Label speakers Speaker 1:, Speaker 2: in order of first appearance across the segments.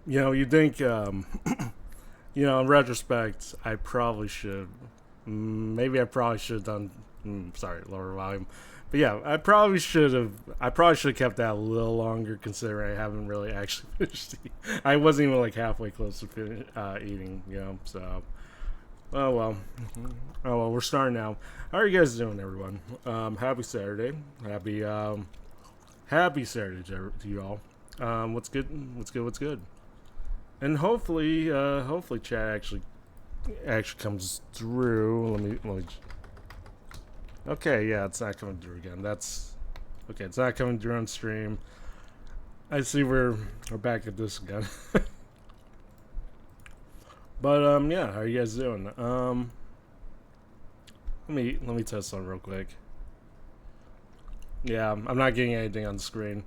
Speaker 1: You think, in retrospect, I probably should. Maybe I probably should have done. Sorry, lower volume. But yeah, I probably should have. I probably should have kept that a little longer, considering I haven't really actually finished. I wasn't even like halfway close to eating. So oh well. Oh well, we're starting now. How are you guys doing, everyone? Happy Saturday. Happy Saturday to you all. What's good? What's good? What's good? And hopefully, chat actually comes through. Let me. Okay, yeah, it's not coming through again. That's okay. It's not coming through on stream. I see we're back at this again. But yeah, how are you guys doing? Let me test something real quick. Yeah, I'm not getting anything on the screen.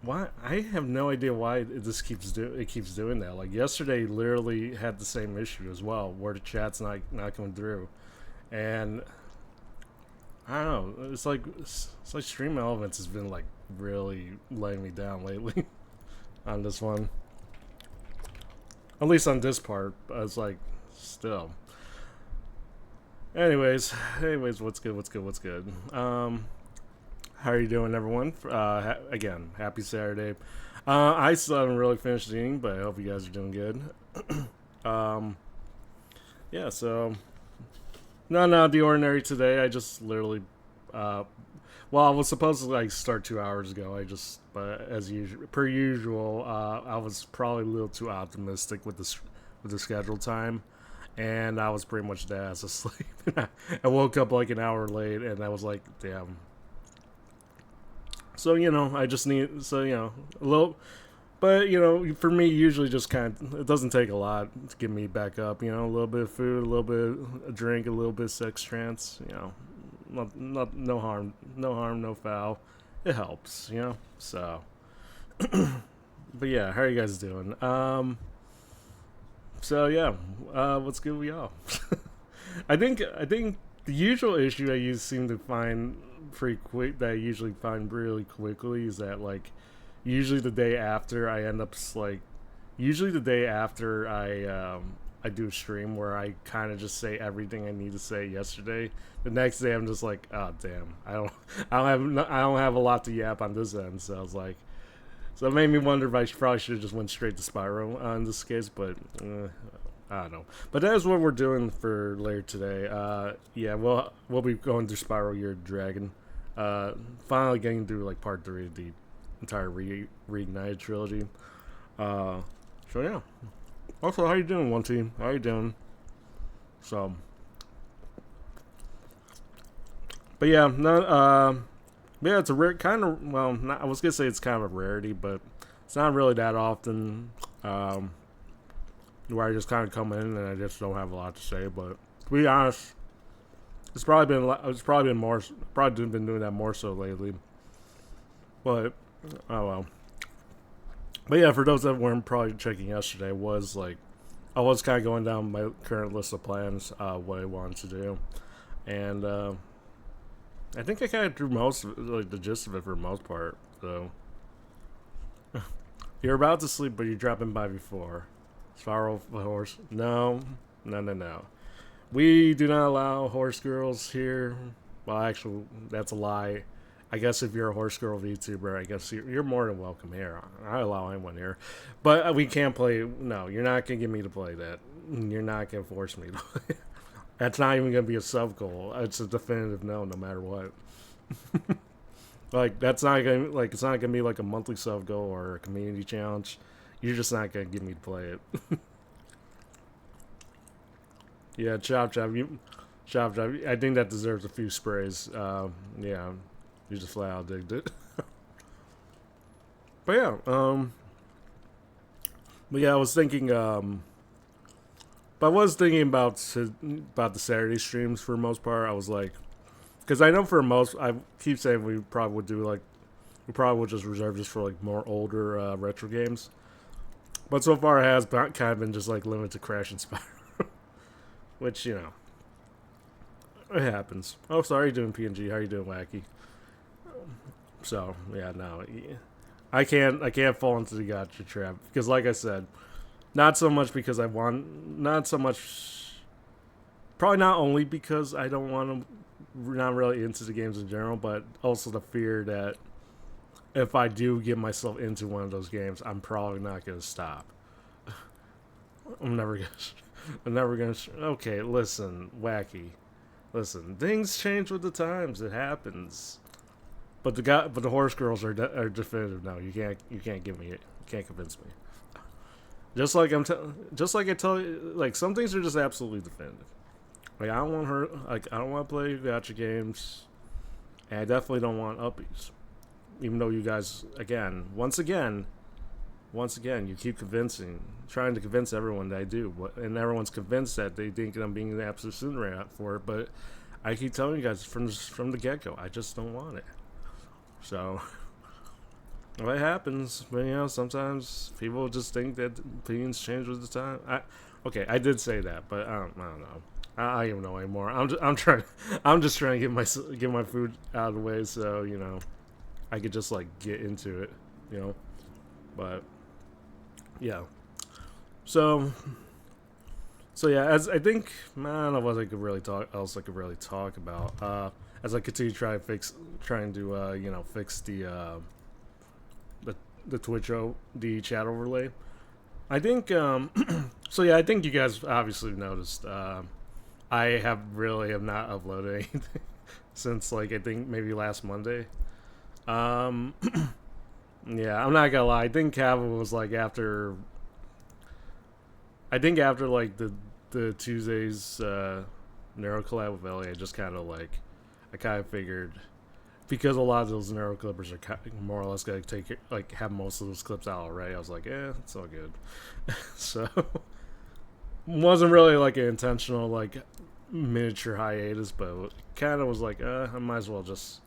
Speaker 1: Why? I have no idea why it keeps doing that. Like yesterday, literally had the same issue as well, where the chat's not coming through, and I don't know. It's like Stream Elements has been like really letting me down lately on this one. At least on this part, but it's like still. Anyways, what's good? What's good? What's good? How are you doing, everyone? Again, happy Saturday. I still haven't really finished eating, but I hope you guys are doing good. um, yeah, so not the ordinary today. I just literally, uh, well, I was supposed to like start 2 hours ago. But as usual, per usual, I was probably a little too optimistic with the scheduled time, and I was pretty much dead ass asleep. I woke up like an hour late, and I was like, damn. So I just need a little. But for me, usually just kind of it doesn't take a lot to get me back up. A little bit of food, a little bit of drink, a little bit of sex trance. Not no harm, no foul. It helps. So, but yeah, how are you guys doing? So yeah, what's good with y'all? I think the usual issue I seem to find pretty quick that I usually find really quickly is that like usually the day after I end up like usually the day after I do a stream where I kind of just say everything I need to say yesterday. The next day I'm just like, oh damn, I don't have a lot to yap on this end. So I was like, so it made me wonder if I probably should have just went straight to Spyro in this case, but I don't know. But that is what we're doing for later today. Yeah, we'll be going through Spyro Year Dragon. Finally getting through like part 3 of the entire Reignited trilogy. So yeah. Also, how you doing, One Team? How you doing? So, but yeah, no, yeah, it's a rare kind of. Well, not, I was gonna say it's kind of a rarity, but it's not really that often. Where I just kind of come in and I just don't have a lot to say. But to be honest, it's probably been more. Probably been doing that more so lately. But oh well. But yeah, for those that weren't probably checking yesterday, was like I was kind of going down my current list of plans, what I wanted to do, and I think I kind of drew most of like the gist of it for the most part. So you're about to sleep, but you're dropping by before. Spiral horse? No, no, no, no. We do not allow horse girls here. Well, actually, that's a lie. I guess if you're a horse girl VTuber, I guess you're more than welcome here. I allow anyone here, but we can't play. No, you're not gonna get me to play that. You're not gonna force me to play. That's not even gonna be a sub goal. It's a definitive no, no matter what. Like that's not gonna like it's not gonna be like a monthly sub goal or a community challenge. You're just not gonna get me to play it. Yeah, chop chop. I think that deserves a few sprays. Yeah, you just flat out digged it. But yeah, but yeah, I was thinking. But I was thinking about the Saturday streams for the most part. I was like, because I know for most, I keep saying we probably would just reserve this for like more older retro games. But so far, it has kind of been just like limited to Crash and Spyro, which it happens. Oh, sorry, you doing PNG? How you doing, Wacky? So yeah, no, I can't fall into the gotcha trap because, like I said, not so much because I want, not so much, probably not only because I don't want to, not really into the games in general, but also the fear that if I do get myself into one of those games, I'm probably not gonna stop. I'm never gonna. I'm never gonna. Okay, listen, wacky. Listen, things change with the times. It happens. But the horse girls are definitive now. You can't give me it. You can't convince me. Just like I tell you, like some things are just absolutely definitive. Like I don't want her. Like I don't want to play gacha games, and I definitely don't want uppies. Even though you guys, once again, you keep trying to convince everyone that I do, and everyone's convinced that they think I'm being an absolute cinder for it. But I keep telling you guys from the get go, I just don't want it. So, well, it happens, but sometimes people just think that opinions change with the time. I did say that, but I don't know. I don't even know anymore. I'm just trying to get my food out of the way, so I could just like get into it, But yeah, so yeah, as I think, I don't know what I could really talk about. As I continue trying to fix the Twitch the chat overlay. I think so yeah, I think you guys obviously noticed. I have not uploaded anything since like I think maybe last Monday. Yeah, I'm not gonna lie. I think Cavill was like after. I think after like the Tuesdays Neuro collab with Ellie, I just kind of like I kind of figured because a lot of those Neuro clippers are more or less gonna have most of those clips out already. I was like, it's all good. So wasn't really like an intentional like miniature hiatus, but kind of was like, I might as well just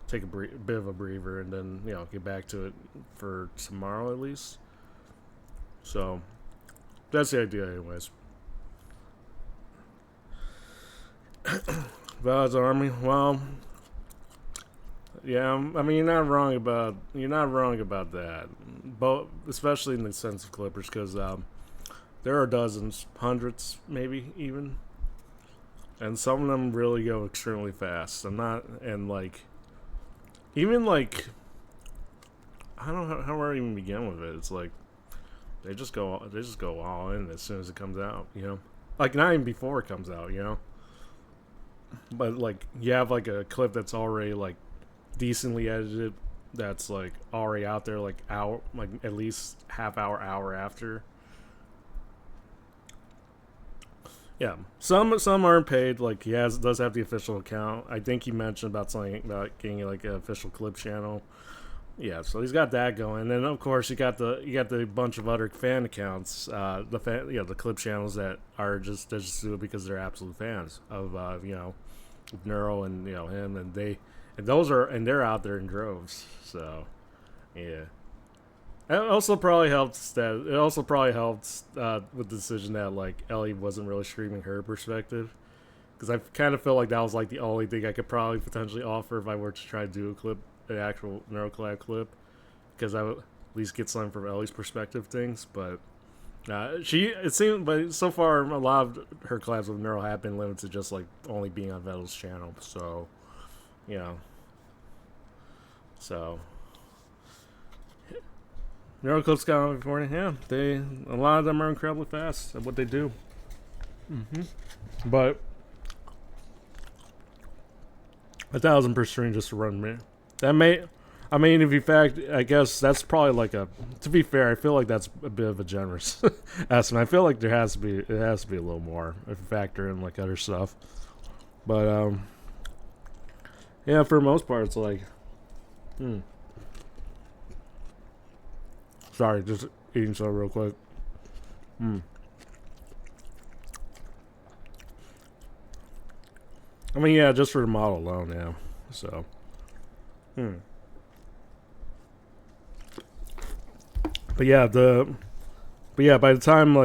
Speaker 1: take a bit of a breather and then get back to it for tomorrow at least. So that's the idea, anyways. Val's Army. Well, yeah. I mean, you're not wrong about that. But especially in the sense of clippers, because there are dozens, hundreds, maybe even, and some of them really go extremely fast. I'm not, and like, even like, I don't know how I even begin with it. It's like they just go all in as soon as it comes out. Like not even before it comes out. But like you have like a clip that's already like decently edited, that's like already out there like at least half hour after. Yeah, some aren't paid. Like he does have the official account. I think he mentioned about something about getting like an official clip channel. Yeah, so he's got that going. And then of course you got the bunch of other fan accounts, the clip channels that are just do it because they're absolute fans of Neuro and him, and they're out there in droves. So yeah. It also probably helps with the decision that like Ellie wasn't really streaming her perspective, because I kind of felt like that was like the only thing I could probably potentially offer if I were to try to do an actual Neuro collab clip, because I would at least get something from Ellie's perspective things. But but so far a lot of her collabs with Neuro have been limited to just like only being on Vettel's channel. So Neuro clips got on before, yeah. A lot of them are incredibly fast at what they do. But 1,000 per stream just to run me. If you fact, I guess that's probably like to be fair, I feel like that's a bit of a generous estimate. I feel like it has to be a little more if you factor in like other stuff. But yeah, for the most part, it's like, Sorry, just eating some real quick. I mean, yeah, just for the model alone, yeah. So, But yeah, by the time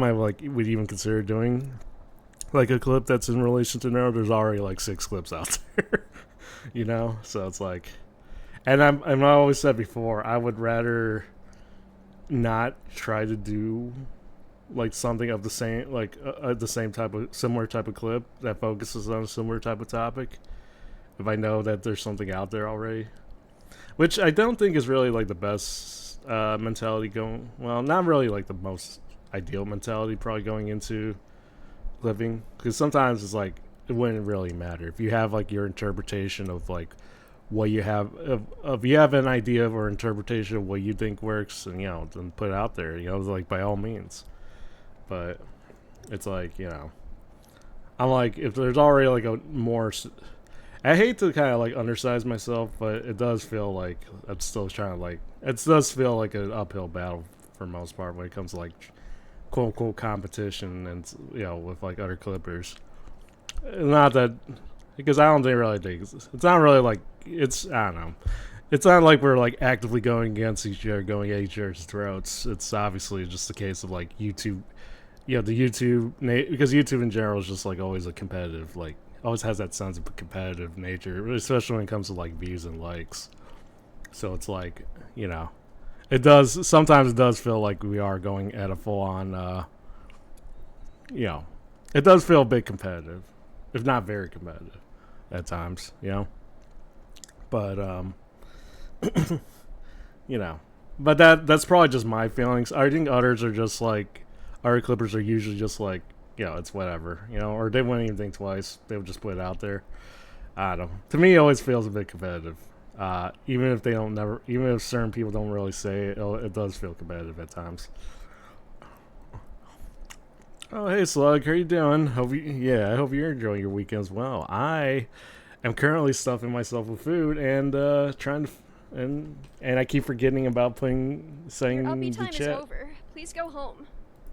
Speaker 1: I would even consider doing like a clip that's in relation to Neuro, there's already like 6 clips out there. So it's like, And I always said before, I would rather not try to do like something of the same like the same type of similar type of clip that focuses on a similar type of topic if I know that there's something out there already, which I don't think is really like the best mentality going. Well, not really like the most ideal mentality probably going into living, because sometimes it's like it wouldn't really matter if you have like your interpretation of like what you have of you have an idea of or interpretation of what you think works, and then put it out there, like by all means. But it's like, I'm like, if there's already like a more I hate to kind of like undersize myself, but it does feel like I'm still trying to like it does feel like an uphill battle for most part when it comes to like quote unquote competition and with like other clippers. Not that, because I don't think really think it's not really like it's I don't know. It's not like we're like actively going against each other, going at each other's throats. It's obviously just a case of like YouTube, the YouTube because YouTube in general is just like always a competitive, like always has that sense of competitive nature, especially when it comes to like views and likes. So it's like it does sometimes it does feel like we are going at a full on, it does feel a bit competitive, if not very competitive, at times, But you know, but that's probably just my feelings. I think others are just like other clippers are usually just like it's whatever, or they wouldn't even think twice. They would just put it out there. I don't know. To me, it always feels a bit competitive. Even if they don't never, even if certain people don't really say it, it does feel competitive at times. Oh, hey Slug, how you doing? I hope you're enjoying your weekend as well. I am currently stuffing myself with food and trying to, and I keep forgetting about saying
Speaker 2: Your uppy
Speaker 1: the
Speaker 2: time is
Speaker 1: chat.
Speaker 2: over. Please go home.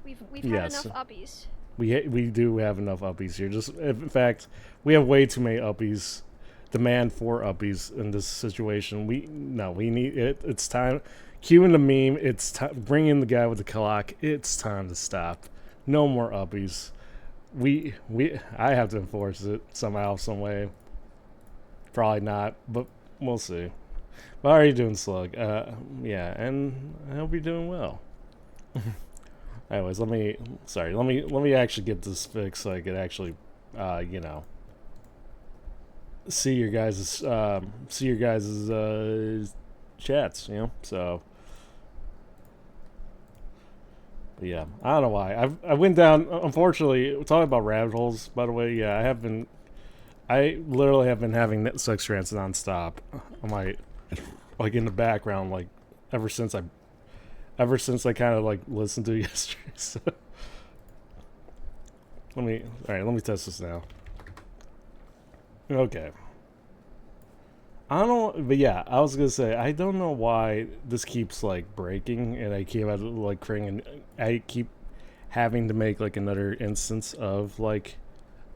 Speaker 2: We've had
Speaker 1: Yes,
Speaker 2: enough uppies.
Speaker 1: we do have enough uppies here. Just in fact, we have way too many uppies. Demand for uppies in this situation. We need it. It's time. Cue in the meme. It's time. Bring in the guy with the clock. It's time to stop. No more uppies. I have to enforce it somehow, some way. Probably not, but we'll see. But how are you doing, Slug? Yeah, and I hope you're doing well. Anyways, let me actually get this fixed so I could actually, see your guys' chats. So, but yeah, I don't know why I went down. Unfortunately, talking about rabbit holes. By the way, yeah, I literally have been having sex trance nonstop. I might like in the background, like ever since I kind of like listened to it yesterday. So all right, let me test this now. Okay. I don't know, but yeah, I was gonna say I don't know why this keeps like breaking, and I keep like creating. I keep having to make like another instance of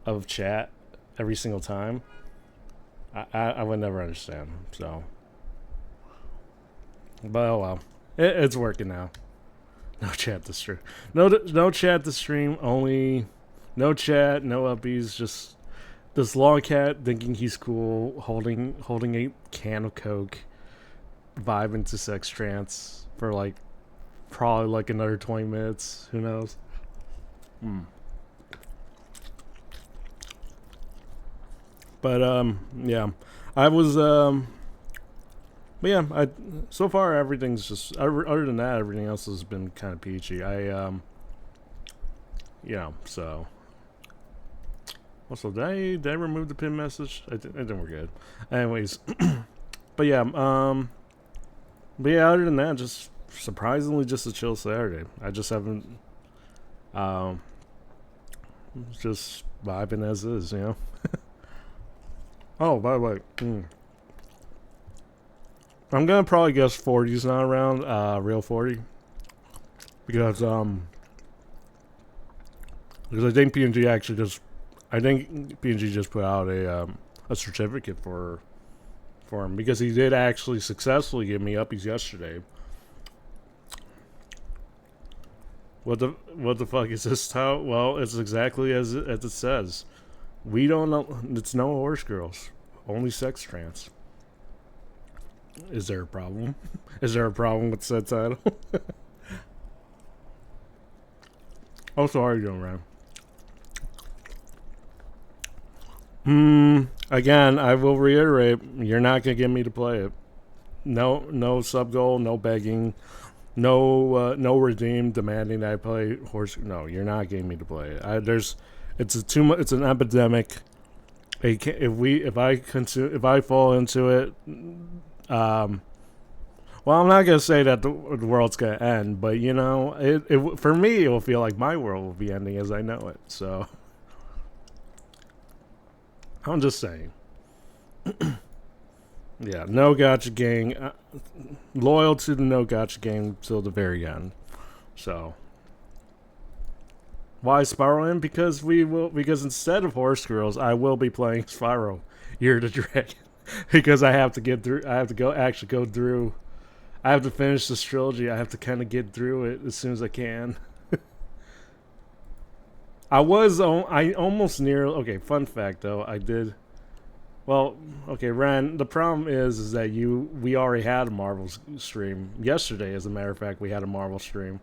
Speaker 1: of chat every single time. I would never understand. So, but oh well, it's working now. No chat to stream. No chat to stream. Only no chat, no uppies. Just this long cat thinking he's cool, holding a can of Coke, vibing to sex trance for like probably like another 20 minutes. Who knows? But yeah, I was but yeah, I so far everything's just other than that, everything else has been kind of peachy. So also did I remove the pin message? I think we're good. Anyways, but yeah, other than that, just surprisingly just a chill Saturday. I just haven't just vibing as is. Oh, by the way, I'm gonna probably guess 40's not around, real 40, because I think PNG actually just put out a certificate for him, because he did actually successfully give me uppies yesterday. What the fuck is this tout? Well, it's exactly as it says. We don't know. It's no horse girls, only sex trance. Is there a problem? Is there a problem with said title? Oh, so how are you doing, Ryan? Again, I will reiterate, you're not gonna get me to play it. No sub goal, no begging, no redeem demanding that I play horse. No, you're not getting me to play it. It's a too much. It's an epidemic. If I fall into it, well, I'm not gonna say that the world's gonna end, but you know, for me, it will feel like my world will be ending as I know it. So, I'm just saying. Yeah, no gotcha gang. Loyal to the no gotcha game till the very end. So, why Spyro in? Because instead of Horse Girls, I will be playing Spyro Year of the Dragon. Because I have to get through. I have to go through. I have to finish this trilogy. I have to kind of get through it as soon as I can. I almost near. Okay, fun fact though, I did. Well, okay, Ren. The problem is that we already had a Marvel stream yesterday. As a matter of fact, we had a Marvel stream,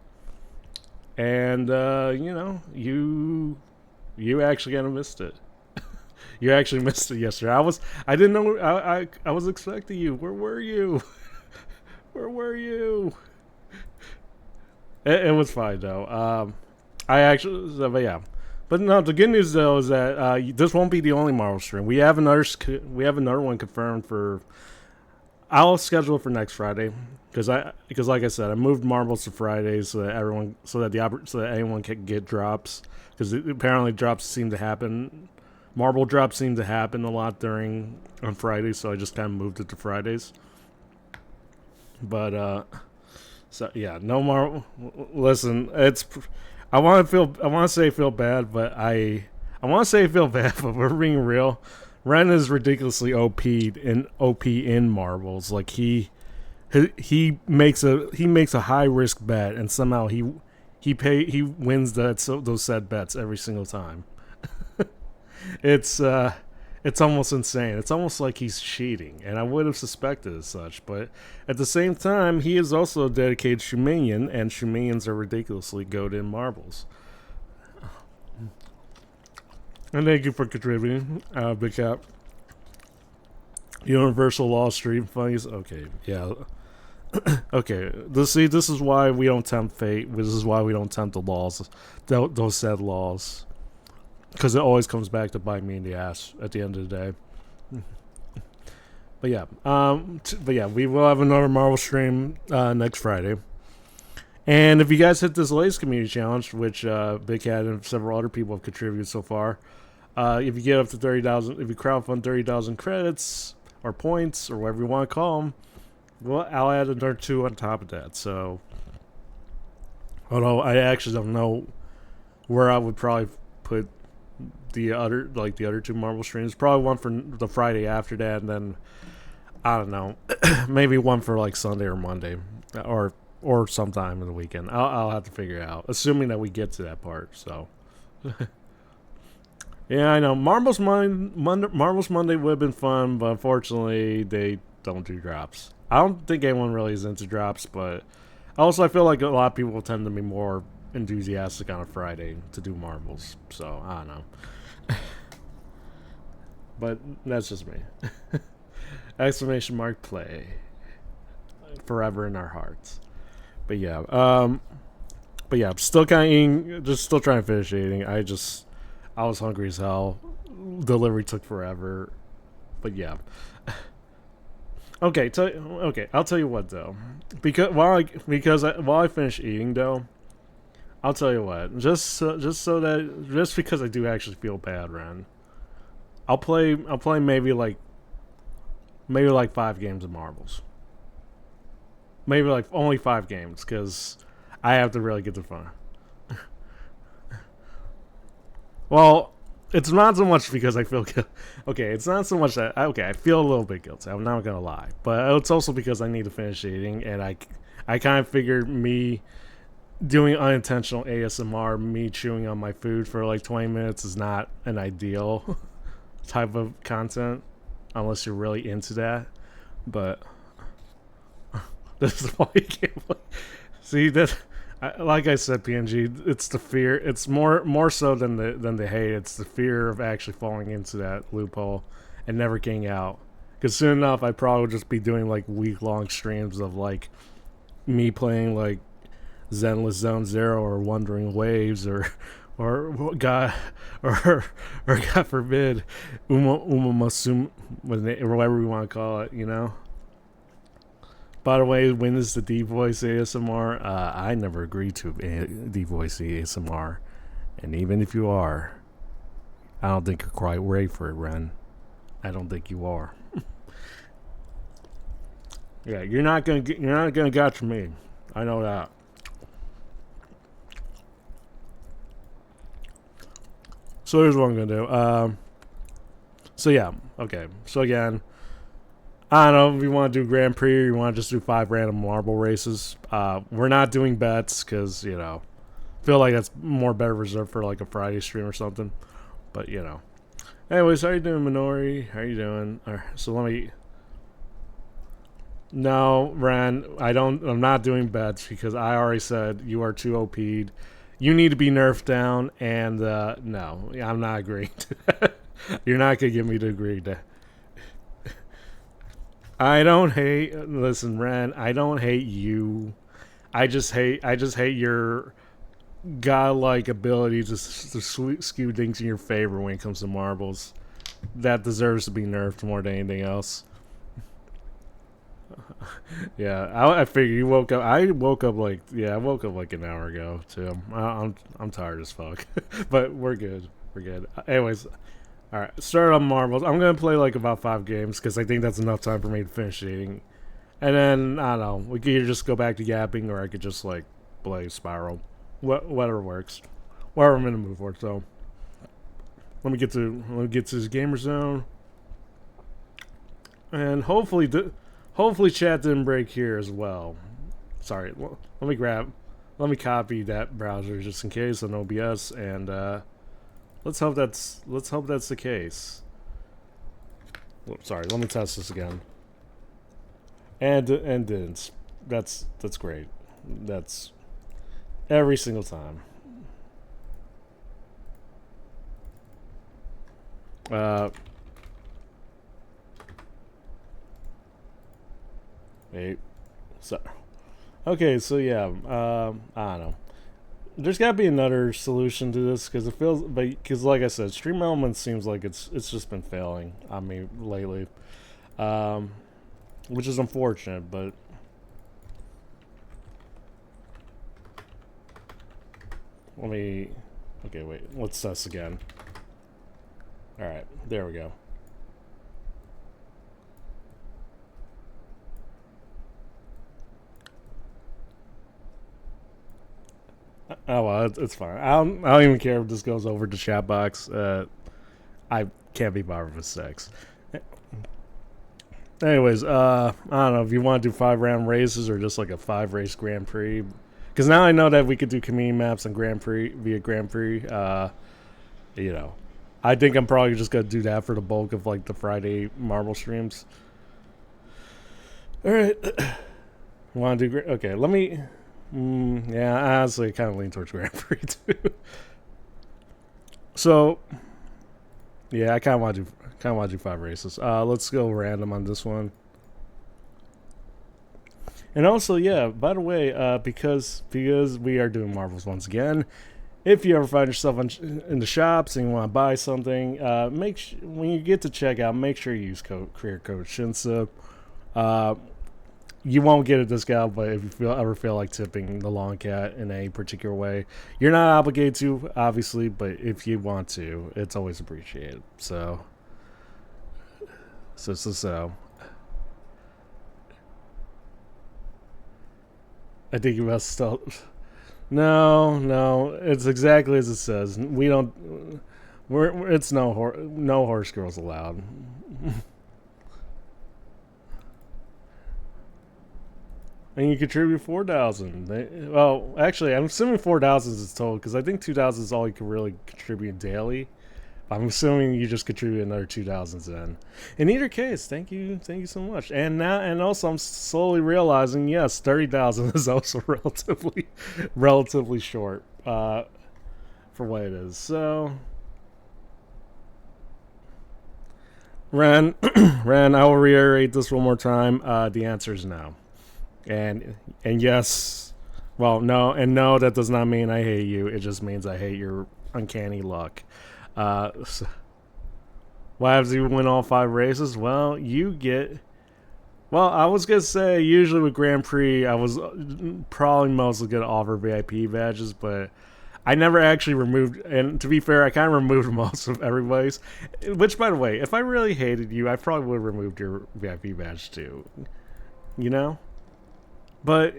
Speaker 1: and you know, you actually kind of missed it. You actually missed it yesterday. I didn't know. I was expecting you. Where were you? Where were you? It was fine though. I actually, but yeah. But no, the good news though is that this won't be the only Marvel stream. We have another one confirmed for. I'll schedule it for next Friday because like I said, I moved Marvels to Fridays so that anyone can get drops because apparently drops seem to happen. Marvel drops seem to happen a lot on Fridays, so I just kind of moved it to Fridays. But so yeah, no more. Listen, I want to say feel bad, but I want to say feel bad, but we're being real. Ren is ridiculously OP in Marvels. Like he makes a high risk bet, and somehow he wins those said bets every single time. It's almost insane. It's almost like he's cheating, and I would have suspected as such. But at the same time, he is also a dedicated Shumanian, and Shumanians are ridiculously goated in marbles. And thank you for contributing, Big Cap. Universal Law Stream Funnies. Okay, yeah. Okay, this is why we don't tempt fate. This is why we don't tempt the laws, those said laws. Because it always comes back to bite me in the ass at the end of the day. But yeah, we will have another Marvel stream next Friday. And if you guys hit this latest community challenge, which Big Cat and several other people have contributed so far, if you get up to 30,000, if you crowdfund 30,000 credits or points or whatever you want to call them, well, I'll add another 2 on top of that. So, although I actually don't know where I would probably put the other 2 Marvel streams, probably one for the Friday after that, and then I don't know, maybe one for like Sunday or Monday, or sometime in the weekend. I'll have to figure it out, assuming that we get to that part. So, yeah, I know Marvel's Monday would have been fun, but unfortunately they don't do drops. I don't think anyone really is into drops, but also I feel like a lot of people tend to be more enthusiastic on a Friday to do Marvels. So I don't know. But that's just me. Exclamation mark play. Forever in our hearts. But yeah, I'm still kind of eating, just still trying to finish eating. I was hungry as hell. Delivery took forever. But yeah. Okay, I'll tell you what though. While I finish eating though, I'll tell you what. Just because I do actually feel bad, Ren. I'll play maybe like 5 games of Marvels. Maybe like only 5 games because I have to really get the fun. Well, it's not so much because I feel okay. It's not so much that I feel a little bit guilty. I'm not gonna lie, but it's also because I need to finish eating, and I kind of figured me doing unintentional ASMR, me chewing on my food for like 20 minutes is not an ideal type of content unless you're really into that. But This is why you can't play. See that? Like I said, PNG. It's the fear. It's more so than the hate. It's the fear of actually falling into that loophole and never getting out. Because soon enough, I'd probably just be doing like week-long streams of like me playing like Zenless Zone Zero or Wandering Waves or God or God forbid Uma Masum, or whatever we want to call it. You know. By the way, when is the deep voice ASMR? I never agreed to deep voice ASMR, and even if you are, I don't think you're quite ready for it, Ren. I don't think you are. Yeah, you're not gonna gotcha me. I know that. So here's what I'm gonna do. So yeah, okay. So again, I don't know if you want to do Grand Prix or you want to just do 5 random marble races. We're not doing bets because, you know, feel like that's more better reserved for like a Friday stream or something. But, you know. Anyways, how you doing, Minori? How you doing? All right, so let me... No, Ren, I'm not doing bets because I already said you are too OP'd. You need to be nerfed down, and no, I'm not agreeing to that. You're not going to get me to agree to. I don't hate. Listen, Ren. I don't hate you. I just hate your godlike ability to skew things in your favor when it comes to marbles. That deserves to be nerfed more than anything else. Yeah, I figure you woke up. I woke up like an hour ago too. I'm tired as fuck, but we're good. We're good. Anyways. All right, start on marbles. I'm gonna play like about 5 games because I think that's enough time for me to finish eating, and then I don't know. We could either just go back to yapping, or I could just like play Spyro. Whatever works, whatever I'm in the mood for. So let me get to this gamer zone, and hopefully chat didn't break here as well. Sorry, let me copy that browser just in case on OBS and. Let's hope that's the case. Sorry, let me test this again. And didn't. That's great. That's every single time. Wait. So. Okay, so yeah. I don't know. There's got to be another solution to this because it feels, because like I said, Stream Elements seems like it's just been failing on me lately, which is unfortunate. But okay, wait, let's test again. All right, there we go. Oh well, it's fine. I don't even care if this goes over to chat box. I can't be bothered with sex. Anyways, I don't know if you want to do 5 round races or just like a 5 race Grand Prix. Because now I know that we could do community maps and Grand Prix via Grand Prix. You know, I think I'm probably just gonna do that for the bulk of like the Friday marble streams. All right, want to do okay? Let me. Yeah, I honestly kind of lean towards Grand Prix too. So, yeah, I kind of want to do 5 races. Let's go random on this one. And also, yeah, by the way, because we are doing marbles once again, if you ever find yourself in the shops and you want to buy something, when you get to checkout, make sure you use career code Shinsa. You won't get a discount, but if you ever feel like tipping the Long Cat in a particular way, you're not obligated to, obviously, but if you want to, it's always appreciated. So. I think you must still. No, it's exactly as it says. We don't. It's no horse girls allowed. And you contribute 4,000. Well, actually, I'm assuming 4,000 is total because I think 2,000 is all you can really contribute daily. I'm assuming you just contributed another 2,000 then. In either case, thank you so much. And also, I'm slowly realizing, yes, 30,000 is also relatively short for what it is. So, Ren, Ren, I will reiterate this one more time. The answer is no, and yes, well, no, and no. That does not mean I hate you. It just means I hate your uncanny luck. So, what happens if you win all 5 races? Well, you get. Well, I was gonna say usually with Grand Prix, I was probably mostly gonna offer VIP badges, but I never actually removed. And to be fair, I kind of removed most of everybody's. Which, by the way, if I really hated you, I probably would have removed your VIP badge too. You know, but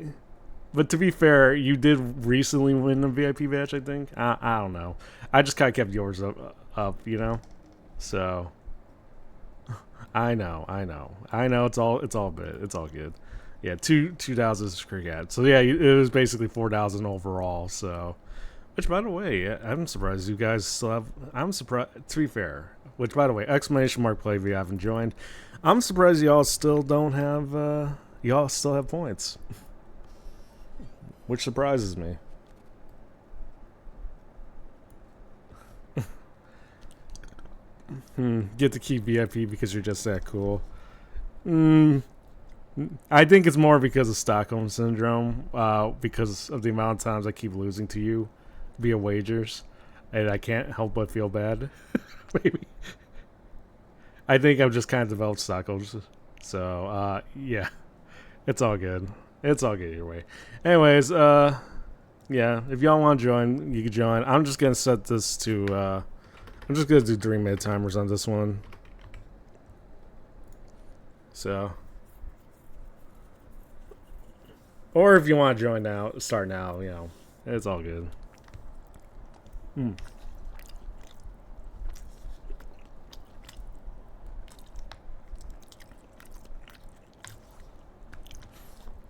Speaker 1: to be fair, you did recently win a VIP badge. I think I don't know. I just kind of kept yours up, you know. So I know. It's all good. It's all good. Yeah, 2,000 is cricket. So yeah, it was basically 4,000 overall. So, which by the way, I'm surprised you guys still have. I'm surprised. To be fair, which by the way, exclamation mark play if you haven't joined. I'm surprised y'all still don't have. Y'all still have points, which surprises me. Get to keep VIP because you're just that cool. I think it's more because of Stockholm Syndrome, because of the amount of times I keep losing to you via wagers, and I can't help but feel bad. Maybe. I think I've just kind of developed Stockholm. So, yeah. It's all good. It's all good either way. Anyways, yeah, if y'all want to join, you can join. I'm just going to set this to, I'm just going to do 3-minute timers on this one. So. Or if you want to join now, start now, you know, it's all good.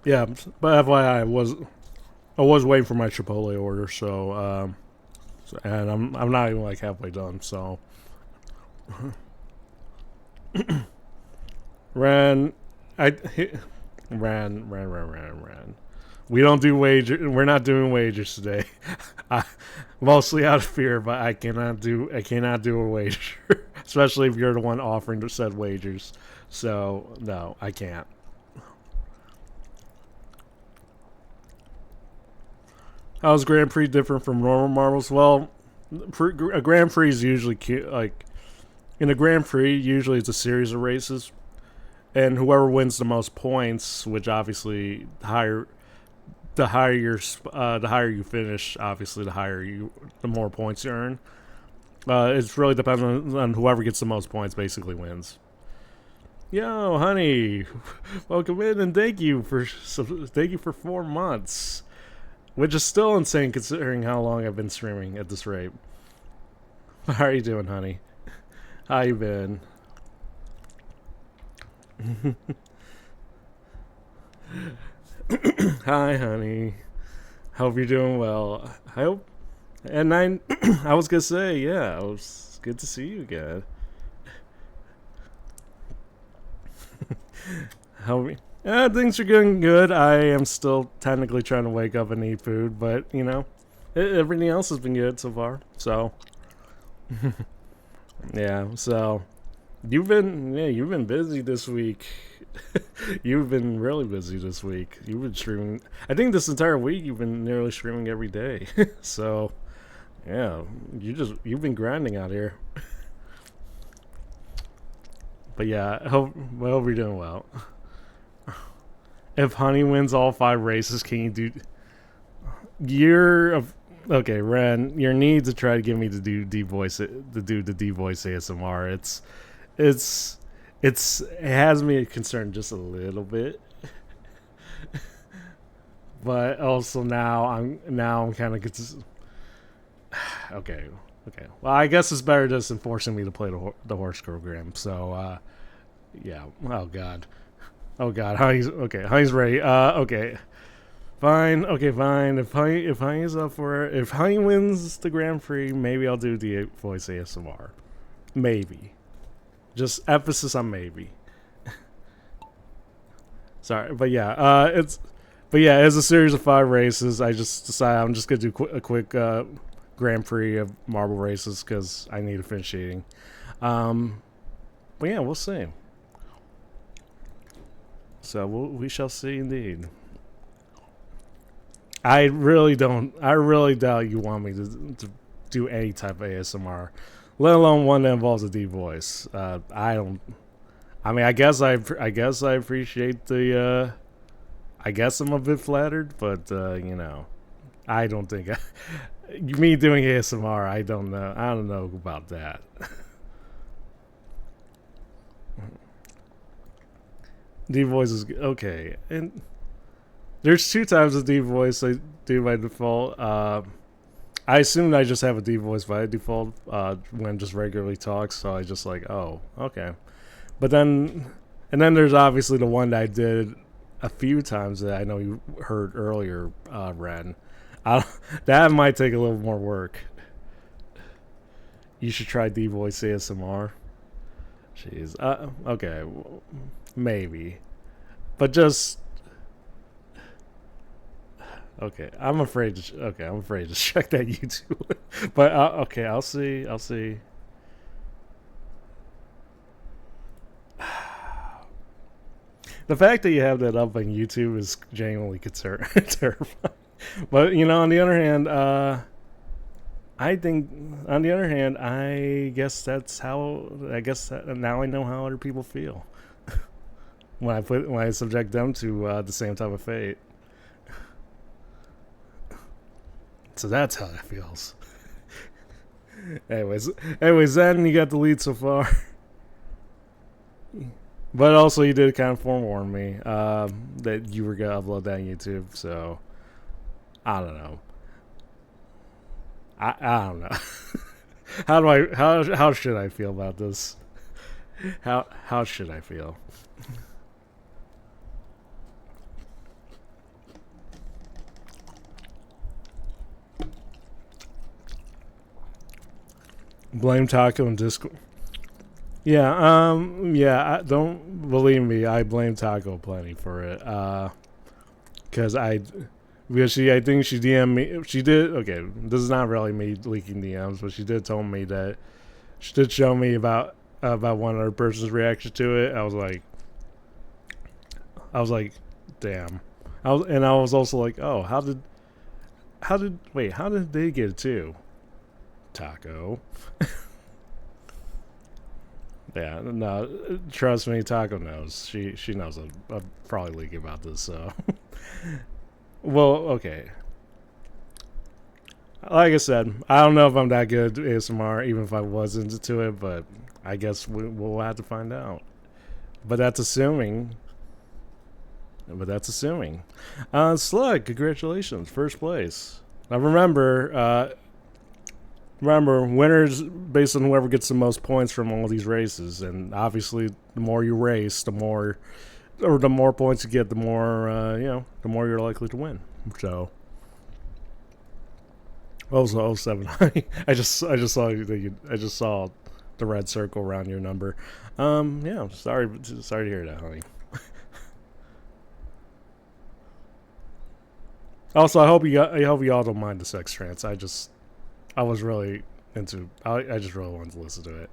Speaker 1: Yeah, but FYI, I was waiting for my Chipotle order, so and I'm not even like halfway done, so. Ran. We don't do wager. We're not doing wagers today. Mostly out of fear, but I cannot do a wager, especially if you're the one offering said wagers. So no, I can't. How's Grand Prix different from normal marbles? Well, a Grand Prix is usually like in a Grand Prix. Usually, it's a series of races, and whoever wins the most points, which obviously the higher you finish, obviously the more points you earn. It's really dependent on whoever gets the most points basically wins. Yo, honey, welcome in and thank you for 4 months, which is still insane considering how long I've been streaming at this rate. How are you doing, honey? How you been? Hi, honey. Hope you're doing well. I hope. And I was gonna say, yeah, it was good to see you again. How things are going good. I am still technically trying to wake up and eat food, but you know, everything else has been good so far. So, yeah. So, you've been busy this week. You've been really busy this week. You've been streaming. I think this entire week you've been nearly streaming every day. So, yeah, you've been grinding out here. But yeah, I hope you're doing well. If Honey wins all 5 races, can you do? Okay, Ren. Your need to try to get me to do the voice ASMR. It has me concerned just a little bit, but also now I'm kind of okay. Well, I guess it's better just enforcing me to play the horse program. So, yeah. Oh God. Honey's ready. Okay. Fine. Okay, fine. If Honey's up for it, if Honey wins the Grand Prix, maybe I'll do the voice ASMR. Maybe. Just emphasis on maybe. Sorry, but yeah, it's a series of 5 races. I just decided I'm just gonna do a quick Grand Prix of marble races because I need officiating. But yeah, we'll see. So we shall see indeed. I really doubt you want me to do any type of ASMR, let alone one that involves a deep voice. I don't. I mean, I guess I appreciate the. I guess I'm a bit flattered, but I don't think me doing ASMR. I don't know. I don't know about that. Deep voice is okay, and there's 2 times of deep voice I do by default. I assume I just have a deep voice by default when just regularly talks, so I just like, oh, okay. But then there's obviously the one that I did a few times that I know you heard earlier, Ren. That might take a little more work. You should try deep voice ASMR. Jeez. Okay, maybe, but just. Okay, I'm afraid to. I'm afraid to check that YouTube. But okay, I'll see. The fact that you have that up on YouTube is genuinely terrifying. But on the other hand, I think on the other hand, I guess that's how. I guess now I know how other people feel when I subject them to the same type of fate. So that's how that feels. anyways, then you got the lead so far. But also, you did kind of forewarn me that you were gonna upload that on YouTube. So I don't know. I don't know. How should I feel about this? How should I feel? Blame Taco and Discord. Yeah. Don't believe me. I blame Taco plenty for it. Because I think she DM'd me. She did. Okay, this is not really me leaking DMs, but she did tell me that she did show me about one other person's reaction to it. I was like, damn. I was also like, oh, how did they get it too? Taco. Yeah, no, trust me, Taco knows. She knows I'm probably leaking about this, so. Well, okay. Like I said, I don't know if I'm that good at ASMR, even if I was into it, but I guess we'll have to find out. But that's assuming. Slug, congratulations, first place. Now remember, winners based on whoever gets the most points from all these races, and obviously, the more you race, the more points you get, the more the more you're likely to win. So, also 07. I just saw I just saw the red circle around your number. Yeah, sorry to hear that, honey. Also, I hope you all don't mind the sex trance. I was really into. I just really wanted to listen to it.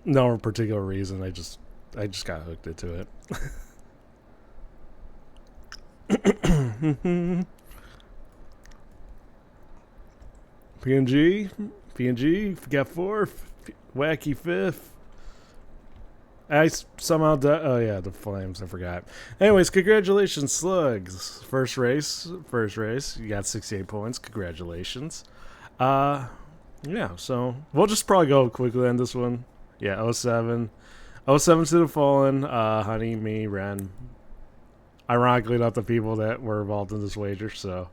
Speaker 1: No particular reason. I just got hooked into it. PNG, got 4th, wacky 5th. I somehow oh yeah, the flames, I forgot. Anyways, congratulations, Slugs. First race. You got 68 points. Congratulations. Yeah, so we'll just probably go quickly on this one. Yeah, 07 to the Fallen, Honey, me, Ren. Ironically, not the people that were involved in this wager, so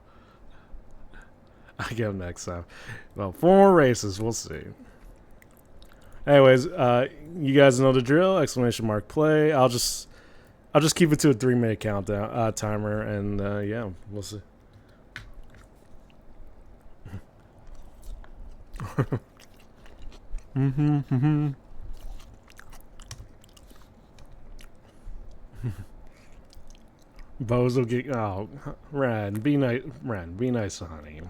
Speaker 1: I get them next time. Well, 4 more races, we'll see. Anyways, you guys know the drill. ! Play. I'll just keep it to a 3-minute countdown timer, and yeah, we'll see. Mm-hmm. Mm-hmm. Bozo get Ren, be nice. Ren, be nice to Honey.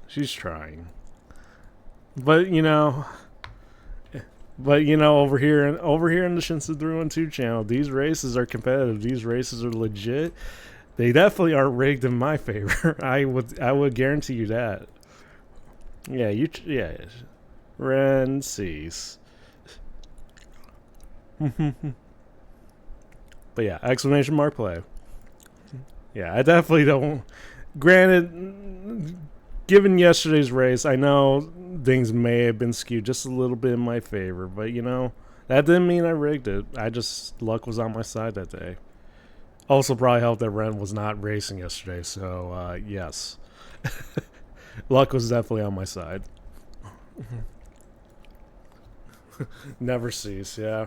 Speaker 1: She's trying, but over here in the Shinsu 312 channel, these races are competitive. These races are legit. They definitely aren't rigged in my favor. I would guarantee you that. Yeah, Ren cease. But yeah, exclamation mark play. Yeah, I definitely don't. Granted, given yesterday's race, I know things may have been skewed just a little bit in my favor, but that didn't mean I rigged it. I just luck was on my side that day. Also, probably helped that Ren was not racing yesterday, so yes, luck was definitely on my side. Never cease, yeah.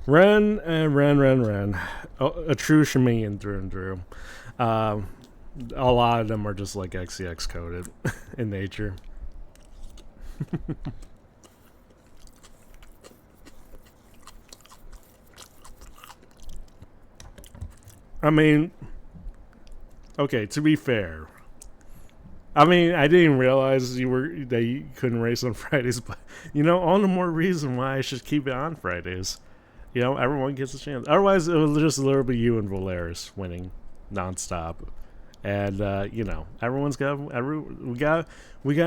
Speaker 1: Ren. Oh, a true Shemian through and through. Um, a lot of them are just like XCX coded in nature. I mean, okay, to be fair, I mean, I didn't realize that you couldn't race on Fridays, but all the more reason why I should keep it on Fridays. Everyone gets a chance. Otherwise, it was just literally you and Valeris winning nonstop. And everyone's we gotta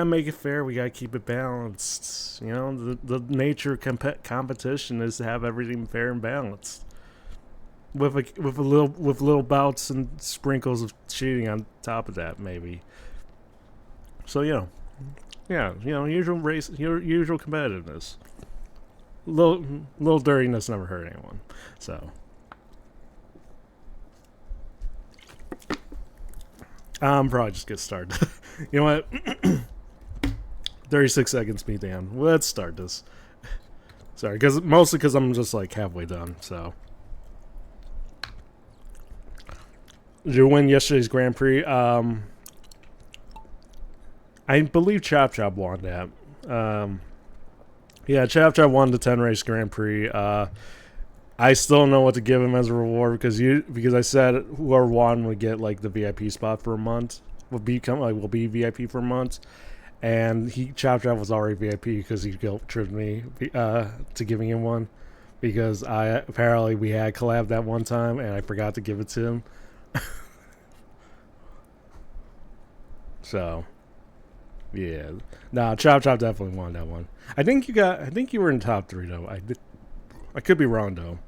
Speaker 1: make it fair. We gotta keep it balanced. The nature of competition is to have everything fair and balanced. With little bouts and sprinkles of cheating on top of that, maybe. So usual race, usual competitiveness. Little dirtiness never hurt anyone. So I'm probably just get started. You know what? 36 seconds me down. Let's start this. Sorry, mostly because I'm just like halfway done. So did you win yesterday's Grand Prix? I believe Chop Chop won that. Yeah, Chop Chop won the 10 race Grand Prix. I still don't know what to give him as a reward because I said whoever won would get like the VIP spot for a month. Will be VIP for a month, and Chop Chop was already VIP because he guilt tripped me to giving him one because apparently we had collab that one time and I forgot to give it to him. So yeah, Chop Chop definitely won that one. I think you were in top 3 though. I could be wrong though.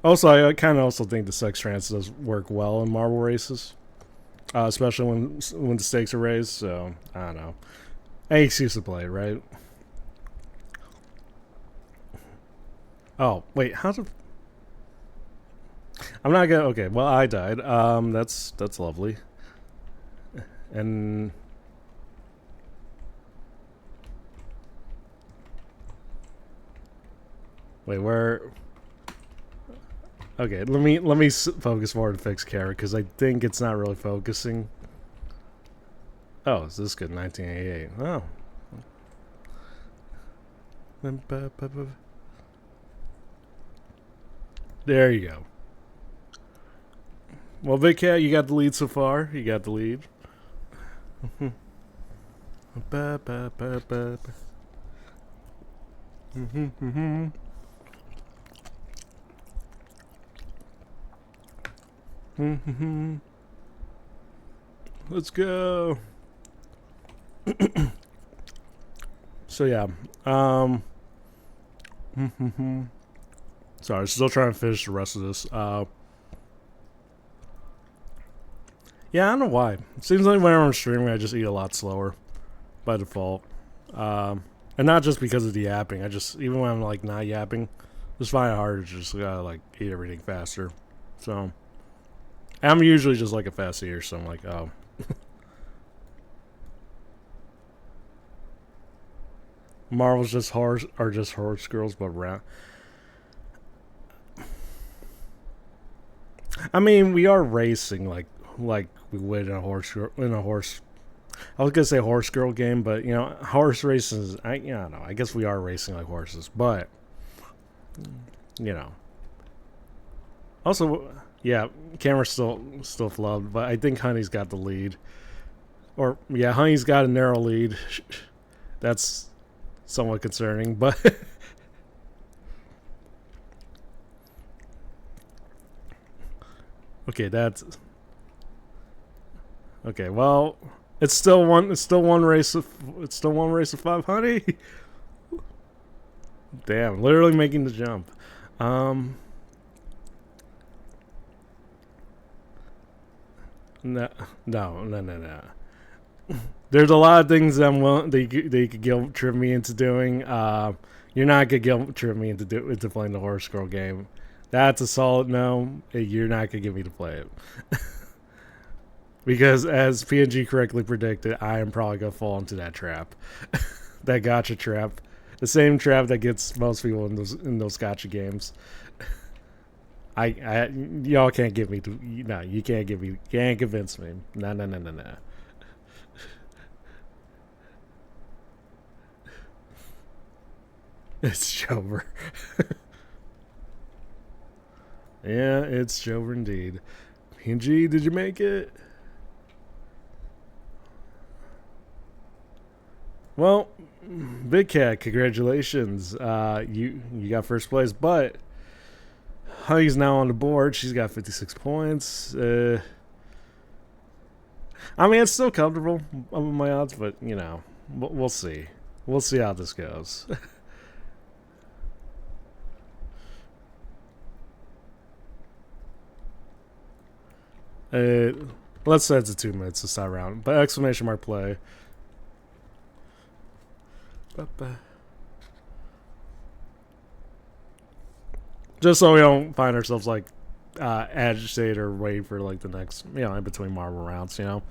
Speaker 1: Also, I kind of also think the sex trance does work well in marble races, especially when the stakes are raised. So I don't know. Any excuse to play, right? Oh wait, how's it? I'm not gonna. Okay, well I died. That's lovely. And wait, where? Okay, let me focus more to fix Carrot because I think it's not really focusing. Oh, is this good? 1988. Oh. There you go. Well, Big Cat, you got the lead so far. You got the lead. Let's go. So yeah. Sorry, still trying to finish the rest of this. Yeah, I don't know why. It seems like whenever I'm streaming, I just eat a lot slower by default. And not just because of the yapping. Even when I'm like not yapping, just find it harder to just like eat everything faster. So I'm usually just like a fast eater, so I'm like, oh. Marvel's just horse girls, but round. I mean, we are racing like we would in a horse I was gonna say horse girl game, but you know, horse races. I don't know. I guess we are racing like horses, but you know. Also, yeah, camera's still flubbed, but I think Honey's got the lead. Or yeah, Honey's got a narrow lead. That's somewhat concerning, but okay, that's okay. Well, it's still one. It's still one race. It's still one race of five, Honey. Damn, literally making the jump. Um, no, no. There's a lot of things I'm willing they could guilt trip me into doing. You're not gonna guilt trip me into playing the horse girl game. That's a solid no. You're not gonna get me to play it because, as PNG correctly predicted, I am probably gonna fall into that trap, that gotcha trap, the same trap that gets most people in those gotcha games. Y'all can't get me to. No, you can't get me. Can't convince me. No. It's Jover. Yeah, it's Jover indeed. PNG, did you make it? Well, Big Cat, congratulations. You got first place, but Honey's now on the board. She's got 56 points. I mean, it's still comfortable with my odds, but you know, we'll see. We'll see how this goes. Let's set it to 2 minutes to start round. But exclamation mark play. Just so we don't find ourselves like agitated or wait for like the next, you know, in between marble rounds, you know.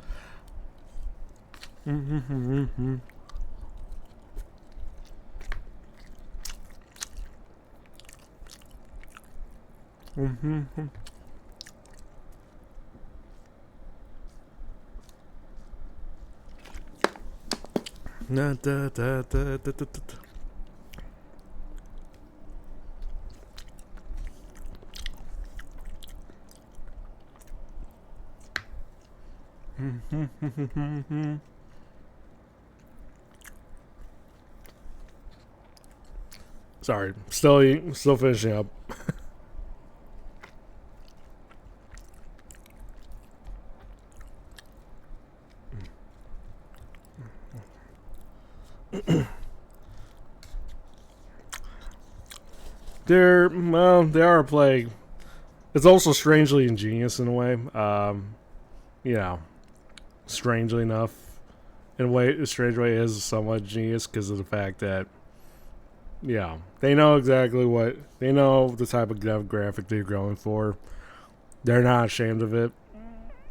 Speaker 1: Sorry, still finishing up. They are a play. It's also strangely ingenious in a way. You know, strangely enough, in a strange way, is somewhat genius because of the fact that, yeah, they know exactly they know the type of demographic they're going for. They're not ashamed of it,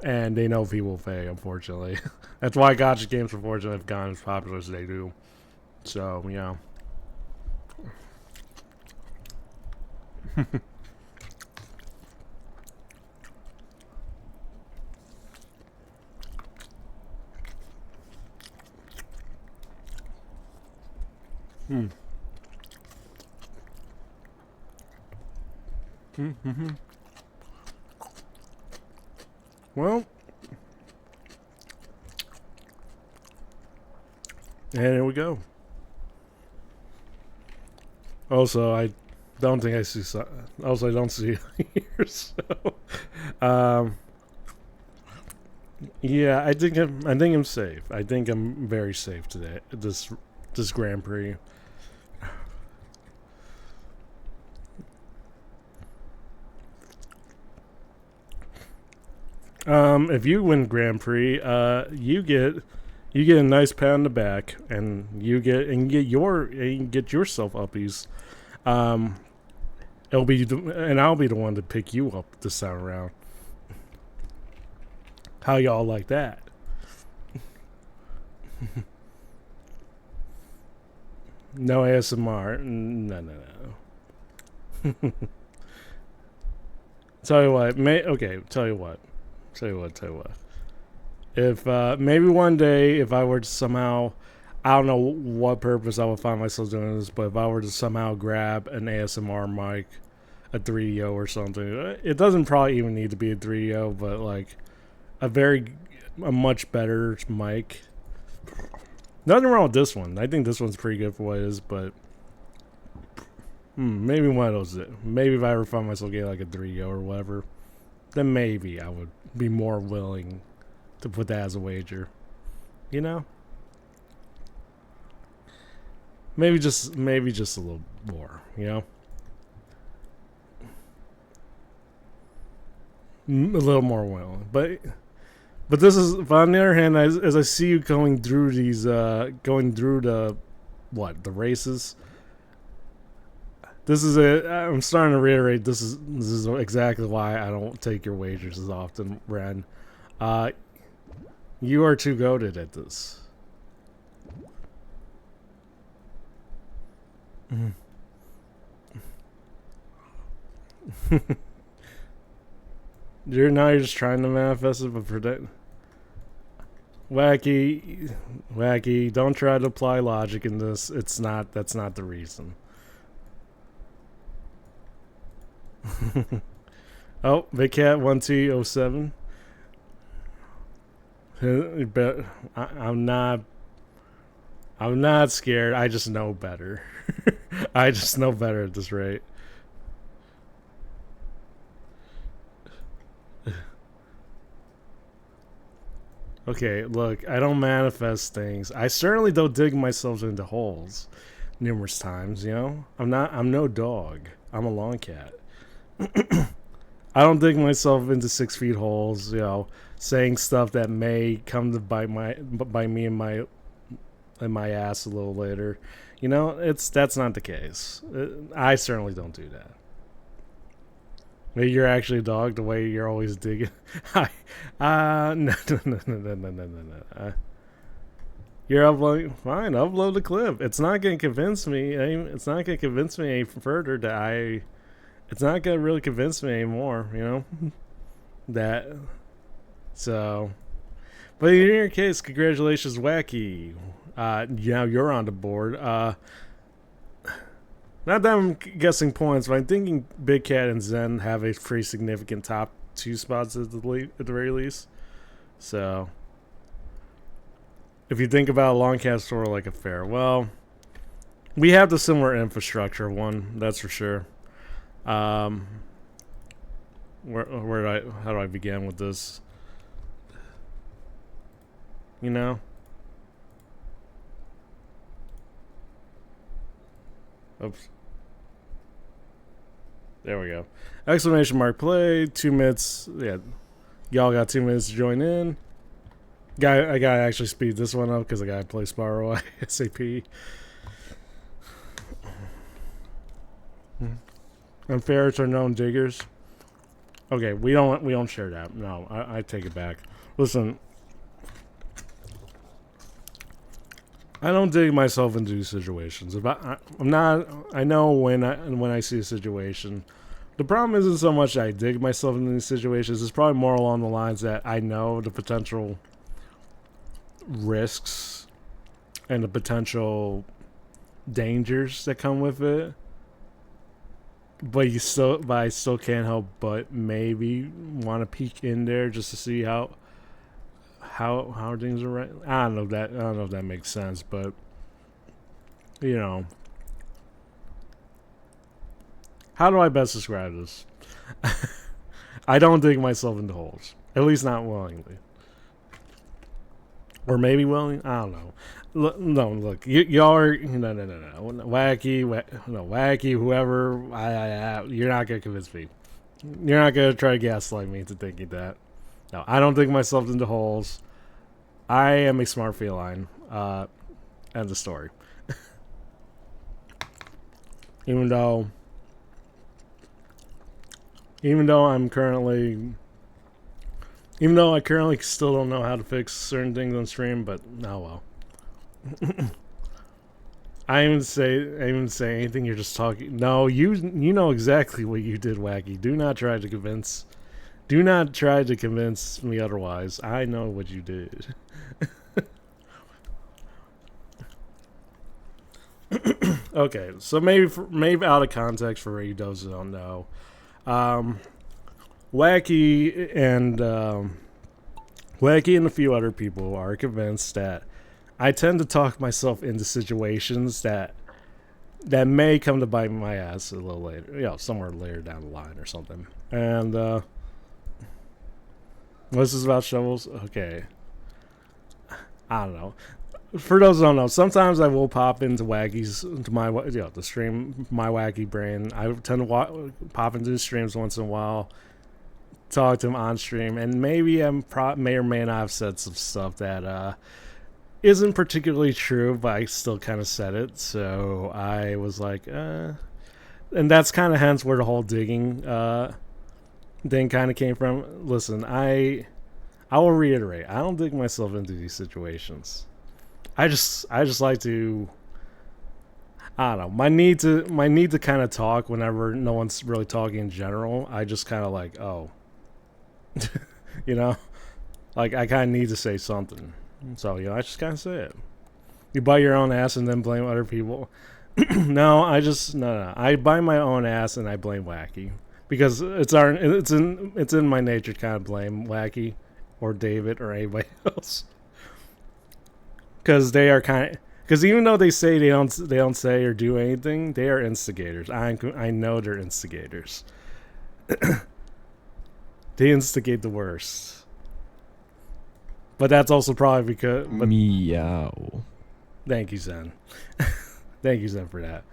Speaker 1: and they know people will pay. Unfortunately, that's why gotcha games, unfortunately, have gotten as popular as they do. So, yeah. Well, and here we go. Also, I don't think I see. Also, I don't see here. So, yeah, I think I'm safe. I think I'm very safe today. This Grand Prix. If you win Grand Prix, you get a nice pat on the back, and you get yourself uppies. It'll be and I'll be the one to pick you up this time around. How y'all like that? No ASMR. No. Tell you what. Tell you what. If maybe one day, if I were to somehow, I don't know what purpose I would find myself doing this, but if I were to somehow grab an ASMR mic, a 3DO or something, it doesn't probably even need to be a 3DO, but like a much better mic. Nothing wrong with this one. I think this one's pretty good for what it is, but maybe one of those. Maybe if I ever find myself getting like a 3DO or whatever, then maybe I would be more willing to put that as a wager. You know? Maybe just a little more, you know? A little more willing. But this is, but on the other hand, as I see you going through these going through the races, this is it. I'm starting to reiterate, this is exactly why I don't take your wagers as often, Ren. You are too goated at this. You're just trying to manifest it, but predict. Wacky, don't try to apply logic in this. That's not the reason. Oh, VCat1T07. I'm not scared. I just know better. I just know better at this rate. Okay, look, I don't manifest things. I certainly don't dig myself into holes numerous times, you know? I'm no dog. I'm a lawn cat. I don't dig myself into 6 feet holes, you know, saying stuff that may come to bite me in my ass a little later. You know, that's not the case. I certainly don't do that. Maybe you're actually a dog the way you're always digging. No. You're uploading. Fine, upload the clip. It's not going to convince me. It's not going to convince me any further that it's not going to really convince me anymore, you know? That. So. But in your case, congratulations, Wacky. Now you're on the board. Not that I'm guessing points, but I'm thinking Big Cat and Zen have a pretty significant top 2 spots at the very least. So, if you think about a long cat store like a fair, well, we have the similar infrastructure one, that's for sure. How do I begin with this? You know? Oops. There we go. Exclamation mark play. 2 minutes. Yeah. Y'all got 2 minutes to join in. I gotta actually speed this one up because I gotta play Spyro SAP. And ferrets are known diggers. Okay, we don't share that. No, I take it back. Listen. I don't dig myself into these situations. I know when I see a situation. The problem isn't so much that I dig myself into these situations. It's probably more along the lines that I know the potential risks and the potential dangers that come with it. But I still can't help but maybe want to peek in there just to see how things are right. I don't know if that makes sense, but you know, how do I best describe this? I don't dig myself into holes, at least not willingly, or maybe willing. I don't know. Look, y'all are wacky, whoever. You're not gonna convince me. You're not gonna try to gaslight me into thinking that. No, I don't dig myself into holes. I am a smart feline. End of story. Even though I currently still don't know how to fix certain things on stream, but oh well. I didn't say anything. You're just talking. No, you know exactly what you did, Wacky. Do not try to convince Do not try to convince me otherwise. I know what you did. Okay, so maybe out of context for those who don't know, Wacky and a few other people are convinced that I tend to talk myself into situations that may come to bite my ass a little later, somewhere later down the line or something. And what's this about shovels? Okay, I don't know. For those who don't know, sometimes I will pop into Wacky's, into my, the stream, my Wacky brain. I tend to pop into his streams once in a while, talk to him on stream, and maybe may or may not have said some stuff that isn't particularly true, but I still kind of said it. So I was like, and that's kind of hence where the whole digging thing kind of came from. Listen, I will reiterate, I don't dig myself into these situations. I just like to, I don't know, my need to kind of talk whenever no one's really talking in general. I just kind of like, oh, like I kind of need to say something. So, I just kind of say it. You bite your own ass and then blame other people. No, I bite my own ass and I blame Wacky. Because it's in my nature to kind of blame Wacky or David or anybody else. Because they are because even though they say they don't say or do anything, they are instigators. I know they're instigators. They instigate the worst. But that's also probably because...
Speaker 3: Meow.
Speaker 1: Thank you, Zen. Thank you, Zen, for that.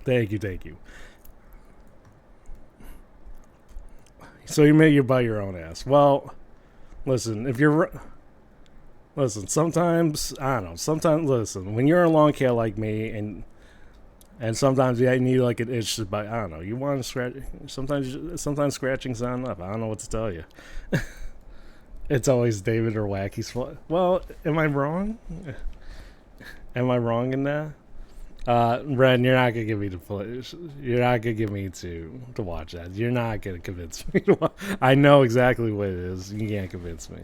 Speaker 1: Thank you. So you may bite your own ass. Well, listen, sometimes, I don't know, listen, when you're a long cat like me, and sometimes you need like an itch to bite, I don't know, you want to scratch, sometimes scratching's not enough. I don't know what to tell you. It's always David or Wacky's fault. Well, am I wrong? Am I wrong in that? Ren, you're not gonna give me you're not gonna give me to watch that. You're not gonna convince me to watch. I know exactly what it is. You can't convince me.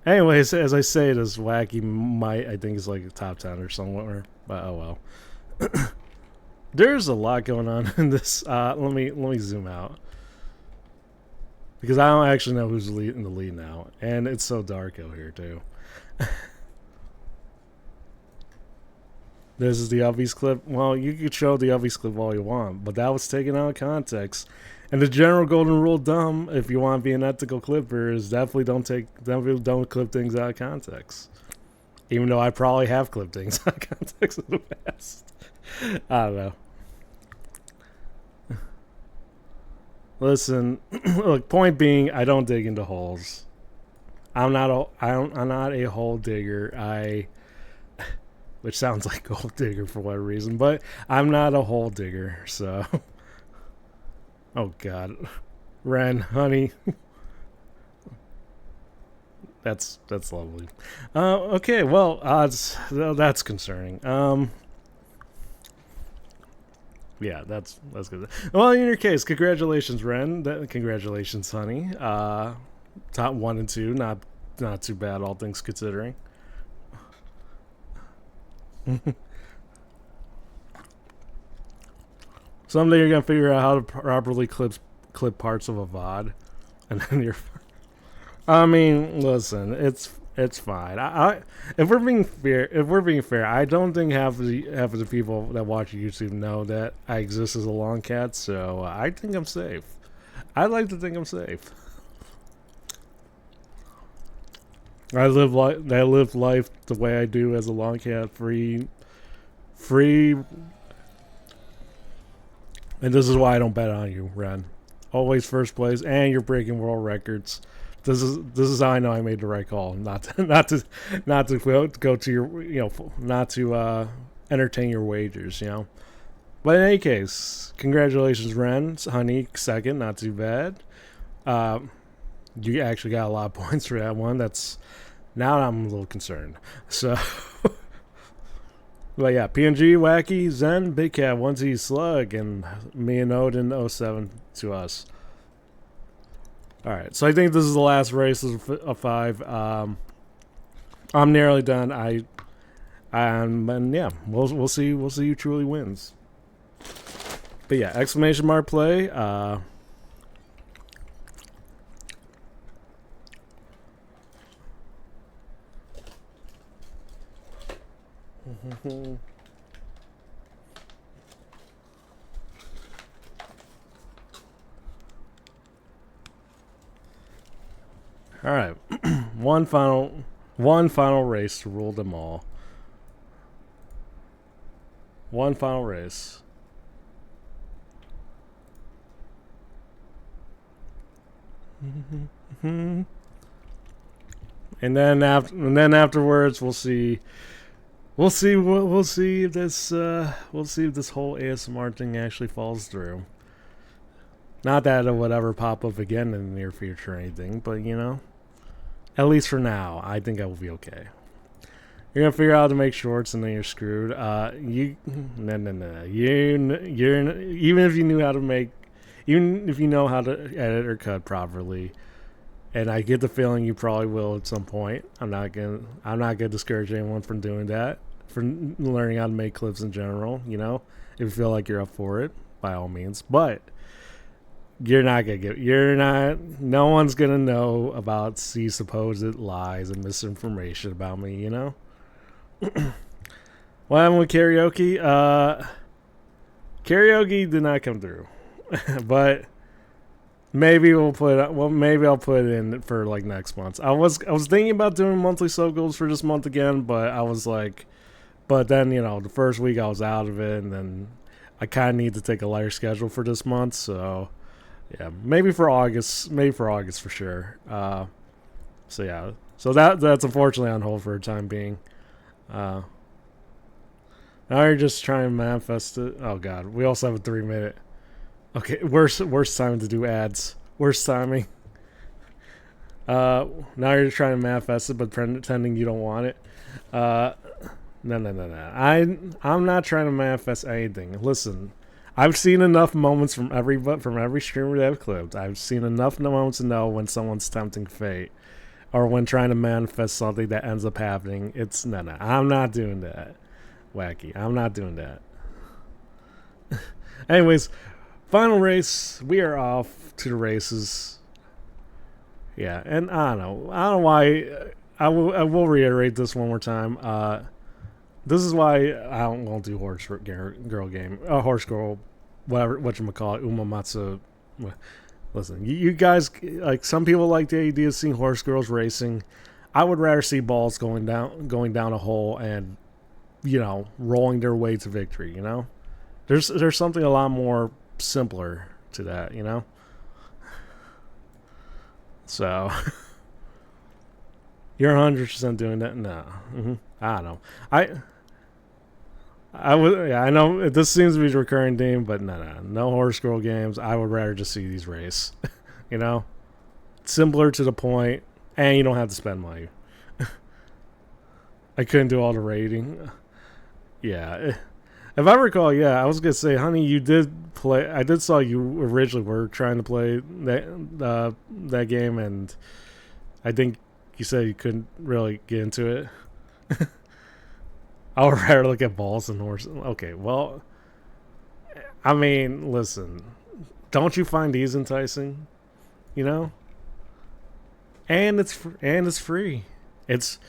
Speaker 1: Anyways, as I say, this Wacky I think is like a top 10 or somewhere. But oh well. There's a lot going on in this. Let me zoom out. Because I don't actually know who's in the lead now. And it's so dark out here too. This is the obvious clip. Well, you could show the obvious clip all you want, but that was taken out of context. And the general golden rule, dumb, if you want to be an ethical clipper, is definitely don't clip things out of context. Even though I probably have clipped things out of context in the past. I don't know. Listen, look. Point being, I don't dig into holes. I'm not a hole digger. Which sounds like gold digger for whatever reason, but I'm not a hole digger. So, oh god, Ren, honey, that's lovely. Okay, well, that's concerning. Yeah, that's good. Well, in your case, congratulations, Ren. Congratulations, honey. Top 1 and 2, not too bad, all things considering. Someday you're gonna figure out how to properly clip parts of a VOD, and then you're. I mean, listen, it's fine. If we're being fair, I don't think half of the people that watch YouTube know that I exist as a long cat, so I think I'm safe. I'd like to think I'm safe. I live life the way I do as a long cat, free, and this is why I don't bet on you, Ren. Always first place, and you're breaking world records. This is how I know I made the right call. Not to go to your not to entertain your wagers, But in any case, congratulations, Ren, honey. Second, not too bad. You actually got a lot of points for that one. Now I'm a little concerned. So, But yeah, PNG, Wacky, Zen, Big Cat, 1Z, Slug, and me and Odin 07 to us. Alright, so I think this is the last race of 5. I'm nearly done. And yeah, we'll see who truly wins. But yeah, exclamation mark play. All right, one final race to rule them all. One final race. And then afterwards, we'll see if this whole ASMR thing actually falls through. Not that it would ever pop up again in the near future or anything, but you know, at least for now, I think I will be okay. You're gonna figure out how to make shorts, and then you're screwed. No. You're even if you knew how to make, even if you know how to edit or cut properly, and I get the feeling you probably will at some point. I'm not gonna discourage anyone from doing that, from learning how to make clips in general. You know, if you feel like you're up for it, by all means. But no one's gonna know about C's supposed lies and misinformation about me. You know. What happened with karaoke? Karaoke did not come through, but maybe I'll put it in for like next month. I was thinking about doing monthly sub goals for this month again, but I was like, but then you know the first week I was out of it, and then I kind of need to take a lighter schedule for this month. So yeah, maybe for August for sure. So yeah, so that's unfortunately on hold for the time being. Now you're just trying to manifest it. Oh god, we also have a 3-minute. Okay, worst time to do ads. Worst timing. Now you're trying to manifest it, but pretending you don't want it. No. I'm not trying to manifest anything. Listen, I've seen enough moments from every streamer that I've clipped. I've seen enough moments to know when someone's tempting fate, or when trying to manifest something that ends up happening. It's no. I'm not doing that. Wacky. I'm not doing that. Anyways, final race. We are off to the races. Yeah, and I don't know why. I will reiterate this one more time. This is why I won't do horse girl game. Horse girl, whatever, whatchamacallit, Umamatsu. Listen, you guys, like, some people like the idea of seeing horse girls racing. I would rather see balls going down a hole and, you know, rolling their way to victory. You know, there's something a lot more simpler to that. You know, so you're 100% doing that. No, I don't know. I would. Yeah, I know this seems to be a recurring theme, but no horse girl games. I would rather just see these race. You know, simpler to the point, and you don't have to spend money. I couldn't do all the rating. Yeah, if I recall, yeah, I was gonna say, honey, you did play. I did saw you originally were trying to play that game, and I think you said you couldn't really get into it. I would rather look at balls than horses. Okay, well, I mean, listen, don't you find these enticing? You know, and it's free. It's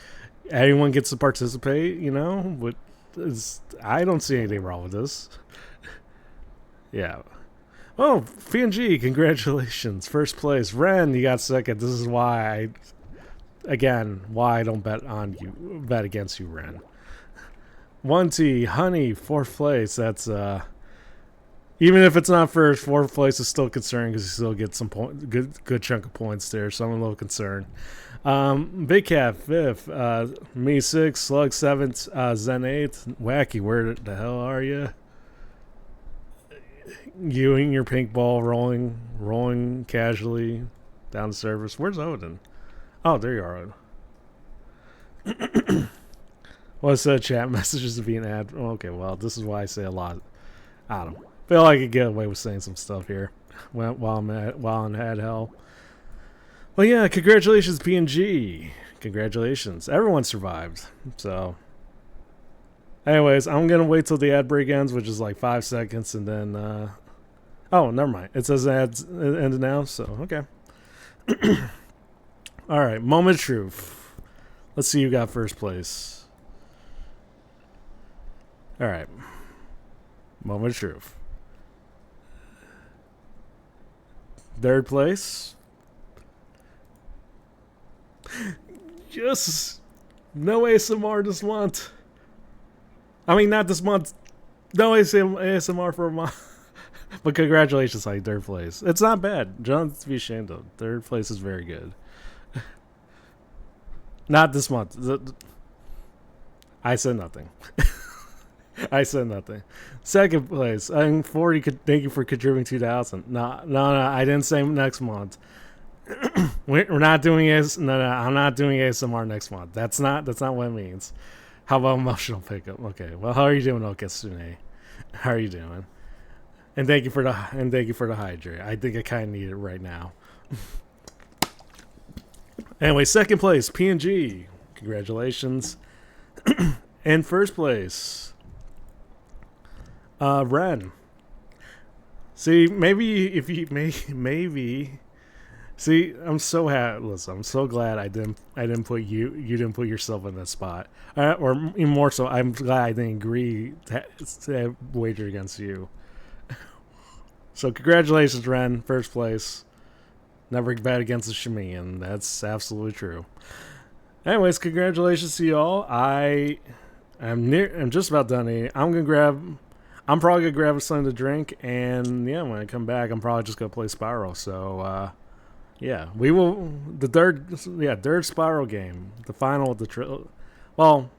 Speaker 1: anyone gets to participate. You know, but I don't see anything wrong with this. Yeah. Oh, PNG, congratulations, first place. Ren, you got second. This is why I don't bet against you, Ren. 1T, Honey, 4th place. That's even if it's not first, 4th place is still concerning because you still get some good chunk of points there. So I'm a little concerned. Big Cat 5th, me 6th, Slug 7th, Zen 8th. Wacky, where the hell are you? You and your pink ball rolling casually down the surface. Where's Odin? Oh, there you are, Odin. What's the chat messages being ad? Okay, well, this is why I say a lot. I don't know. Feel like I could get away with saying some stuff here while I'm at hell. Well, yeah, congratulations, PNG. Congratulations. Everyone survived. So, anyways, I'm going to wait till the ad break ends, which is like 5 seconds, and then. Oh, never mind. It says ads ended now, so okay. Alright, moment of truth. Let's see who got first place. Alright. Moment of truth. Third place. Yes. No ASMR this month. I mean, not this month. No ASMR for a month. But congratulations on third place. It's not bad. John to be ashamed of. Third place is very good. Not this month. I said nothing. I said nothing. Second place. I'm 40. Thank you for contributing 2,000. No. I didn't say next month. We're not doing AS. No. I'm not doing ASMR next month. That's not what it means. How about emotional pickup? Okay. Well, how are you doing, Okesune? How are you doing? And thank you for the hydrate. I think I kind of need it right now. Anyway, second place, PNG. Congratulations. And first place, Ren. See, maybe if you maybe. See, I'm so happy. Listen, I'm so glad I didn't put you didn't put yourself in that spot. Or even more so, I'm glad I didn't agree to wager against you. So congratulations, Ren, first place. Never bet against the Shami, and that's absolutely true. Anyways, congratulations to y'all. I'm just about done eating. I'm probably gonna grab something to drink, and yeah, when I come back, I'm probably just gonna play Spyro. So yeah, we will third Spyro game, the final of the well,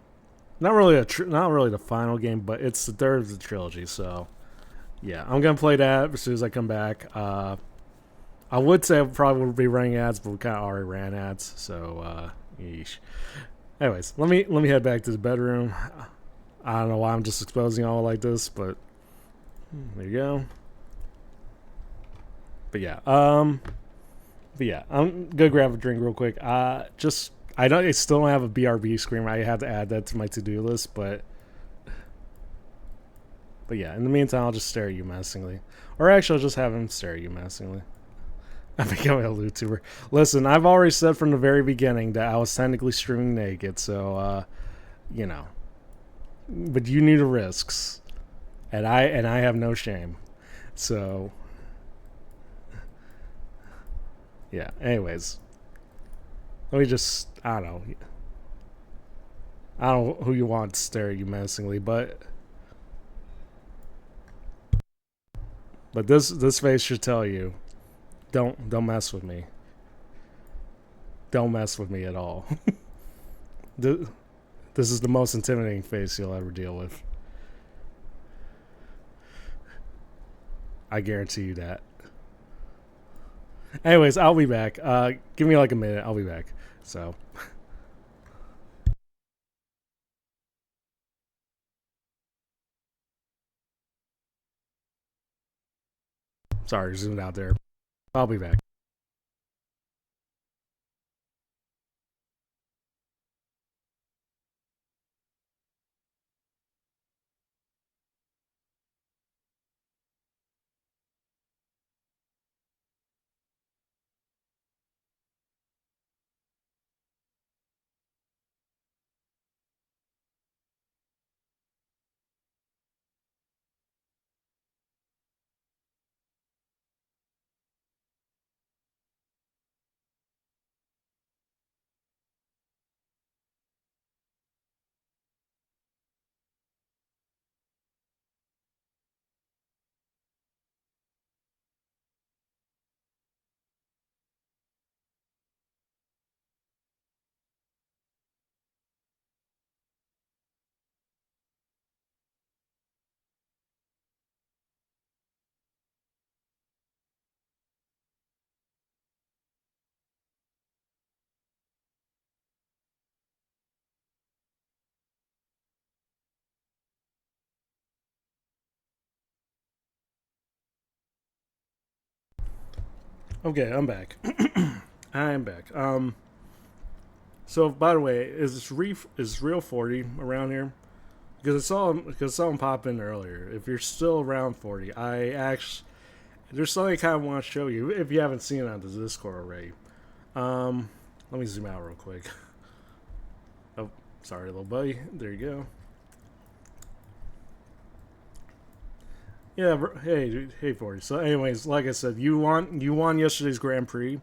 Speaker 1: not really the final game, but it's the third of the trilogy. So yeah, I'm gonna play that as soon as I come back. I would say I probably would be running ads, but we kind of already ran ads, so yeesh. Anyways, let me head back to the bedroom. I don't know why I'm just exposing all like this, but there you go. But yeah, I'm gonna grab a drink real quick. I still don't have a BRB screen. I have to add that to my to-do list, but yeah. In the meantime, I'll just stare at you menacingly, or actually, I'll just have him stare at you menacingly. I'm becoming a YouTuber. Listen, I've already said from the very beginning that I was technically streaming naked, so you know. But you knew the risks, and I have no shame. So yeah. Anyways, let me just I don't know who you want to stare at you menacingly, but this face should tell you, don't mess with me. Don't mess with me at all. This is the most intimidating face you'll ever deal with. I guarantee you that. Anyways, I'll be back. Give me like a minute. I'll be back. So. Sorry, zoomed out there. I'll be back. Okay, I'm back. I'm back. So by the way, is real 40 around here? Because someone popped in earlier. If you're still around 40, I actually there's something I kind of want to show you if you haven't seen it on the Discord already. Let me zoom out real quick. Oh, sorry, little buddy. There you go. Yeah, hey, 40. So, anyways, like I said, you won yesterday's Grand Prix,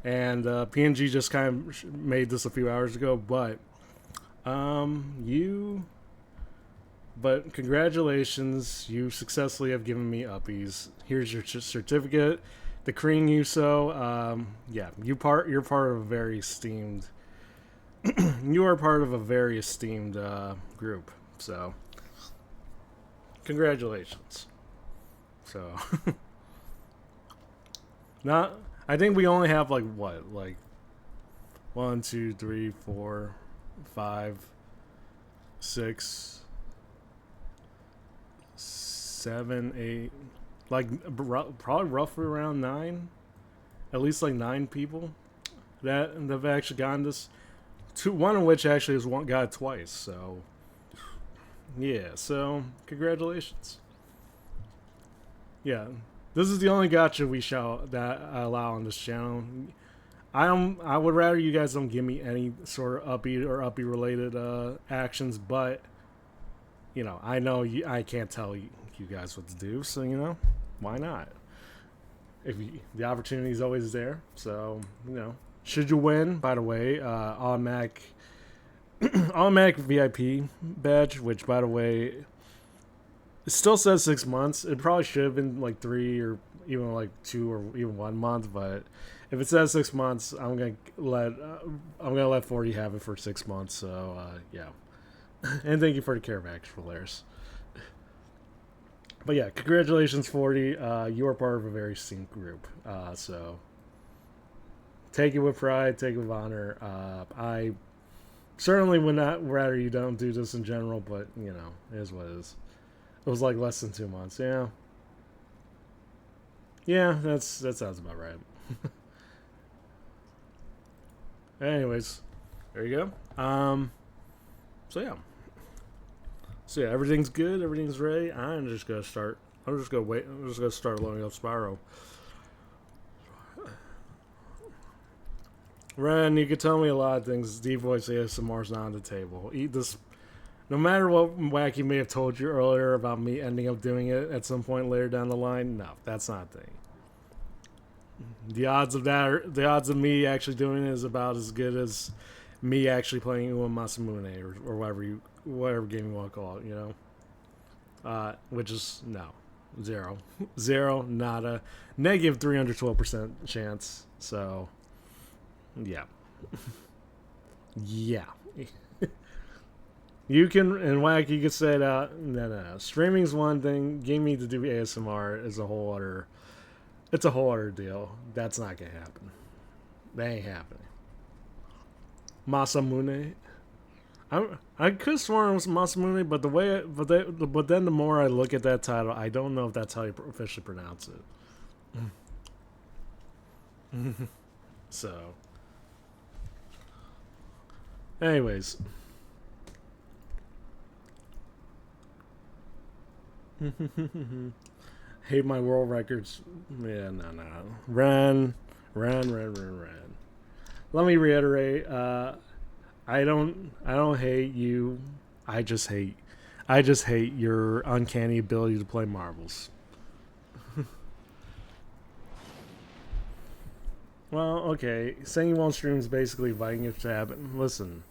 Speaker 1: and PNG just kind of made this a few hours ago. But congratulations, you successfully have given me uppies. Here's your certificate. The Korean Yuso, yeah, you're part of a very esteemed. You are part of a very esteemed group. So, congratulations. So, not. I think we only have like 1, 2, 3, 4, 5, 6, 7, 8, like probably roughly around 9, at least like 9 people that have actually gotten this. One of which actually has got it twice. So, yeah. So, congratulations. Yeah, this is the only gacha that I allow on this channel. I would rather you guys don't give me any sort of uppy related actions, but I know I can't tell you guys what to do, so why not? The opportunity is always there, so should you win, by the way, automatic VIP badge, which by the way. It still says 6 months. It probably should have been like 3 or even like 2 or even 1 month. But if it says 6 months, I'm gonna let 40 have it for 6 months. So yeah, and thank you for the care package for Laris. But yeah, congratulations, 40. You are part of a very esteemed group. So take it with pride, take it with honor. I certainly would not rather you don't do this in general, but it is what it is. It was like less than 2 months. Yeah. Yeah, that sounds about right. Anyways, there you go. So yeah. So yeah, everything's good. Everything's ready. I'm just gonna start. I'm just gonna start loading up Spyro. Ren, you could tell me a lot of things. Deep voice ASMR's not on the table. Eat this. No matter what Wacky may have told you earlier about me ending up doing it at some point later down the line, no, that's not a thing. The odds of me actually doing it is about as good as me actually playing Uma Masamune or whatever game you want to call it, which is no, 0, nada, negative 312% chance. So, yeah, yeah. You can, and Whack, you could say that, no. Streaming's one thing, gaming to do ASMR is a whole other, it's a whole other deal. That's not gonna happen. That ain't happening. Masamune. I could have sworn it was Masamune, but then the more I look at that title, I don't know if that's how you officially pronounce it. So, anyways. Hate my world records. Yeah, no. Ren. Let me reiterate. I don't hate you. I just hate your uncanny ability to play marbles. Well, okay. Saying you won't stream is basically inviting it to happen. Listen,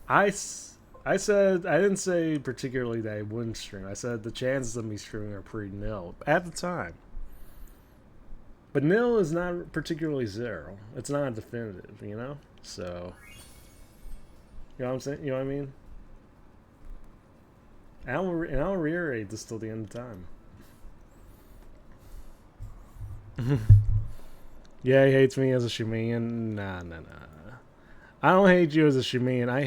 Speaker 1: I didn't say particularly that I wouldn't stream. I said the chances of me streaming are pretty nil at the time. But nil is not particularly 0. It's not definitive, So, you know what I'm saying? You know what I mean? And I'll reiterate this till the end of time. Yeah, he hates me as a Shumian. Nah. I don't hate you as a Shumian. I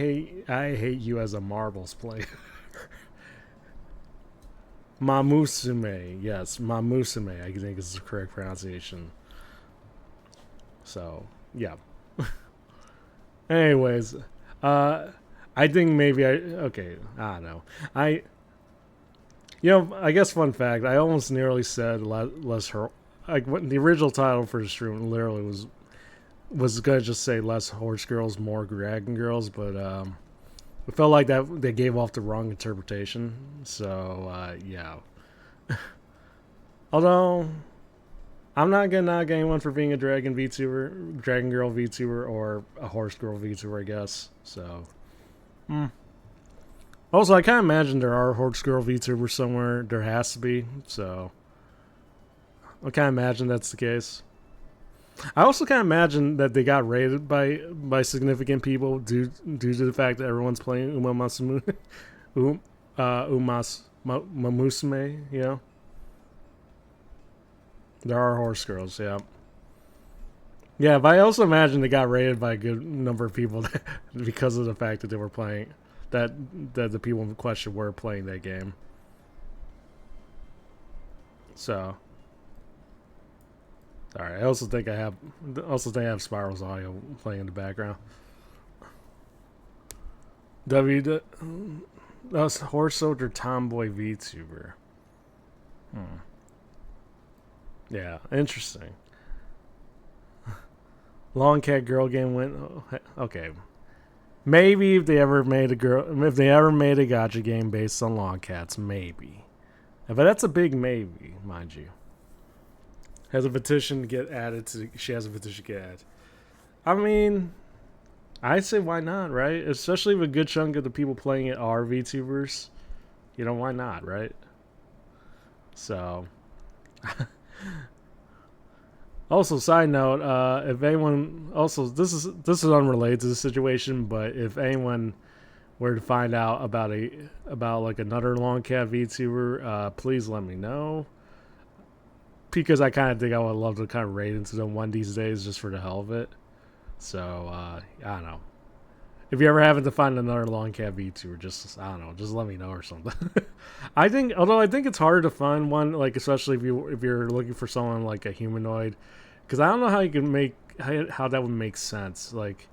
Speaker 1: hate you as a marbles player. Mamusume, yes, Mamusume, I think is the correct pronunciation. So yeah. Anyways, I think maybe okay. I don't know. I guess fun fact. I almost nearly said less her. Like what the original title for the stream literally was gonna just say less horse girls, more dragon girls, but it felt like that they gave off the wrong interpretation. So yeah. Although I'm not gonna knock anyone for being a dragon VTuber, dragon girl VTuber, or a horse girl VTuber, I guess. So. Also, I kind of imagine there are horse girl VTubers somewhere. There has to be. So I kind of imagine that's the case. I also kind of imagine that they got raided by significant people due to the fact that everyone's playing Uma Masamu, Mamusume. You know, there are horse girls. Yeah, yeah. But I also imagine they got raided by a good number of people because of the fact that they were playing that the people in question were playing that game. So. Alright, I also think I have Spyro's audio playing in the background. That's Horse Soldier Tomboy VTuber. Yeah, interesting. Long Cat Girl game went okay. Maybe if they ever made a gacha game based on long cats, maybe. But that's a big maybe, mind you. Has a petition to get added to. She has a petition to get added. I mean, I'd say why not, right? Especially if a good chunk of the people playing it are VTubers. You know, why not, right? So. Also, side note, if anyone also this is unrelated to the situation, but if anyone were to find out about like another long cat VTuber, please let me know. Because I kind of think I would love to kind of raid into them one of these days just for the hell of it. So, I don't know. If you ever happen to find another long cat VTuber, just, I don't know, just let me know or something. I think it's hard to find one, like, especially if you're looking for someone like a humanoid. Because I don't know how you can how that would make sense. Like,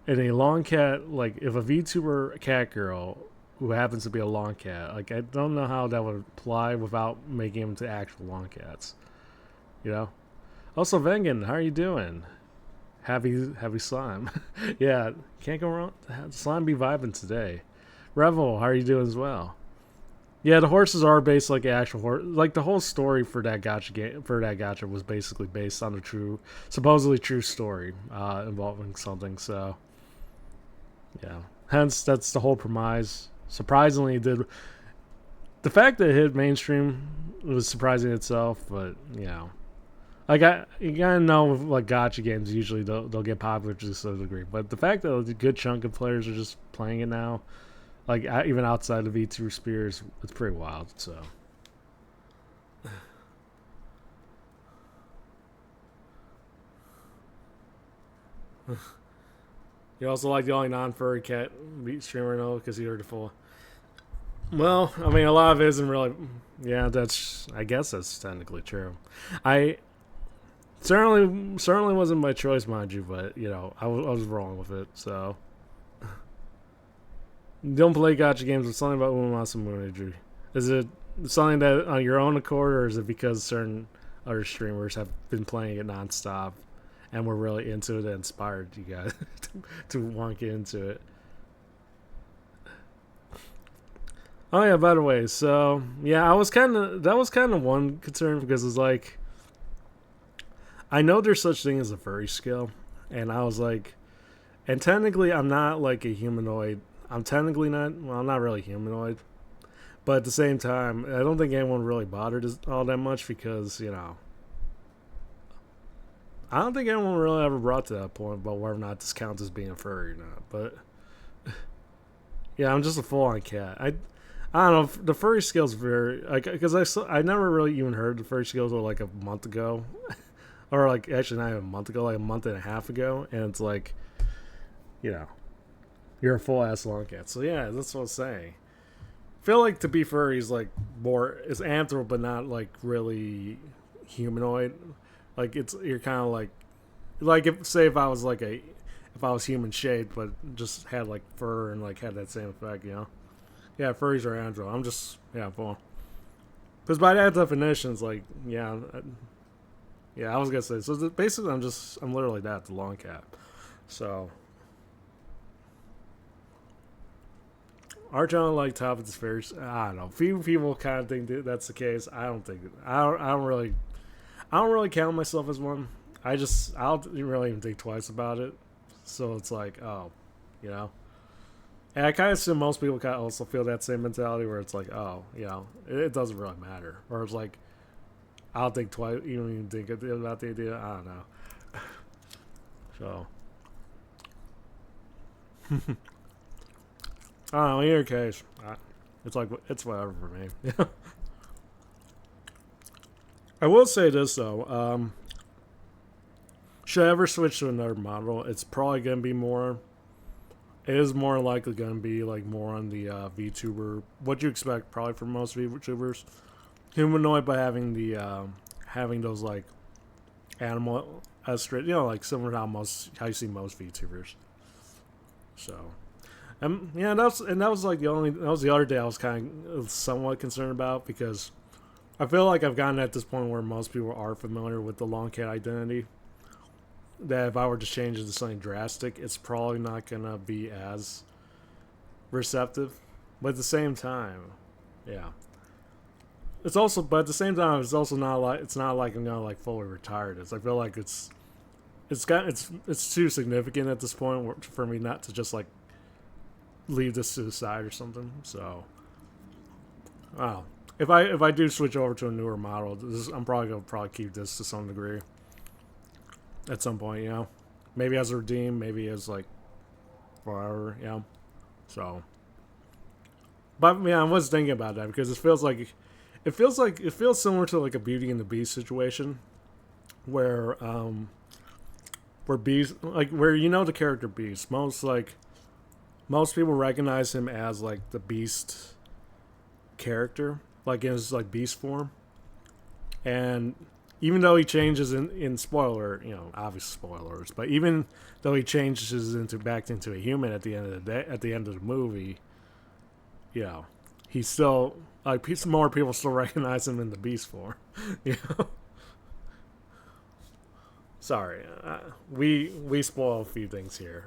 Speaker 1: in a long cat, like, if a VTuber cat girl who happens to be a long cat, like, I don't know how that would apply without making them to actual long cats. You know. Also, Vengan, how are you doing? Happy slime. Yeah, can't go wrong. Slime be vibing today. Revel, how are you doing as well? Yeah, the horses are based like actual horse. Like the whole story for that gacha was basically based on a supposedly true story involving something. So, yeah. Hence, that's the whole premise. Surprisingly, it did. The fact that it hit mainstream was surprising itself, but you know. Like you gotta know with like gacha games, usually they'll get popular to a certain degree. But the fact that a good chunk of players are just playing it now, like even outside of VTuber spheres, it's pretty wild. So, you also like the only non-furry cat streamer now because you heard the full. Well, I mean, a lot of it isn't really. Yeah, I guess that's technically true. I certainly wasn't my choice, mind you, but you know I was wrong with it. So don't play gacha games with something about Umasamuniji. Is it something that on your own accord, or is it because certain other streamers have been playing it nonstop and were really into it that inspired you guys to want to get into it? Oh yeah, by the way, so yeah, that was kind of one concern because it's like I know there's such thing as a furry skill, and I was like, and technically I'm not like a humanoid. I'm technically not. Well, I'm not really humanoid, but at the same time, I don't think anyone really bothered all that much because you know, I don't think anyone really ever brought to that point about whether or not this counts as being a furry or not. But yeah, I'm just a full-on cat. I don't know. The furry skills very like because I never really even heard the furry skills until like a month ago. Or like actually not even a month ago, like a month and a half ago, and it's like, you know, you're a full ass long cat. So yeah, that's what I'm saying. I feel like to be furry is like it's anthro, but not like really humanoid. Like you're kind of like Like if I was like if I was human shaped but just had like fur and like had that same effect, you know. Yeah, furries are andro. I'm just well, because by that definition, it's like yeah. I was gonna say so. Basically, I'm literally that the long cat. So our channel like top of the spheres. I don't know. Few people kind of think that's the case. I don't think. I don't really count myself as one. I don't really even think twice about it. So it's like, oh, you know. And I kind of assume most people kind of also feel that same mentality where it's like, oh, you know, it doesn't really matter. Or it's like, I'll think twice. You don't even think about the idea. I don't know. So, I don't know. In your case, it's like it's whatever for me. I will say this though. Should I ever switch to another model, it's probably gonna be more. It is more likely gonna be like more on the VTuber. What you expect probably from most VTubers, humanoid, by having the having those like animal straight, you know, like similar to how you see most VTubers. So, yeah, that was like that was the other day I was kind of somewhat concerned about, because I feel like I've gotten at this point where most people are familiar with the long cat identity. That if I were to change it to something drastic, it's probably not gonna be as receptive. But at the same time, yeah, it's also. But at the same time, it's also not like I'm gonna like fully retire this. I feel like it's too significant at this point for me not to just like leave this to the side or something. So, wow. If I do switch over to a newer model, I'm probably gonna keep this to some degree. At some point, you know, maybe as a redeem, maybe as like forever, you know. So, but yeah, I was thinking about that because it feels similar to like a Beauty and the Beast situation, where Beast, like where you know the character Beast, most people recognize him as like the Beast character, like in his like Beast form, and even though he changes in spoiler, you know, obvious spoilers, but even though he changes back into a human at the end of the day, at the end of the movie, you know, he's still like more people still recognize him in the Beast form. You know, sorry, we spoil a few things here.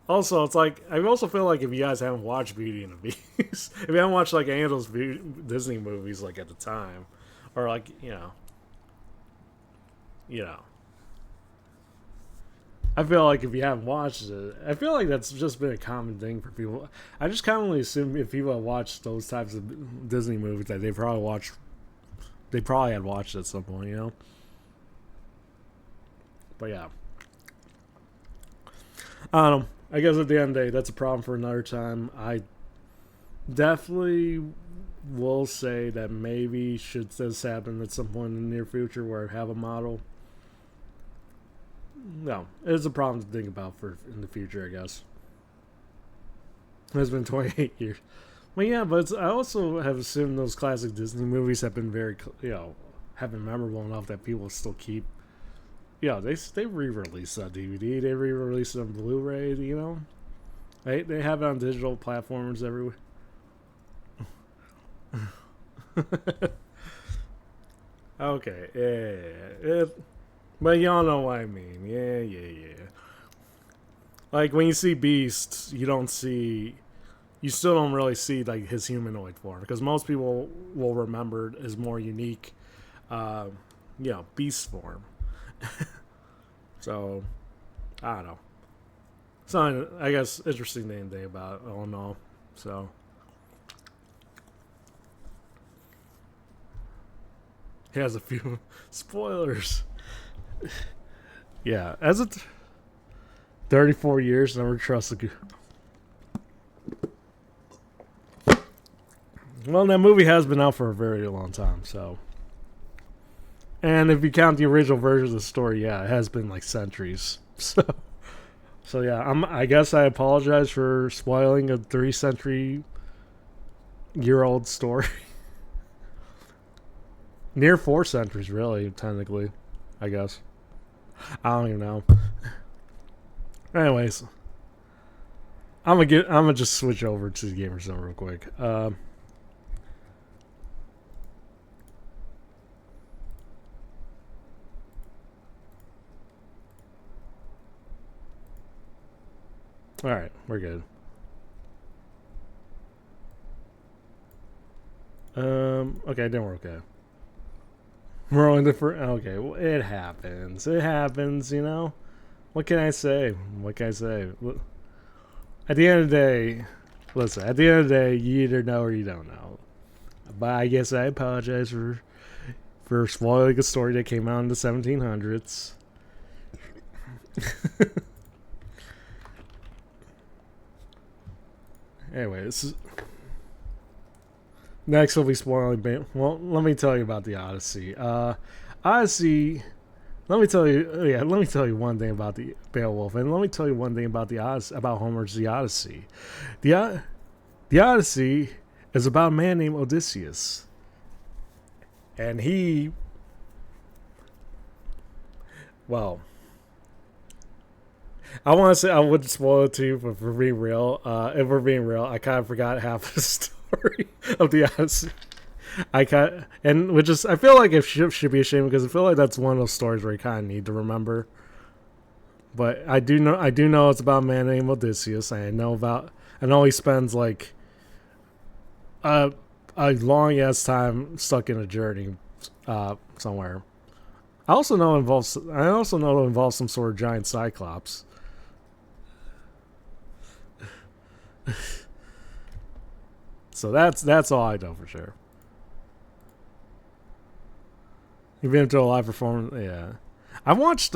Speaker 1: Also, it's like I also feel like if you guys haven't watched Beauty and the Beast, if you haven't watched like any of those Disney movies like at the time, or like you know, I feel like if you haven't watched it, I feel like that's just been a common thing for people. I just commonly assume if people have watched those types of Disney movies that they probably had watched it at some point, you know. But yeah, I don't know. I guess at the end of the day, that's a problem for another time. I definitely will say that maybe should this happen at some point in the near future where I have a model. No, it's a problem to think about for in the future, I guess. It's been 28 years. Well, yeah, but I also have assumed those classic Disney movies have been have been memorable enough that people still keep. Yeah, they re-release on DVD, they re-release it on Blu-ray. You know, they have it on digital platforms everywhere. Okay, yeah. But y'all know what I mean. Yeah. Like when you see Beast, you still don't really see like his humanoid form, because most people will remember his more unique, Beast form. So, I don't know. Something I guess interesting thing to think about. All in all, so. He has a few spoilers. Yeah, as a 34 years, never trusted. Well, that movie has been out for a very long time, so. And if you count the original version of the story, yeah, it has been like centuries. So yeah, I guess I apologize for spoiling a 3-century-year-old story. Near 4 centuries, really, technically, I guess. I don't even know. Anyways, I'm gonna just switch over to the gamer zone real quick. All right, we're good. Okay, then we're okay. We're on different. Okay, well, it happens. It happens, you know. What can I say? What can I say? At the end of the day, listen. At the end of the day, you either know or you don't know. But I guess I apologize for spoiling a story that came out in the 1700s. Anyway, next we'll be spoiling. Well, let me tell you about the Odyssey. Odyssey. Let me tell you. Yeah, let me tell you one thing about the Beowulf, and let me tell you one thing about the Odyssey, about Homer's The Odyssey. The Odyssey is about a man named Odysseus, and he. Well, I want to say I wouldn't spoil it to you, but for being real, if we're being real, I kind of forgot half the story of the Odyssey. I kind and which is I feel like it should be a shame because I feel like that's one of those stories where you kind of need to remember. But I do know it's about a man named Odysseus. I know he spends like a long ass time stuck in a journey somewhere. I also know it involves some sort of giant cyclops. So that's all I know for sure. You've been to a live performance, yeah. I watched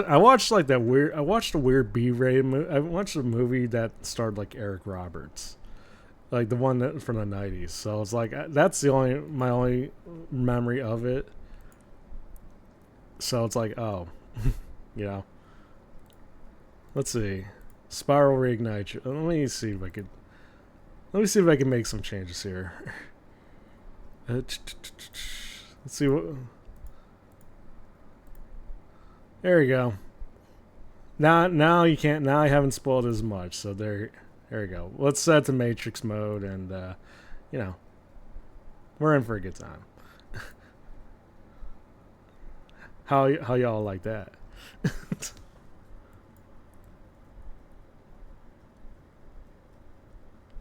Speaker 1: like that weird. I watched a weird B-rated movie. I watched a movie that starred like Eric Roberts, like the one that from the '90s. So it's like that's my only memory of it. So it's like, oh, you know. Let's see, Spiral Reignite. Let me see if I can make some changes here. Let's see what. There we go. Now you can't. Now I haven't spoiled as much. So there we go. Let's set to Matrix mode, and you know, we're in for a good time. How y'all like that?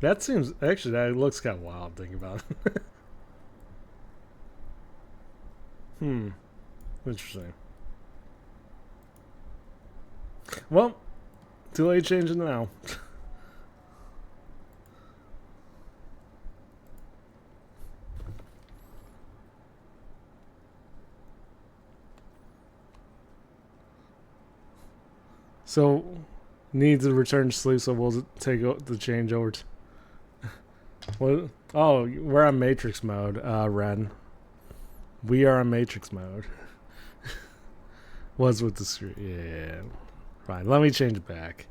Speaker 1: That seems actually that looks kind of wild. Thinking about it. Interesting. Well, too late changing now. So, need to return to sleep, so we'll take the change over to. What? Oh, we're on Matrix mode, Ren. We are on Matrix mode. Was with the screen. Yeah. Fine. Let me change it back.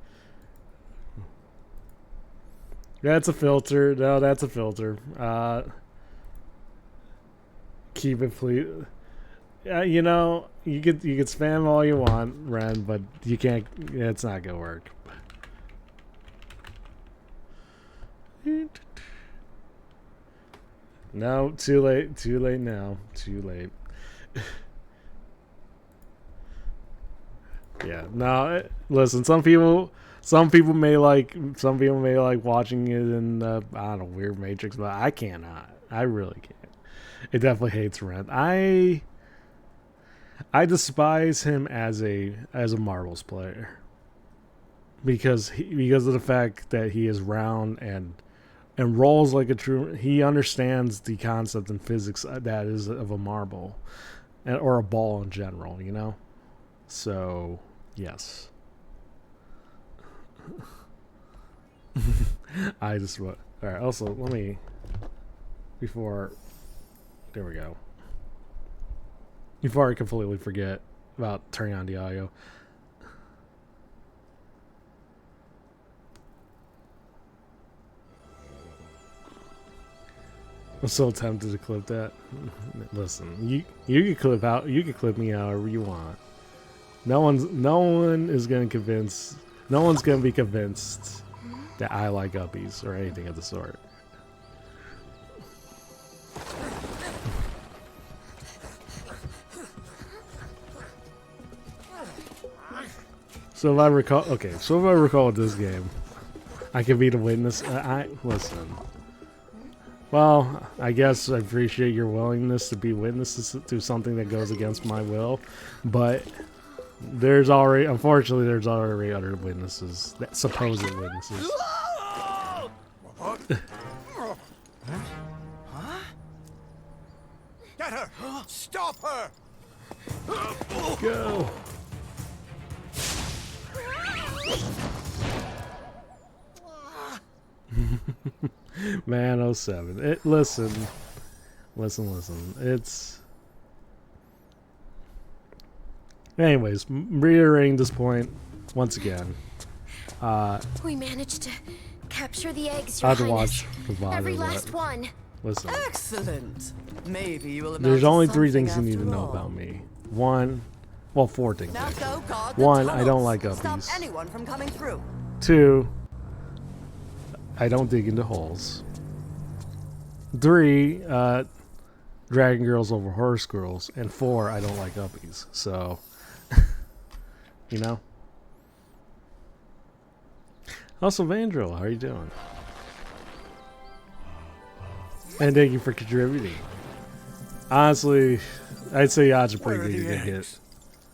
Speaker 1: That's a filter. No, that's a filter. Keep it, please. You know, you could spam all you want, Ren, but you can't. It's not gonna work. No, too late. Too late now. Too late. Yeah. No, listen. Some people may like watching it in I don't know, weird Matrix, but I cannot. I really can't. It definitely hates Ren. I despise him as a marbles player because of the fact that he is round and rolls like a true. He understands the concept and physics that is of a marble, or a ball in general. You know, so yes. I just all right. Also, let me before. There we go. Before I completely forget about turning on the audio. I'm so tempted to clip that. Listen, you can clip me however you want. No one is gonna convince. No one's gonna be convinced that I like uppies or anything of the sort. So if I recall, with this game, I can be the witness. I listen. Well, I guess I appreciate your willingness to be witnesses to something that goes against my will, but unfortunately, there's already other witnesses, supposed witnesses.
Speaker 3: What? Huh? Get her! Stop her!
Speaker 1: Go! Man, 07. Listen. It's... Anyways, reiterating this point once again.
Speaker 4: We managed to capture the eggs,
Speaker 1: I
Speaker 4: Your
Speaker 1: have to
Speaker 4: Highness.
Speaker 1: watch the VOD
Speaker 4: Every
Speaker 1: of
Speaker 4: last
Speaker 1: that.
Speaker 4: one.
Speaker 1: Listen.
Speaker 5: Excellent. Maybe you will.
Speaker 1: There's
Speaker 5: amount to
Speaker 1: only 3
Speaker 5: something
Speaker 1: things you need to
Speaker 5: after
Speaker 1: know
Speaker 5: all.
Speaker 1: about me. 1, well, 4 things.
Speaker 5: Now
Speaker 1: actually.
Speaker 5: go guard the
Speaker 1: 1, I don't
Speaker 5: tunnels.
Speaker 1: like
Speaker 5: Stop
Speaker 1: uppies.
Speaker 5: anyone from coming through.
Speaker 1: 2, I don't dig into holes. 3, dragon girls over horse girls. And 4, I don't like uppies. So, you know. Also, Vandril, how are you doing? And thank you for contributing. Honestly, I'd say odds are pretty good you're gonna hit.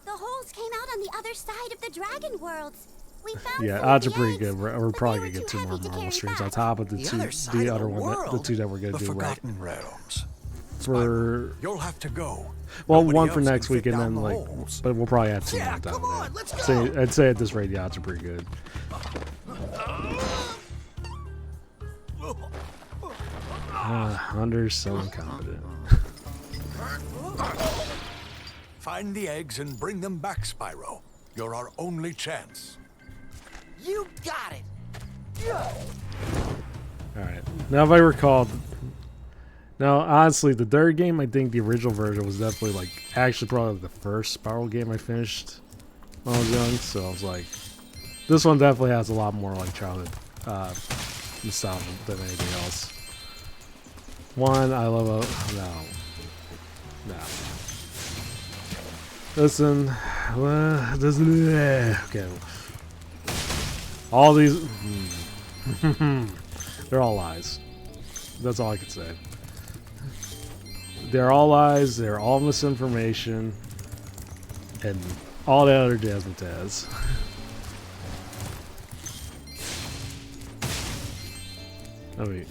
Speaker 6: The holes came out on the other side of the dragon worlds. We found
Speaker 1: Yeah,
Speaker 6: some of
Speaker 1: odds are
Speaker 6: the
Speaker 1: pretty
Speaker 6: eggs,
Speaker 1: good. We're
Speaker 6: but
Speaker 1: probably
Speaker 6: they
Speaker 1: gonna
Speaker 6: were
Speaker 1: get
Speaker 6: too
Speaker 1: 2 more
Speaker 6: heavy to
Speaker 1: Marvel
Speaker 6: carry
Speaker 1: streams
Speaker 6: back.
Speaker 1: on top of the
Speaker 3: The
Speaker 1: two,
Speaker 3: other side
Speaker 1: the
Speaker 3: of
Speaker 1: other
Speaker 3: the
Speaker 1: one, the
Speaker 3: world.
Speaker 1: 2 that we're gonna
Speaker 3: The
Speaker 1: do right.
Speaker 3: Forgotten Realms.
Speaker 1: For
Speaker 3: You'll have to go.
Speaker 1: well,
Speaker 3: Nobody
Speaker 1: one for
Speaker 3: else
Speaker 1: next
Speaker 3: can
Speaker 1: week,
Speaker 3: fit
Speaker 1: and
Speaker 3: down
Speaker 1: then
Speaker 3: the
Speaker 1: like,
Speaker 3: holes.
Speaker 1: but we'll probably have 2
Speaker 3: Yeah,
Speaker 1: more down
Speaker 3: come on,
Speaker 1: there.
Speaker 3: let's go.
Speaker 1: I'd say at this rate, the odds are pretty good. Hunter's so incompetent.
Speaker 3: Find the eggs and bring them back, Spyro. You're our only chance.
Speaker 5: You got it.
Speaker 1: Alright. Now, if I recall... Now, honestly, the 3rd game, I think the original version was definitely, like, actually probably the first Spyro game I finished when I was young, so I was like... This one definitely has a lot more, like, childhood nostalgia than anything else. 1, I love a... No. Listen... Okay. All these... They're all lies. That's all I can say. They're all lies, they're all misinformation, and all that other jazz and taz. I mean...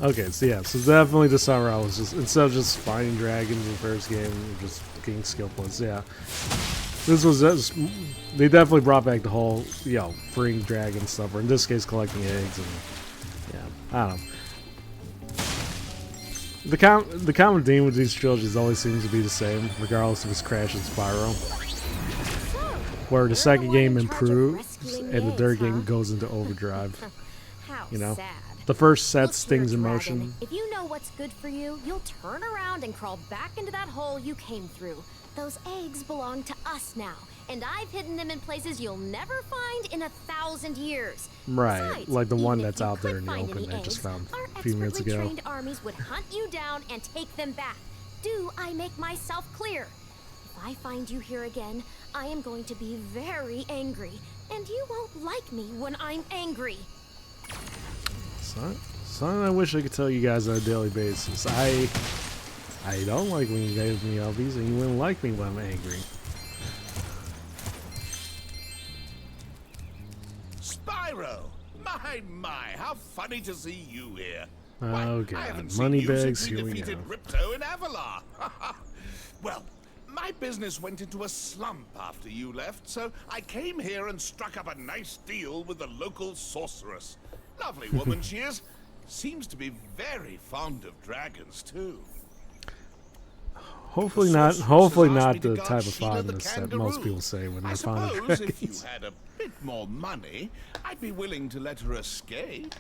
Speaker 1: Okay, so yeah, so definitely this summer I was just, instead of just finding dragons in the first game, just getting skill points, yeah. This was just, they definitely brought back the whole, you know, freeing dragon stuff, or in this case collecting eggs, and yeah, I don't know. The common theme with these trilogies always seems to be the same, regardless if it's Crash and Spyro. Where the second game improves, and the 3rd game goes into overdrive.
Speaker 4: How
Speaker 1: You know?
Speaker 4: sad.
Speaker 1: The first sets
Speaker 4: Look here,
Speaker 1: things in
Speaker 4: dragon.
Speaker 1: motion.
Speaker 4: If you know what's good for you, you'll turn around and crawl back into that hole you came through. Those eggs belong to us now, and I've hidden them in places you'll never find in 1,000 years.
Speaker 1: Right,
Speaker 4: Besides,
Speaker 1: like the one
Speaker 4: even if
Speaker 1: that's
Speaker 4: you
Speaker 1: out there
Speaker 4: could
Speaker 1: in the
Speaker 4: find
Speaker 1: open
Speaker 4: any
Speaker 1: that I just
Speaker 4: eggs,
Speaker 1: found
Speaker 4: our
Speaker 1: a few minutes
Speaker 4: expertly
Speaker 1: ago.
Speaker 4: trained armies would hunt you down and take them back. Do I make myself clear? If I find you here again, I am going to be very angry, and you won't like me when I'm angry.
Speaker 1: Something I wish I could tell you guys on a daily basis. I don't like when you guys give me LVs, and you wouldn't like me when I'm angry.
Speaker 7: Spyro! My, how funny to see you here.
Speaker 1: Oh
Speaker 7: Why, I
Speaker 1: god,
Speaker 7: haven't seen
Speaker 1: money
Speaker 7: you
Speaker 1: bags,
Speaker 7: since we
Speaker 1: here we go.
Speaker 7: defeated Ripto in Avalar. Well, my business went into a slump after you left, so I came here and struck up a nice deal with the local sorceress. Lovely woman she is. Seems to be very fond of dragons, too.
Speaker 1: Hopefully
Speaker 7: The
Speaker 1: not.
Speaker 7: sorceress
Speaker 1: Hopefully
Speaker 7: has asked
Speaker 1: not
Speaker 7: me to
Speaker 1: the
Speaker 7: guard
Speaker 1: type of
Speaker 7: Sheila the
Speaker 1: fondness that most
Speaker 7: kangaroo.
Speaker 1: people say when
Speaker 7: I
Speaker 1: they're fond of
Speaker 7: suppose if you
Speaker 1: dragons.
Speaker 7: had a bit more money, I'd be willing to let her escape.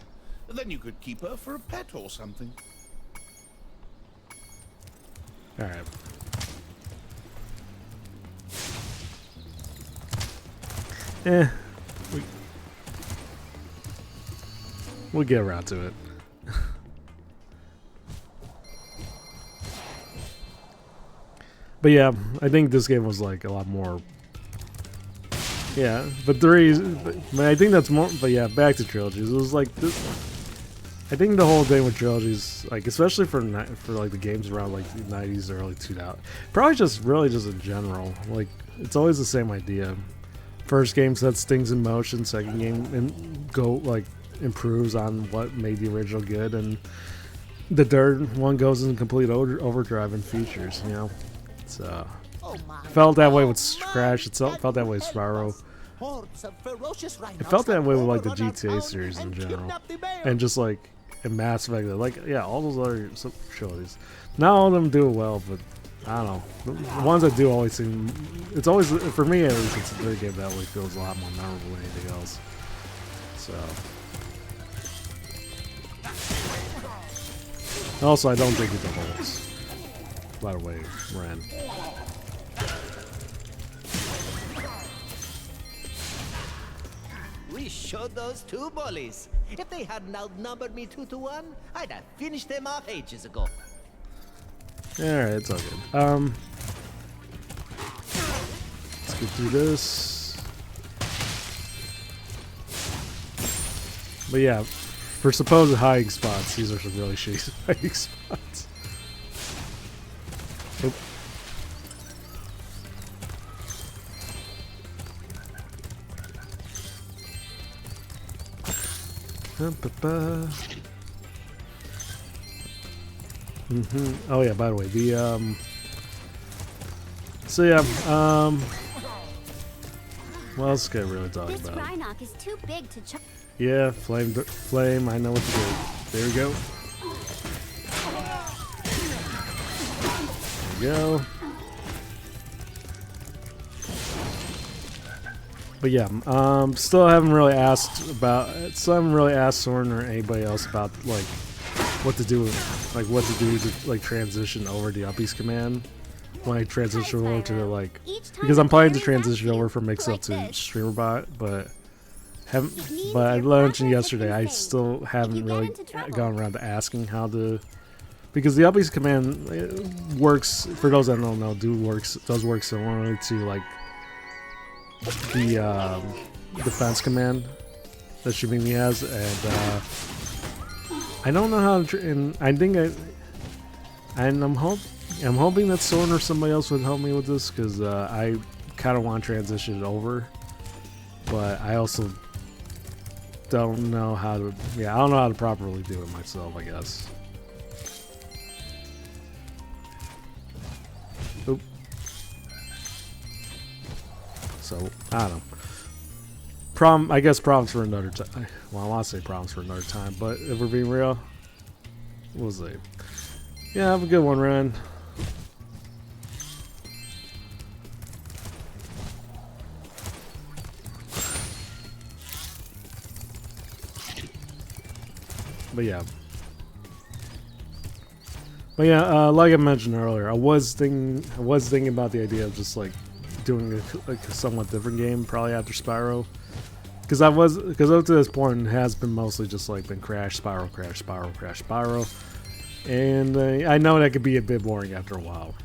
Speaker 7: Then you could keep her for a pet or something.
Speaker 1: All right. We'll get around to it. But yeah, I think this game was like a lot more. Yeah, but I think that's more. But yeah, back to trilogies. It was like this. I think the whole thing with trilogies, like especially for like the games around like the 90s, early 2000s, probably just really just in general. Like it's always the same idea. First game sets things in motion. Second game improves on what made the original good, and the third one goes in complete overdrive in features. You know, it's felt that way with Crash. It felt that way with Spyro. It felt that way with like the GTA series in general, and just like in Mass Effect. Like yeah, all those other trilogies. Not all of them do it well, but I don't know. The ones that do always seem. It's always, for me at least, it's the third game that always feels a lot more memorable than anything else. So. Also, I don't think it's the holes. By the way, Ren.
Speaker 8: We showed those two bullies. If they hadn't outnumbered me 2-1, I'd have finished them off ages ago.
Speaker 1: Alright, it's all good. Let's get through this. But yeah, for supposed hiding spots, these are some really shitty hiding spots. Oop. Oh yeah, by the way, the so yeah, what else can I really talk
Speaker 6: This
Speaker 1: about?
Speaker 6: Rhinoc is too big to chop.
Speaker 1: Yeah, flame, I know what to do. There we go. There we go. But yeah, still haven't really asked Soren or anybody else about like what to do to like transition over the uppies command when I transition over to like, because I'm planning to transition over from Mix-Up to StreamerBot, but I mentioned yesterday I still haven't really gone around to asking how to, because the uppies command works, for those that don't know, does work similarly to like the defense command that Shibimi has, and I don't know how to. And I think I'm hoping that Soren or somebody else would help me with this, because I kind of want to transition it over, but I also don't know how to. Yeah, I don't know how to properly do it myself, I guess. Oop. So I don't know. I guess problems for another time. Well, I want to say problems for another time, but if we're being real, we'll see. Yeah, have a good one, Ren. But yeah. Like I mentioned earlier, I was thinking about the idea of just like doing a somewhat different game probably after Spyro. Because up to this point it has been mostly just like been Crash, Spyro, Crash, Spyro, Crash, Spyro, and I know that could be a bit boring after a while,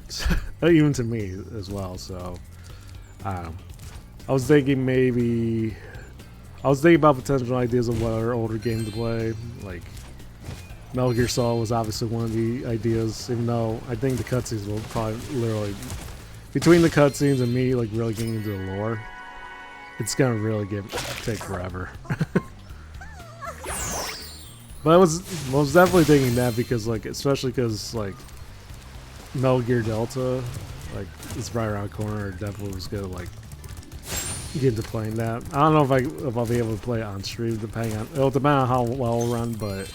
Speaker 1: even to me as well. So I don't know. I was thinking about potential ideas of what other older games to play. Like Metal Gear Solid was obviously one of the ideas, even though I think the cutscenes will probably literally, between the cutscenes and me like really getting into the lore, it's gonna really take forever. But I was definitely thinking that because like, especially because like Metal Gear Delta, like it's right around the corner. Definitely was gonna like get into playing that. I don't know if I'll be able to play it on stream. It'll depend on how well it'll run, but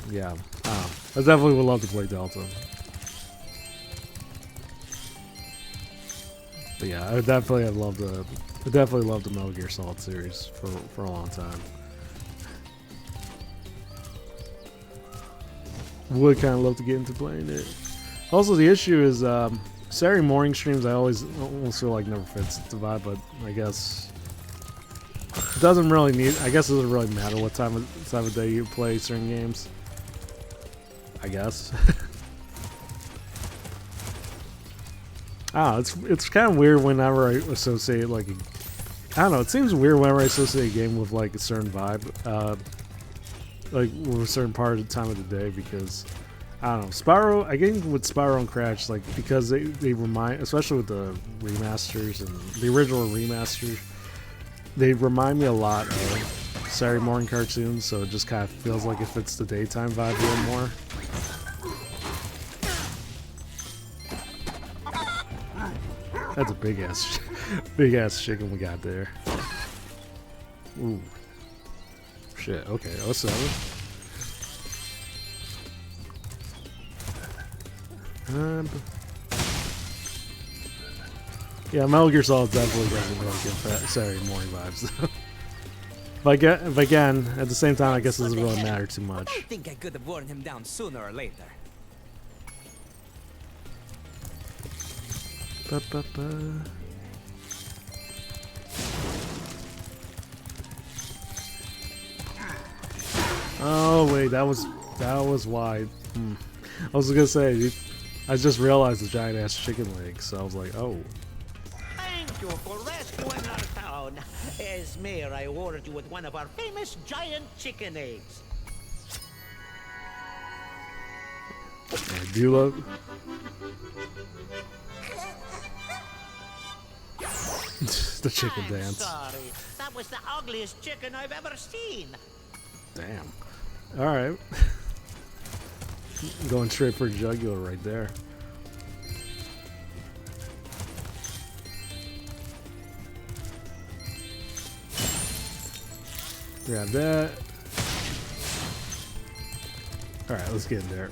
Speaker 1: yeah, I definitely would love to play Delta. But yeah, I definitely love the Metal Gear Solid series for a long time. would kind of love to get into playing it. Also, the issue is Saturday morning streams. I almost feel like never fits the vibe, but I guess it doesn't really need. I guess it doesn't really matter what time of day you play certain games. I guess. It's kind of weird whenever I associate like I don't know. It seems weird whenever I associate a game with like a certain vibe, like with a certain part of the time of the day, because I don't know. Spyro, I think with Spyro and Crash, like because they remind, especially with the remasters and the original remasters, they remind me a lot of Saturday morning cartoons. So it just kind of feels like it fits the daytime vibe a little more. That's a big ass chicken we got there. Ooh. Shit, okay, 07. Yeah, Metal Gear Solid definitely doesn't really give that Saturday morning vibes though. But again, at the same time, I guess it doesn't really matter too much.
Speaker 9: I think I could have worn him down sooner or later.
Speaker 1: Oh wait, that was why. I was gonna say, I just realized the giant ass chicken leg, so I was like, oh.
Speaker 8: Thank you for rescuing our town. As mayor, I awarded you with one of our famous giant chicken eggs.
Speaker 1: I do love. The chicken dance.
Speaker 8: Sorry, that was the ugliest chicken I've ever seen.
Speaker 1: Damn. All right. Going straight for jugular right there. Grab that. All right, let's get in there.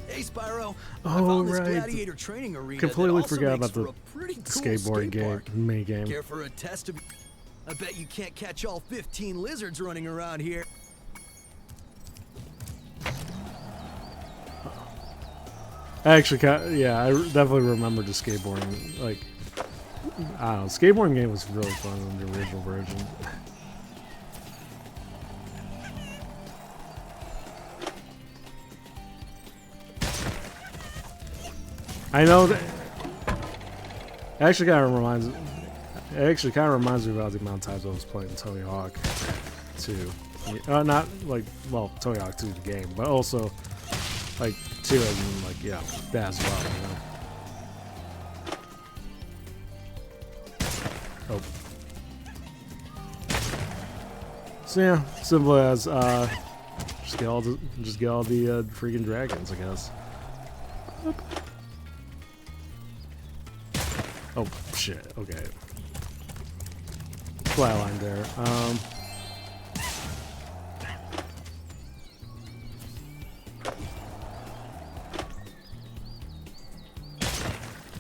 Speaker 10: Hey Spyro,
Speaker 1: I found this gladiator
Speaker 10: training arena.
Speaker 1: Completely forgot about the skateboarding game, mini game.
Speaker 10: Care for a test of? I bet you can't catch all 15 lizards running around here.
Speaker 1: I actually, yeah, I definitely remember the skateboarding. Like, I don't know, skateboarding game was really fun in the original version. I know that. It actually kind of reminds me about the amount of times I was playing Tony Hawk 2. Not like, well, Tony Hawk 2 the game, but also like 2 and like, yeah, that as well, you know. Oh. So yeah, simple as just get all the freaking dragons, I guess. Oh shit, okay. Flatline there.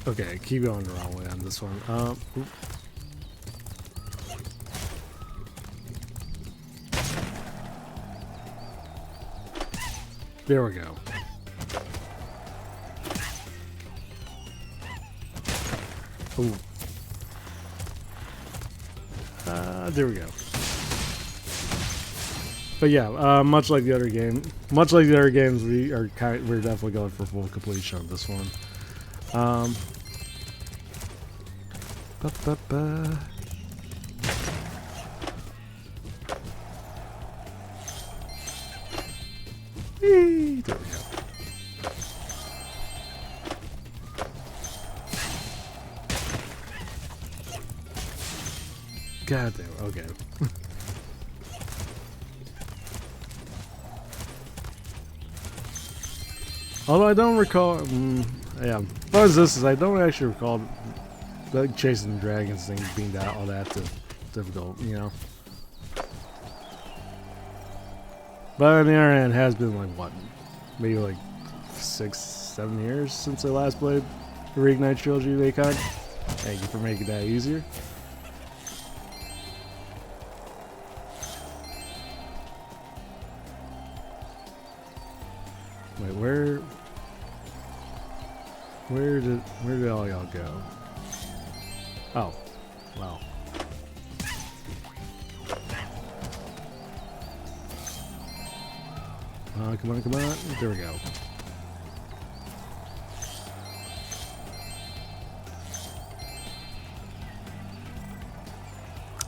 Speaker 1: Okay, keep going the wrong way on this one. Oop. There we go. Ooh. There we go. But yeah, much like the other games, we're definitely going for full completion on this one. There we go. God damn, okay. Although I don't recall, yeah, as far as this is, I don't actually recall like chasing the dragons thing being all that difficult, you know. But on the other hand, it has been like what, maybe like 6-7 years since I last played the Reignite Trilogy of Akon. Thank you for making that easier. Wait, where did all y'all go? Oh, wow. Come on, come on. There we go.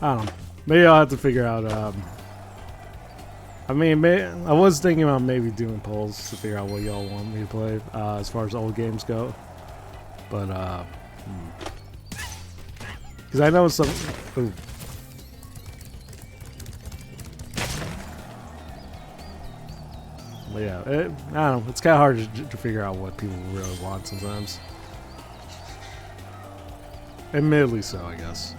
Speaker 1: I don't know. Maybe I'll have to figure out. I mean, I was thinking about maybe doing polls to figure out what y'all want me to play as far as old games go. But, because I know some. Ooh. But yeah, I don't know. It's kind of hard to figure out what people really want sometimes. Admittedly so, I guess.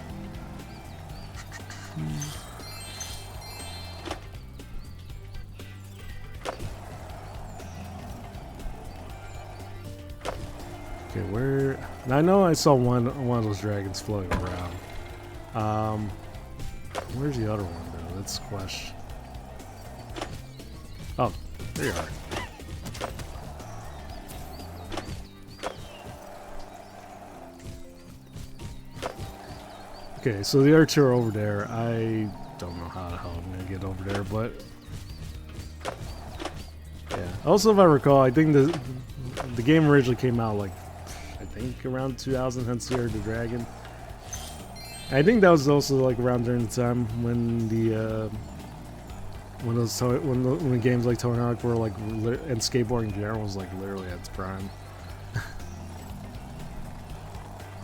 Speaker 1: Okay, where? I know I saw one of those dragons floating around. Where's the other one though? That's the question. Oh, there you are. Okay, so the other two are over there. I don't know how the hell I'm gonna get over there, but yeah. Also, if I recall, I think the game originally came out like I think around 2000. Hence the Year of the Dragon. I think that was also like around during the time when the when games like Tony Hawk were like and skateboarding in general was like literally at its prime.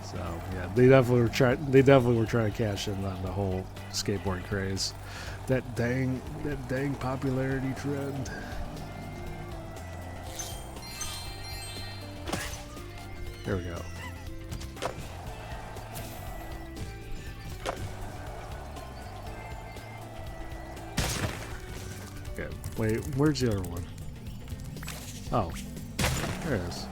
Speaker 1: So yeah, they definitely were trying to cash in on the whole skateboarding craze. That dang popularity trend. There we go. Okay, wait, where's the other one? Oh, there it is.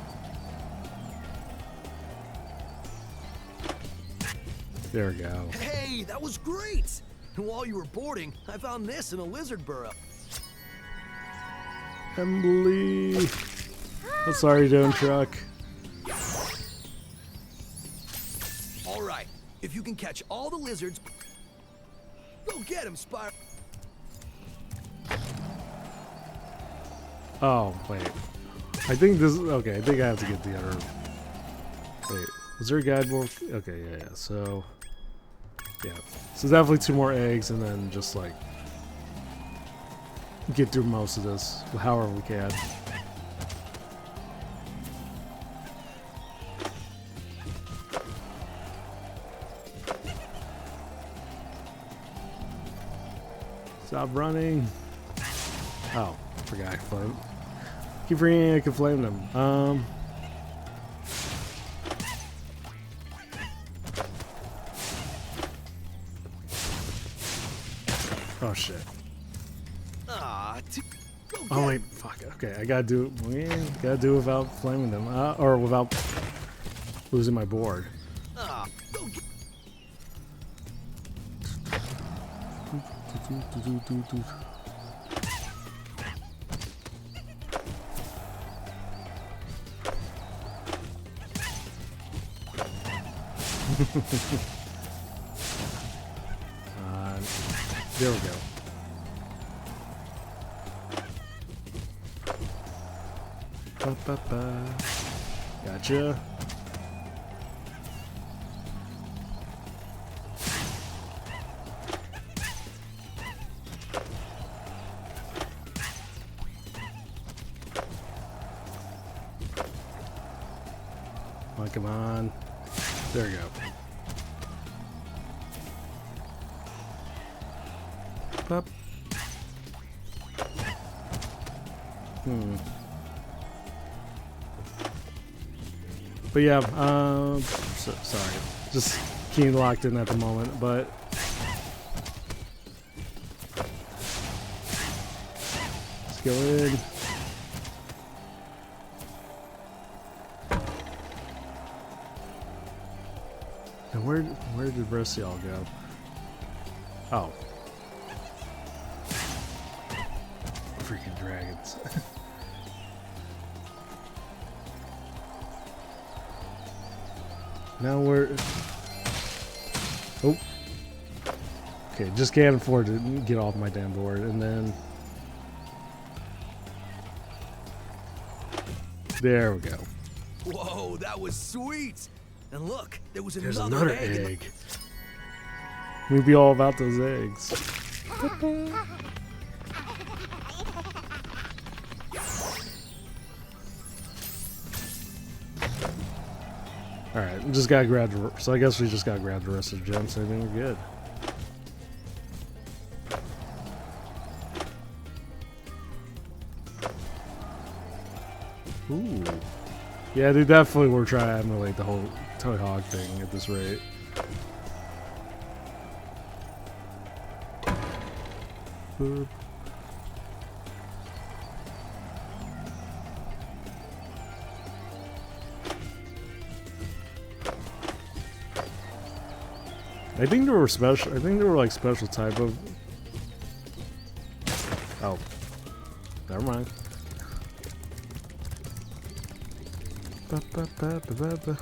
Speaker 1: There we go.
Speaker 10: Hey, that was great! And while you were boarding, I found this in a lizard burrow.
Speaker 1: Emily! What's are you doing, truck?
Speaker 10: Alright, if you can catch all the lizards, go get him, Spyro.
Speaker 1: Oh, wait. I think this is... Okay, I think I have to get the other... Wait, is there a guidebook? Okay, yeah. So... Yeah. So definitely 2 more eggs and then just, like... Get through most of this, however we can. Stop running. Oh, forgot I flamed. Keep forgetting I can flame them. Oh shit. Oh wait, fuck. Okay, I gotta do it without flaming them, or without losing my board. There we go. Ba-ba-ba. Gotcha. Oh, come on. There we go. Up. But yeah, sorry, just keen locked in at the moment, but let's go in. And where did the rest of y'all go? Oh. Freaking dragons. now we're... Oh. Okay, just can't afford to get off my damn board, and then... There we go.
Speaker 10: Whoa, that was sweet. And look, there was
Speaker 1: There's
Speaker 10: another
Speaker 1: another
Speaker 10: egg.
Speaker 1: egg. We'd be all about those eggs. Alright, we just gotta grab the... So I guess we just gotta grab the rest of the gems, so I think we're good. Ooh. Yeah, they definitely were trying to emulate the whole Toy Hawk thing at this rate. Boop. I think there were special. I think there were like special type of. Oh, never mind. Ba, ba, ba, ba, ba, ba.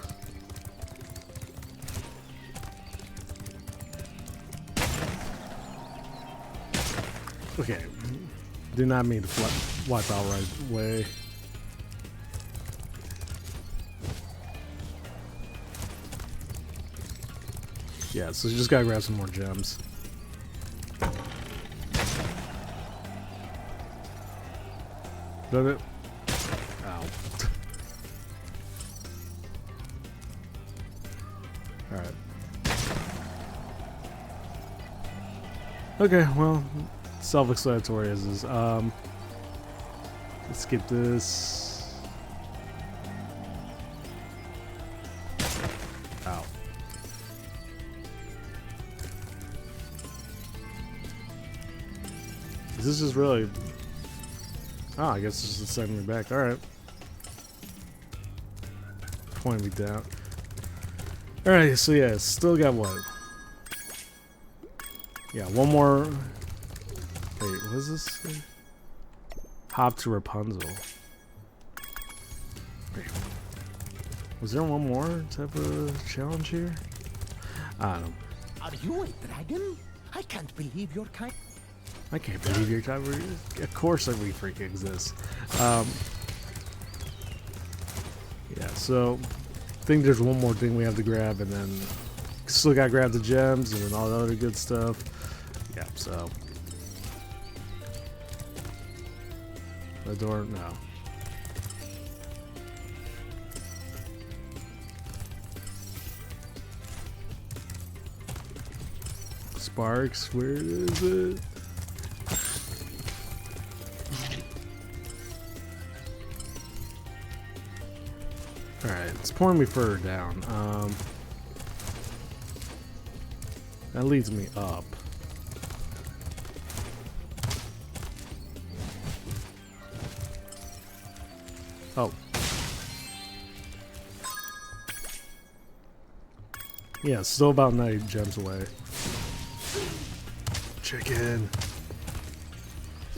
Speaker 1: Okay, did not mean to wipe out right away. Yeah, so you just gotta grab some more gems. That it? Ow. Alright. Okay, well, self-explanatory as is. Let's skip this. Ow. This is really... Oh, I guess this is sending me back. Alright. Point me down. Alright, so yeah, still got what? Yeah, one more... Wait, what is this thing? Hop to Rapunzel. Wait. Was there one more type of challenge here? I don't know.
Speaker 8: Are you a dragon? I can't believe your kind.
Speaker 1: I can't believe your time. Of course, that we freaking exist. Yeah, so I think there's one more thing we have to grab, and then still gotta grab the gems and then all the other good stuff. Yeah, so the door, no. Sparks, where is it? Alright, it's pouring me further down. That leads me up. Oh. Yeah, it's still about 90 gems away. Chicken.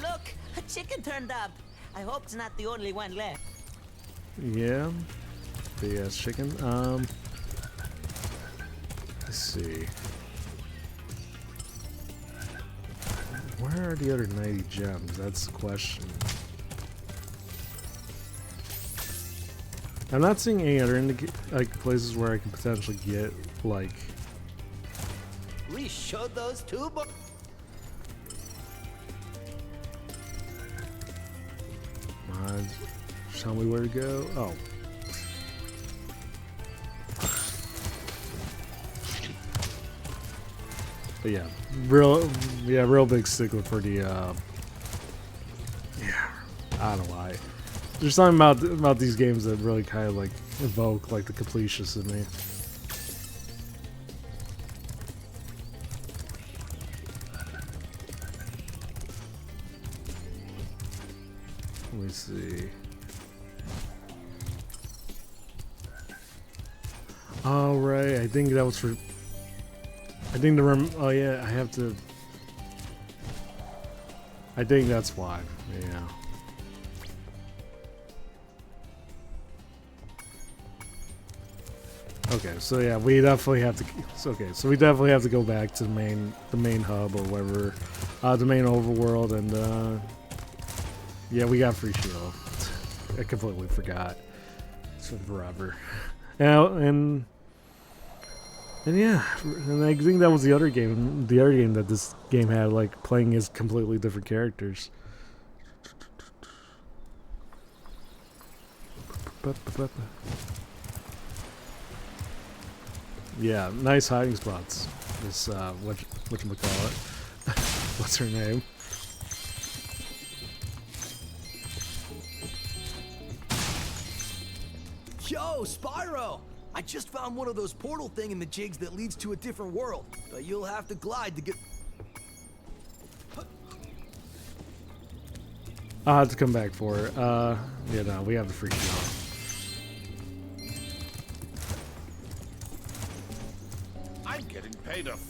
Speaker 8: Look, a chicken turned up. I hope it's not the only one left.
Speaker 1: Yeah. Big ass chicken. Let's see. Where are the other 90 gems? That's the question. I'm not seeing any other like places where I can potentially get like.
Speaker 8: We showed those two boys.
Speaker 1: Tell me where to go. Oh. But yeah, real big stickler for the. Yeah, I don't know why. There's something about these games that really kind of like evoke like the completionist in me. Let me see. All right, I think that was for. I think the oh yeah, I have to. I think that's why. Yeah. Okay, so yeah, we definitely have to. Okay, so we definitely have to go back to the main hub or whatever, the main overworld, and yeah, we got free shield. I completely forgot. It's been forever. And yeah, and I think that was the other game. The other game that this game had, like playing as completely different characters. Yeah, nice hiding spots. This whatchamacallit. What's her name?
Speaker 10: Yo, Spyro! I just found one of those portal thingamajigs that leads to a different world, but you'll have to glide to get.
Speaker 1: I'll have to come back for it. Yeah, no, we have the free shield.
Speaker 7: I'm getting paid off.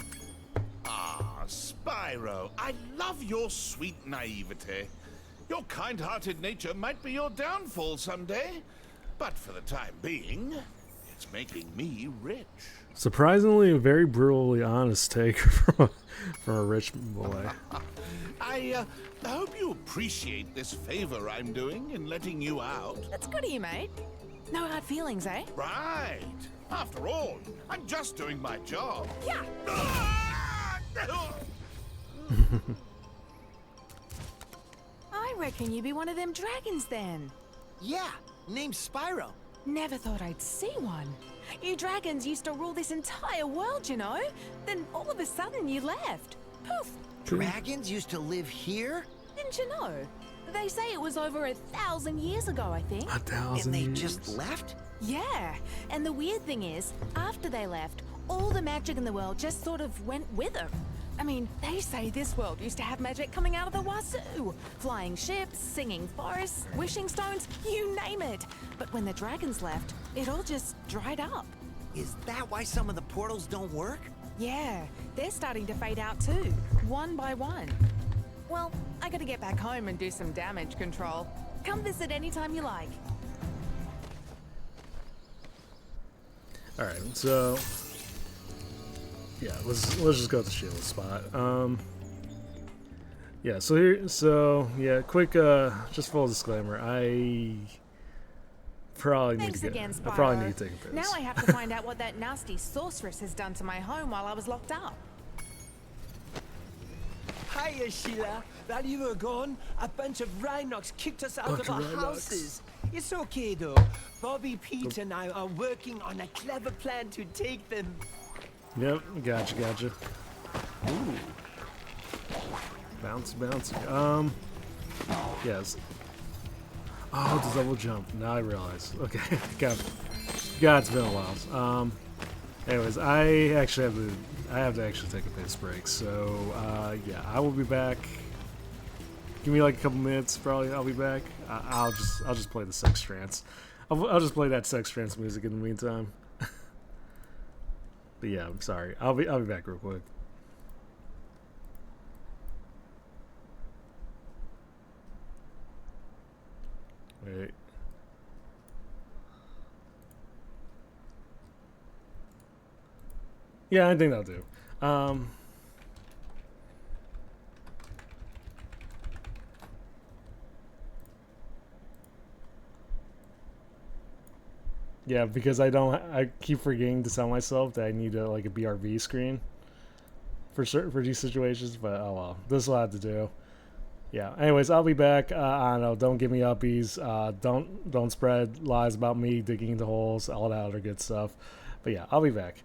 Speaker 7: Ah, Spyro, I love your sweet naivete. Your kind-hearted nature might be your downfall someday, but for the time being, it's making me rich.
Speaker 1: Surprisingly, a very brutally honest take from a rich boy.
Speaker 7: I hope you appreciate this favor I'm doing in letting you out.
Speaker 11: That's good of you, mate. No hard feelings, eh?
Speaker 7: Right. After all, I'm just doing my job.
Speaker 11: Yeah. I reckon you be one of them dragons then.
Speaker 5: Yeah, name's Spyro.
Speaker 11: Never thought I'd see one. You dragons used to rule this entire world, you know? Then all of a sudden you left. Poof.
Speaker 5: Dragons used to live here?
Speaker 11: Didn't you know? They say it was over 1,000 years ago, I think.
Speaker 1: 1,000
Speaker 5: And they
Speaker 1: years.
Speaker 5: just left?
Speaker 11: Yeah, and the weird thing is, after they left, all the magic in the world just sort of went with them. I mean, they say this world used to have magic coming out of the wazoo. Flying ships, singing forests, wishing stones, you name it. But when the dragons left, it all just dried up.
Speaker 5: Is that why some of the portals don't work?
Speaker 11: Yeah, they're starting to fade out too, one by one. Well, I gotta get back home and do some damage control. Come visit anytime you like.
Speaker 1: Alright, so yeah, let's just go to shield spot. Yeah, so quick just full disclaimer, I probably need
Speaker 11: Thanks
Speaker 1: to
Speaker 11: again,
Speaker 1: I probably
Speaker 11: Spyro.
Speaker 1: need to take a piss.
Speaker 11: Now I have to find out what that nasty sorceress has done to my home while I was locked up.
Speaker 12: Hiya, Sheila. While you were gone, a bunch of Rhinox kicked us out of our houses. It's okay, though. Bobby, Pete, and I are working on a clever plan to take them.
Speaker 1: Yep, gotcha. Ooh. Bouncy. Yes. Oh, the double jump. Now I realize. Okay, God, it's been a while. Anyways, I have to actually take a piss break. So, yeah, I will be back. Give me like a couple minutes, probably. I'll be back. I'll just play the sex trance. I'll just play that sex trance music in the meantime. But yeah, I'm sorry. I'll be back real quick. Wait. Yeah, I think that'll do. Yeah, because I keep forgetting to tell myself that I need like a BRV screen for these situations, but oh well, this will have to do. Yeah. Anyways, I'll be back. I don't know. Don't give me uppies. Don't spread lies about me digging into holes. All that other good stuff. But yeah, I'll be back.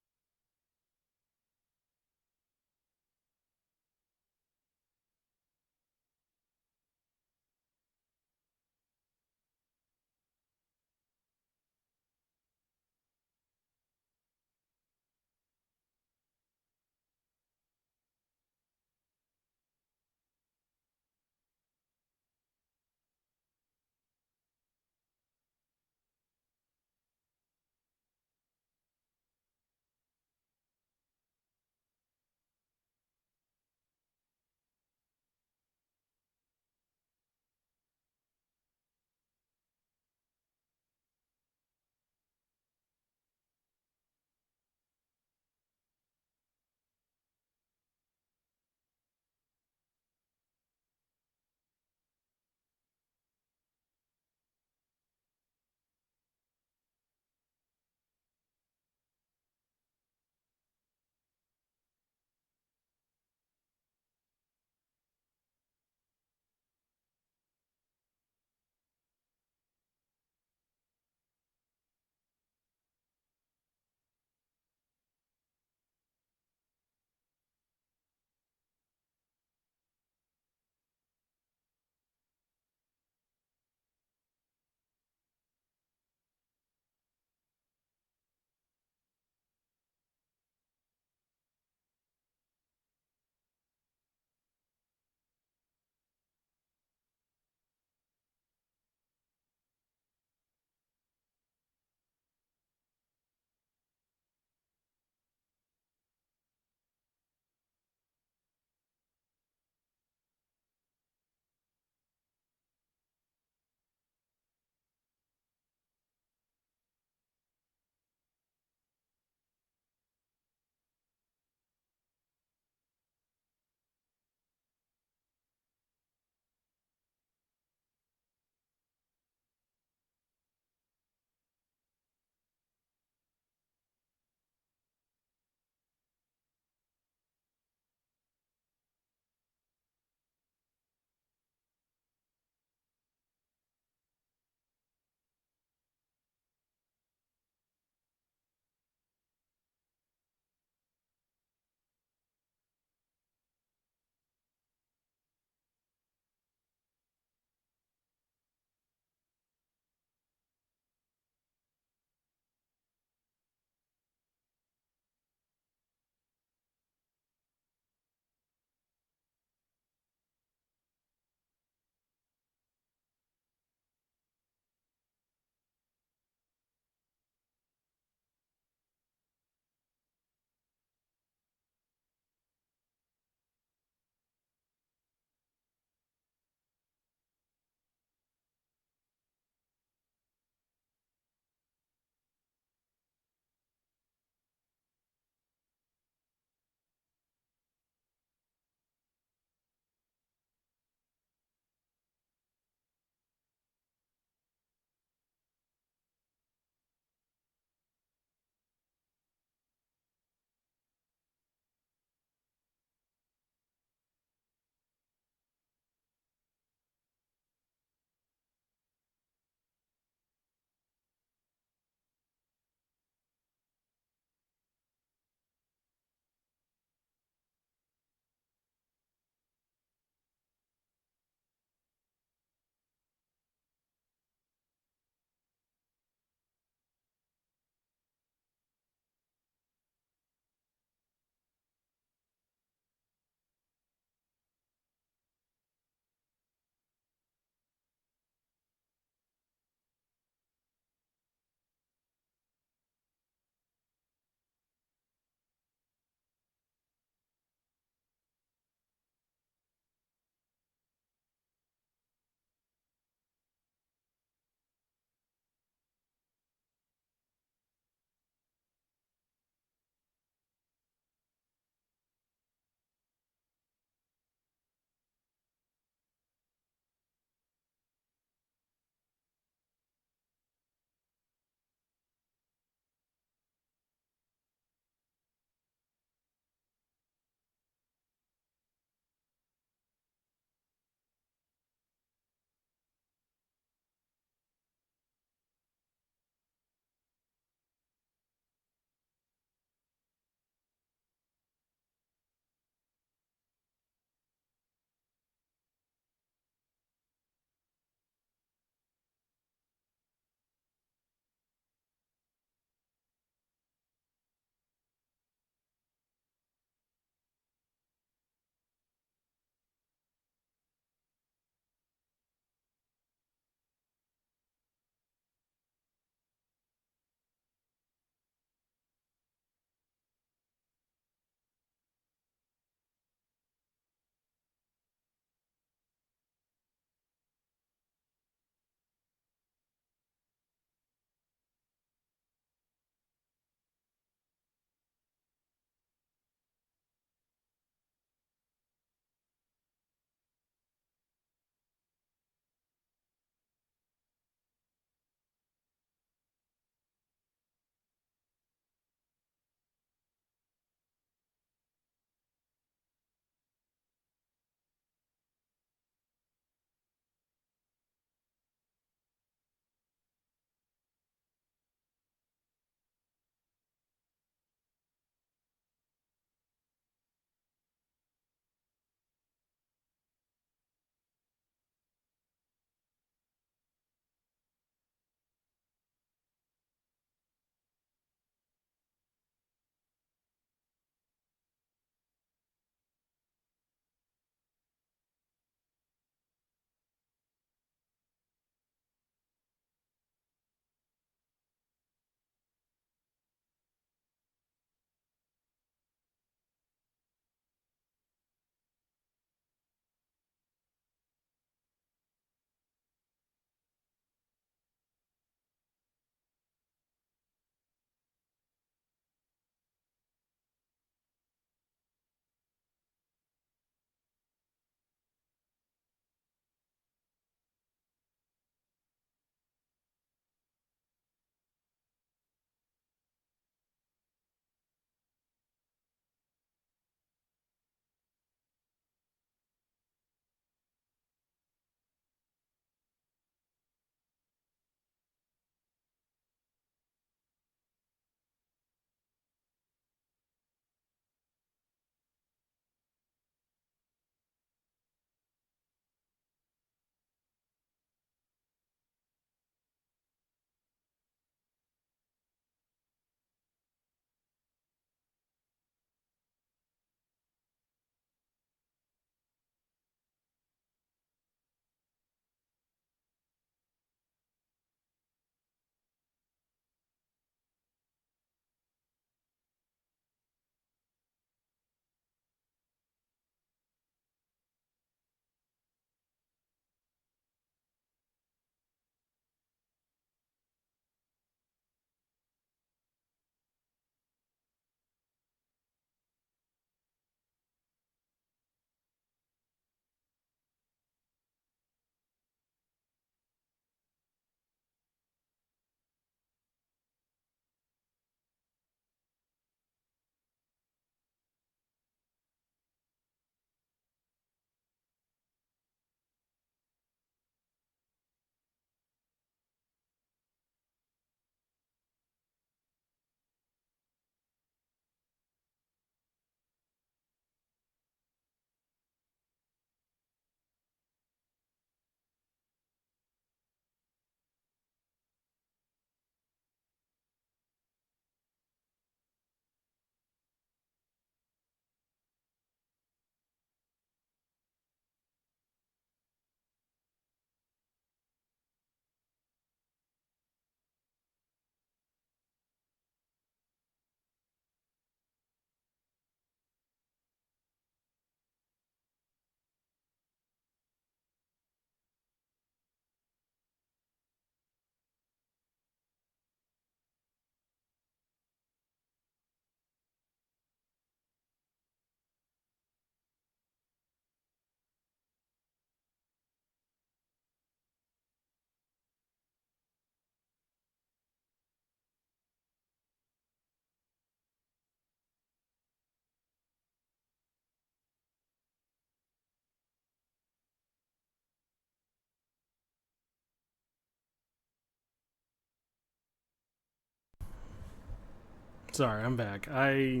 Speaker 1: Sorry, I'm back. I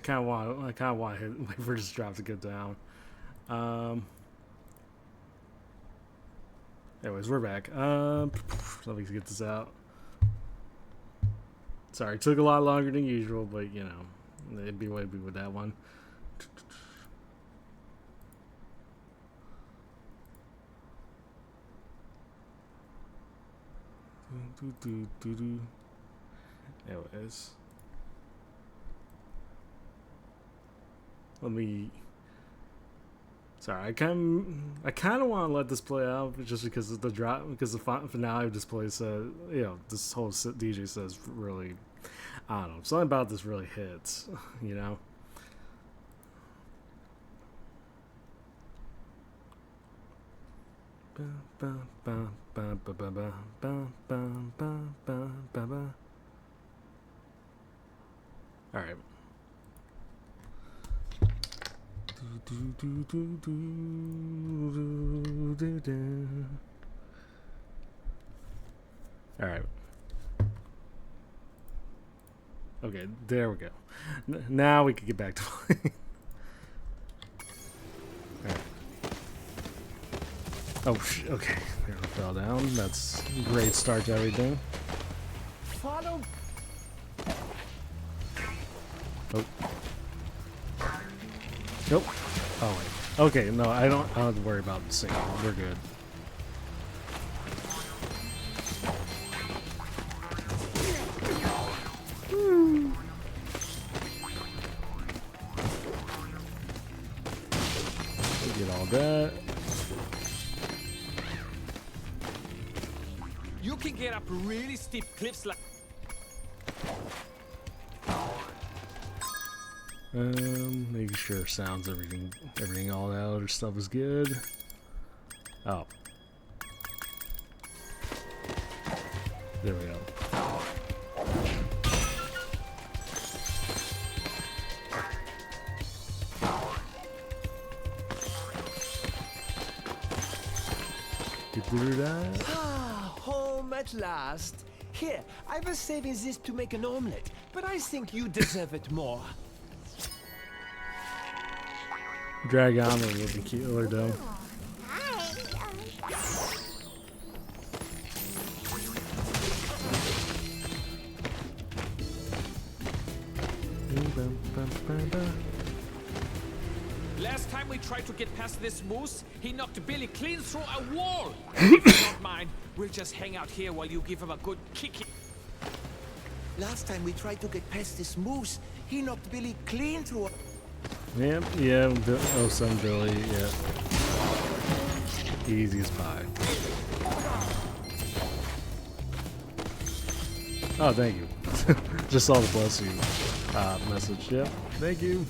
Speaker 1: kind of want to hit my first drop to get down. Anyways, we're back. Let me get this out. Sorry, it took a lot longer than usual, but you know, it'd be what it'd be with that one. Anyways, let me. Sorry, I kind of want to let this play out just because of the drop, because the finale of this play says, you know, this whole DJ says really, I don't know, something about this really hits, you know. All right. All right. Okay, there we go. Now we can get back to playing. All right. Oh, okay. There we fell down. That's a great start to everything.
Speaker 12: Follow.
Speaker 1: Oh. Nope. Oh wait. Okay, no, I don't have to worry about singing. We're good. Get all that.
Speaker 9: You can get up really steep cliffs like.
Speaker 1: Making sure sounds, everything, all that other stuff is good. Oh. There we go.
Speaker 12: Home at last. Here, I was saving this to make an omelette, but I think you deserve it more.
Speaker 1: Dragana would be killer though.
Speaker 9: Last time we tried to get past this moose, he knocked Billy clean through a wall. If you don't mind, we'll just hang out here while you give him a good kick.
Speaker 5: Last time we tried to get past this moose, he knocked Billy clean through a...
Speaker 1: Yep, yeah, oh, son Billy, yeah. Easy as pie. Oh, thank you. Just saw the bless you message. Yep, thank you.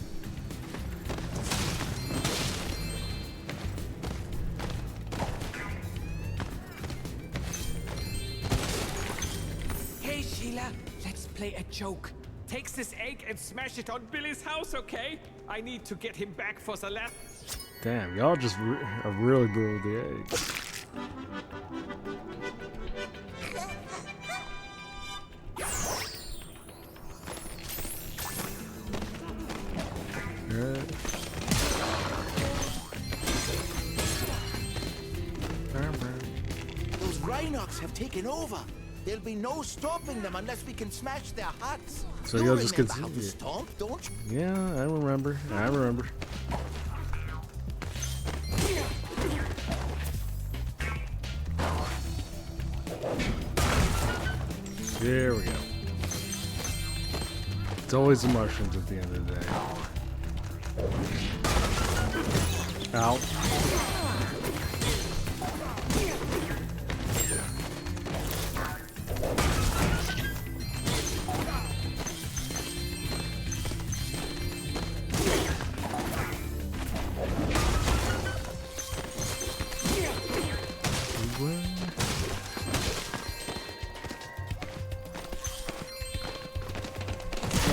Speaker 9: Hey, Sheila, let's play a joke. Takes this egg and smash it on Billy's house, okay? I need to get him back for the last...
Speaker 1: Damn, y'all just are really brutal with the eggs. Alright.
Speaker 5: Those Rhinox have taken over. There'll be no stopping them unless we can smash their huts.
Speaker 1: So
Speaker 5: you
Speaker 1: you'll just
Speaker 5: remember
Speaker 1: continue.
Speaker 5: how to stomp, don't you?
Speaker 1: Yeah, I remember. I remember. There we go. It's always the mushrooms at the end of the day. Ow.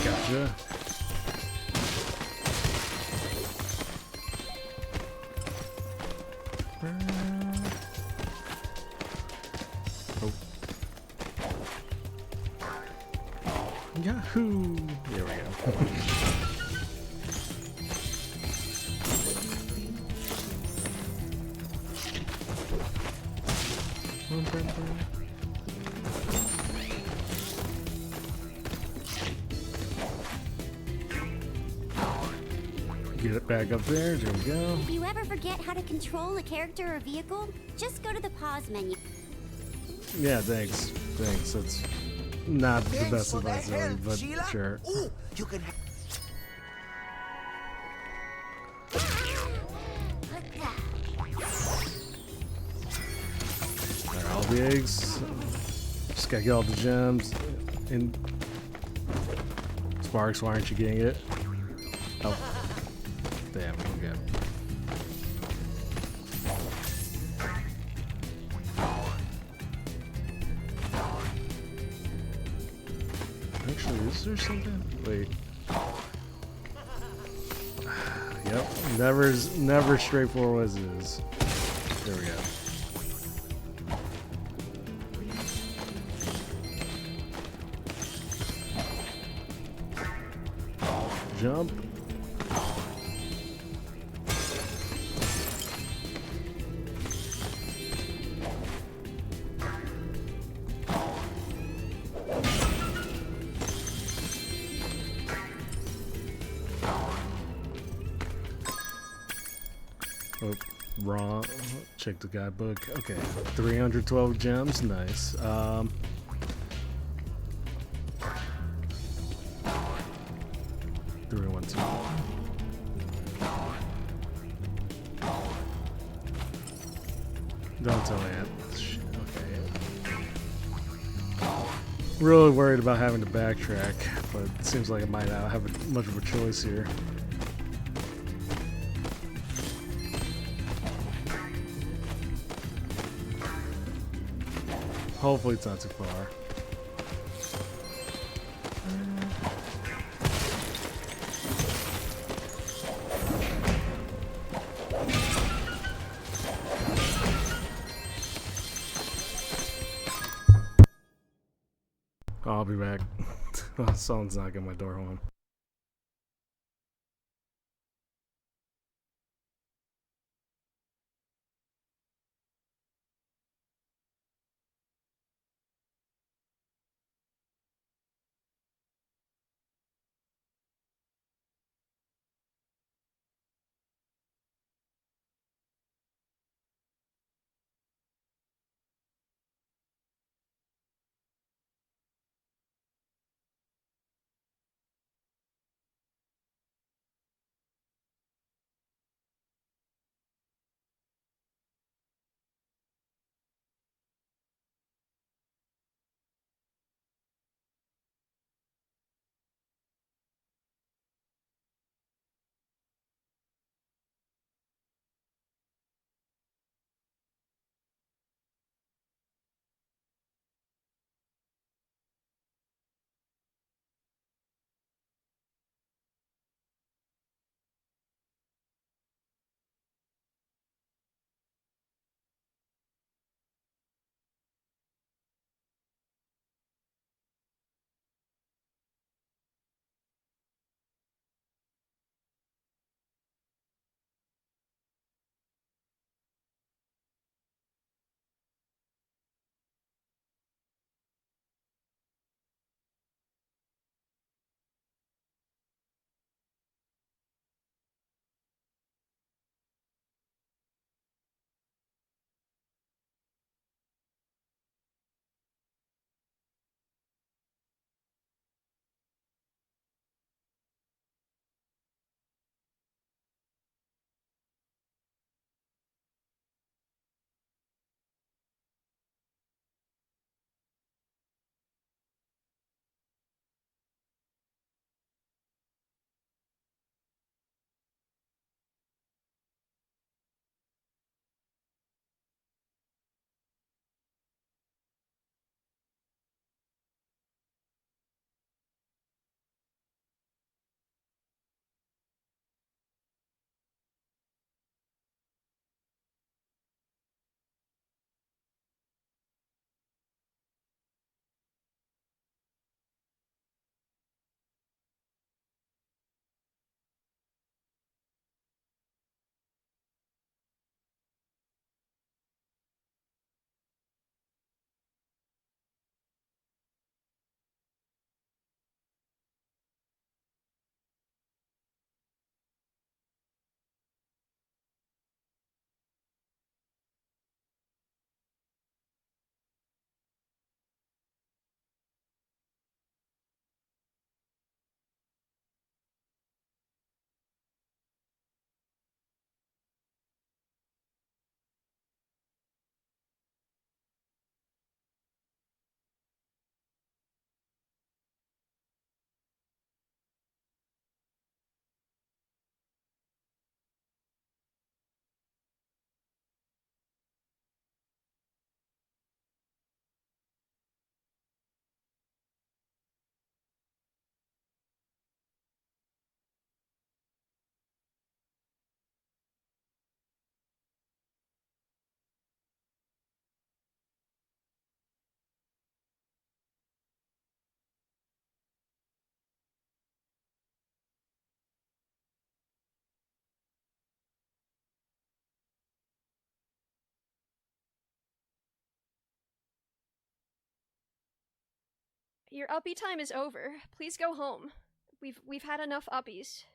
Speaker 1: Gotcha. Oh. Yahoo! There we go. Get it back up there. There we go.
Speaker 6: If you ever forget how to control a character or vehicle, just go to the pause menu.
Speaker 1: Yeah, thanks. Thanks. That's not the
Speaker 5: Thanks
Speaker 1: best
Speaker 5: for
Speaker 1: advice,
Speaker 5: the help,
Speaker 1: but
Speaker 5: Sheila.
Speaker 1: sure.
Speaker 5: Ooh, you can.
Speaker 1: Alright, all the eggs. Just gotta get all the gems. And Sparks, why aren't you getting it? Oh. Damn, okay. Actually, is there something? Wait. Yep, never straightforward as it is. There we go. Jump. Oh, wrong. Check the guidebook. Okay, 312 gems. Nice. 312. Don't tell me that. Okay. Really worried about having to backtrack, but it seems like I might not have much of a choice here. Hopefully it's not too far. I'll be back. Someone's knocking my door home.
Speaker 2: Your uppy time is over. Please go home. We've had enough uppies.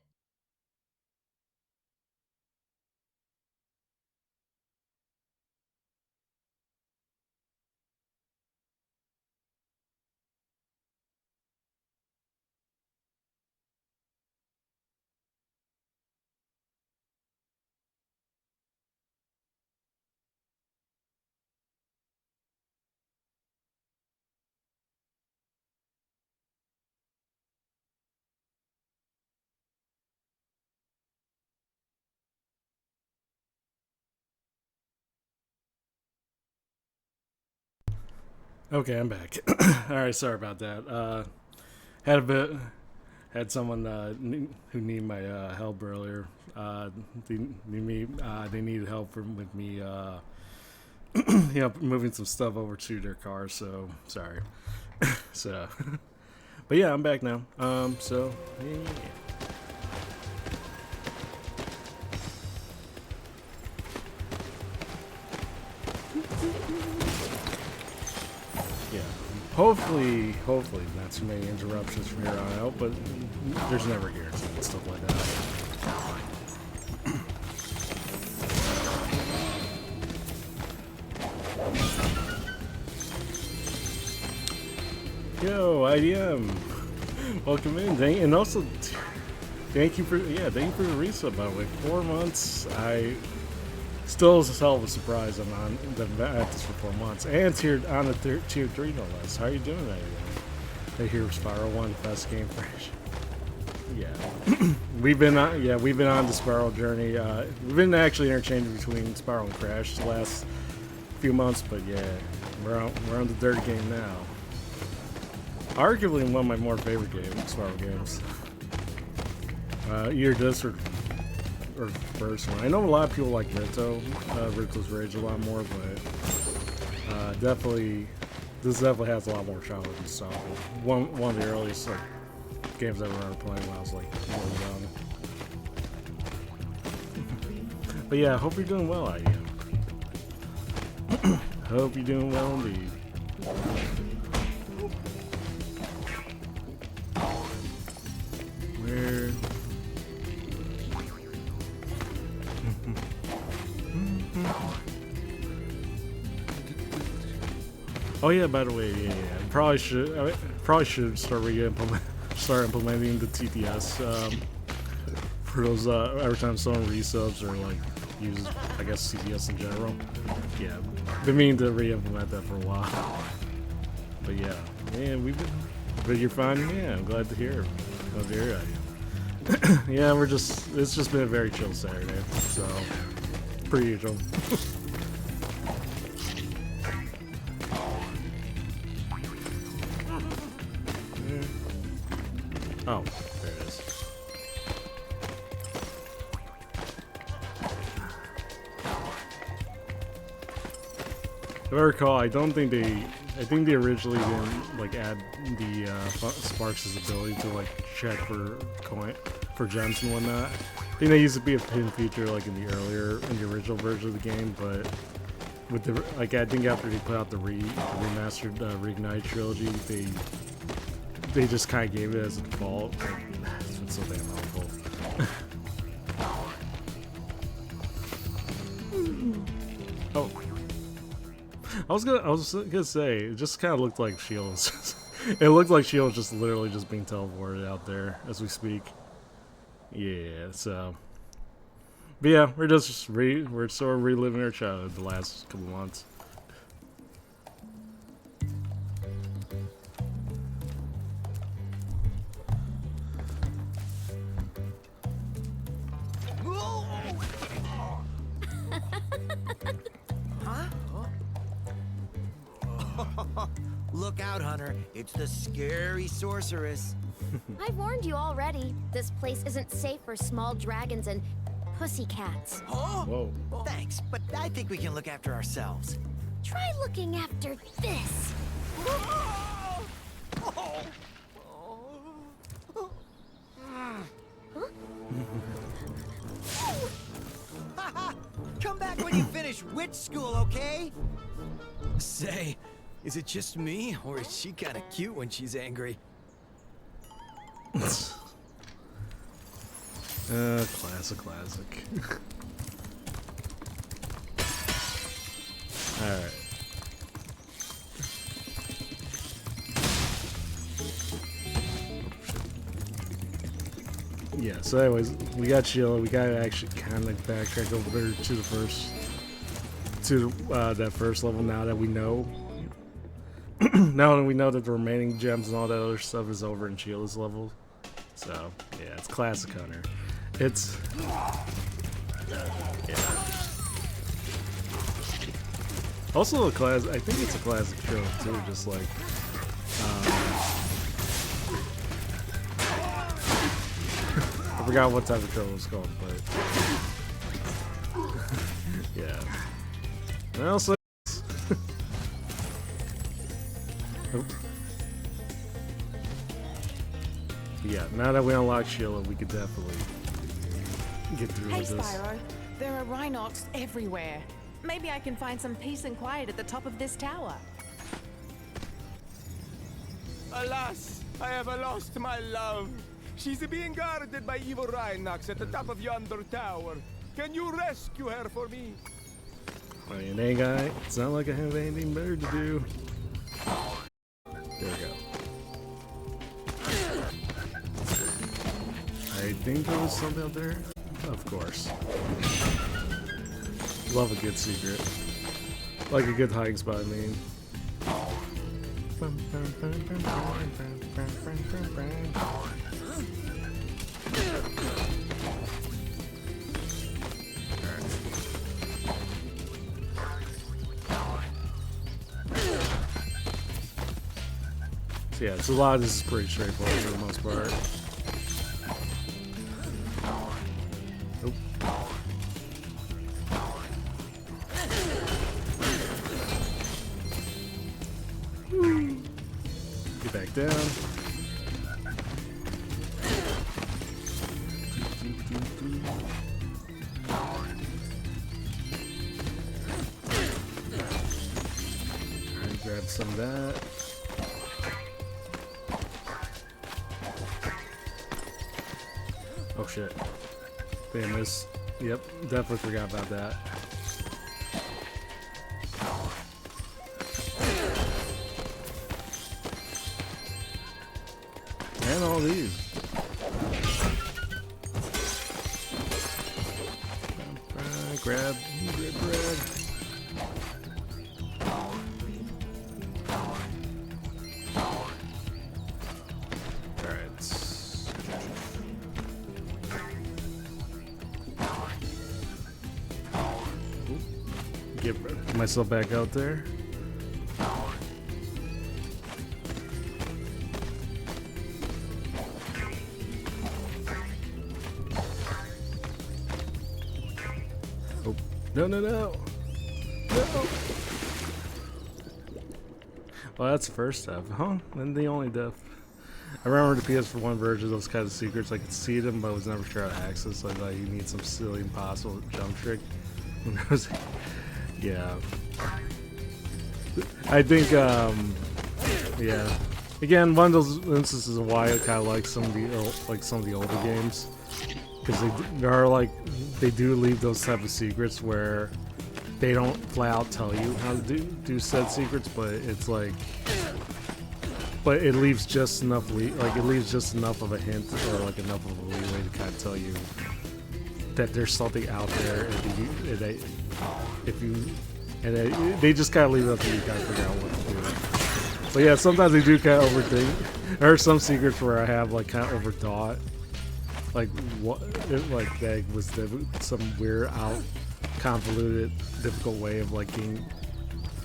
Speaker 1: Okay, I'm back. All right, sorry about that. Had someone who needed my help earlier. They needed help with me, moving some stuff over to their car. So sorry. So, but yeah, I'm back now. So yeah. Hopefully not too many interruptions from here on out, but there's never guarantees and stuff like that. Yo, IDM, welcome in. And also, thank you for the resub. By the way, 4 months. I still is a hell of a surprise. I'm on the at this for 4 months and on the tier 3 no less. How are you doing that? I hear Spyro won the best game fresh. Yeah, we've been on the Spyro journey. We've been actually interchanging between Spyro and Crash the last few months, but yeah, we're on the third game now. Arguably one of my more favorite Spyro games. Either this or first one. I know a lot of people like Rito's Rage a lot more, but this definitely has a lot more childhood nostalgia. One of the earliest games I remember playing when I was really young. But yeah, hope you're doing well, IEM. Hope you're doing well indeed. Where? Oh yeah, by the way, yeah. Probably should start implementing the TTS for those every time someone resubs or uses, I guess, CTS in general. Yeah, been meaning to re-implement that for a while. But yeah, but you're fine. Yeah, I'm glad to hear. Glad to hear that. Yeah, it's just been a very chill Saturday, so pretty usual. Oh, there it is. If I recall, I think they originally didn't add the Sparks' ability to check for gems and whatnot. I think they used to be a hidden feature in the original version of the game, but with the I think after they put out the remastered Reignite trilogy, they just kind of gave it as a default. It's been so damn helpful. Oh, I was gonna say it just kind of looked like Shield was it looked like Shield was just literally just being teleported out there as we speak. Yeah, so. But yeah, we're sort of reliving our childhood the last couple months.
Speaker 5: Look out, Hunter. It's the scary sorceress.
Speaker 4: I warned you already. This place isn't safe for small dragons and pussycats.
Speaker 5: Huh?
Speaker 1: Whoa.
Speaker 5: Thanks, but I think we can look after ourselves.
Speaker 4: Try looking after this.
Speaker 5: Come back when you finish witch school, okay?
Speaker 10: Say, Is it just me, or is she kind of cute when she's angry?
Speaker 1: Classic. Alright. Yeah, so anyways, we got Sheila. We gotta actually kind of backtrack over there to the first, that first level. Now that we know, now that we know that the remaining gems and all that other stuff is over in Sheila's level. So yeah, it's classic Hunter. It's yeah. Also a class. I think it's a classic show too. Just like. I forgot what type of troll it was called, but yeah. Well, so yeah, now that we unlock Sheila, we could definitely get through
Speaker 11: Hey,
Speaker 12: with
Speaker 11: this. Spyro, there are Rhinox everywhere. Maybe I can find some peace and quiet at the top of this tower.
Speaker 12: Alas, I have lost my love. She's being guarded by evil Rhinox at the top of yonder tower. Can you rescue her for me?
Speaker 1: I mean, hey guy, it's not like I have anything better to do. There we go. I think there was something out there. Of course. Love a good secret. Like a good hiding spot, I mean. So yeah, so a lot of this is pretty straightforward for the most part. Nope. Get back down. Alright, grab some of that. Oh shit. Famous. Yep, definitely forgot about that. And all these. Grab bread. Get myself back out there. Oh, no. No. Well, that's the first step, huh? Then the only death. I remember the PS1 version of those kind of secrets. I could see them, but I was never sure how to access. I thought you need some silly, impossible jump trick. When I was, yeah. I think, yeah. Again, one of those instances of why I kind of like some of the older games, because they do leave those type of secrets where they don't flat out tell you how to do said secrets, but it's like. But it leaves just enough it leaves just enough of a hint or like enough of a leeway to kind of tell you that there's something out there, and they just kind of leave it up to you to kind of figure out what to do. But yeah, sometimes they do kind of overthink. There are some secrets where I have like kind of overthought, like that was some weird convoluted, difficult way of like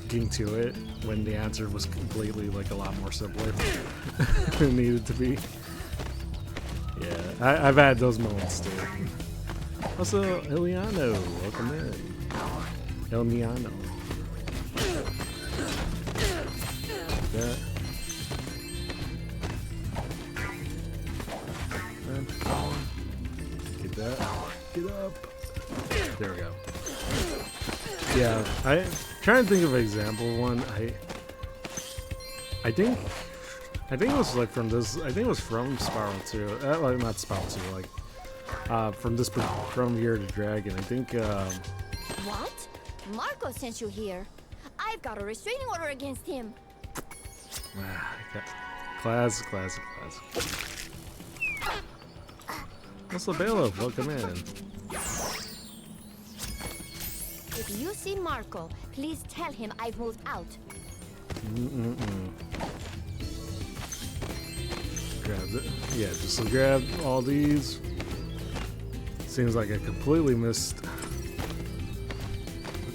Speaker 1: getting to it when the answer was completely like a lot more simpler than it needed to be. Yeah, I've had those moments too. Also, Eliano, welcome in. Eliano. That. Get that. Get up. There we go. Yeah, I'm trying to think of an example of one. I think it was like from this. I think it was from Spyro 2. Like not Spyro 2. Like from Year to Dragon. I think.
Speaker 6: What? Marco sent you here. I've got a restraining order against him.
Speaker 1: Classic. What's the bailiff? Welcome in.
Speaker 6: If you see Marco, please tell him I've moved out.
Speaker 1: Grab it. Yeah, just grab all these. Seems like I completely missed.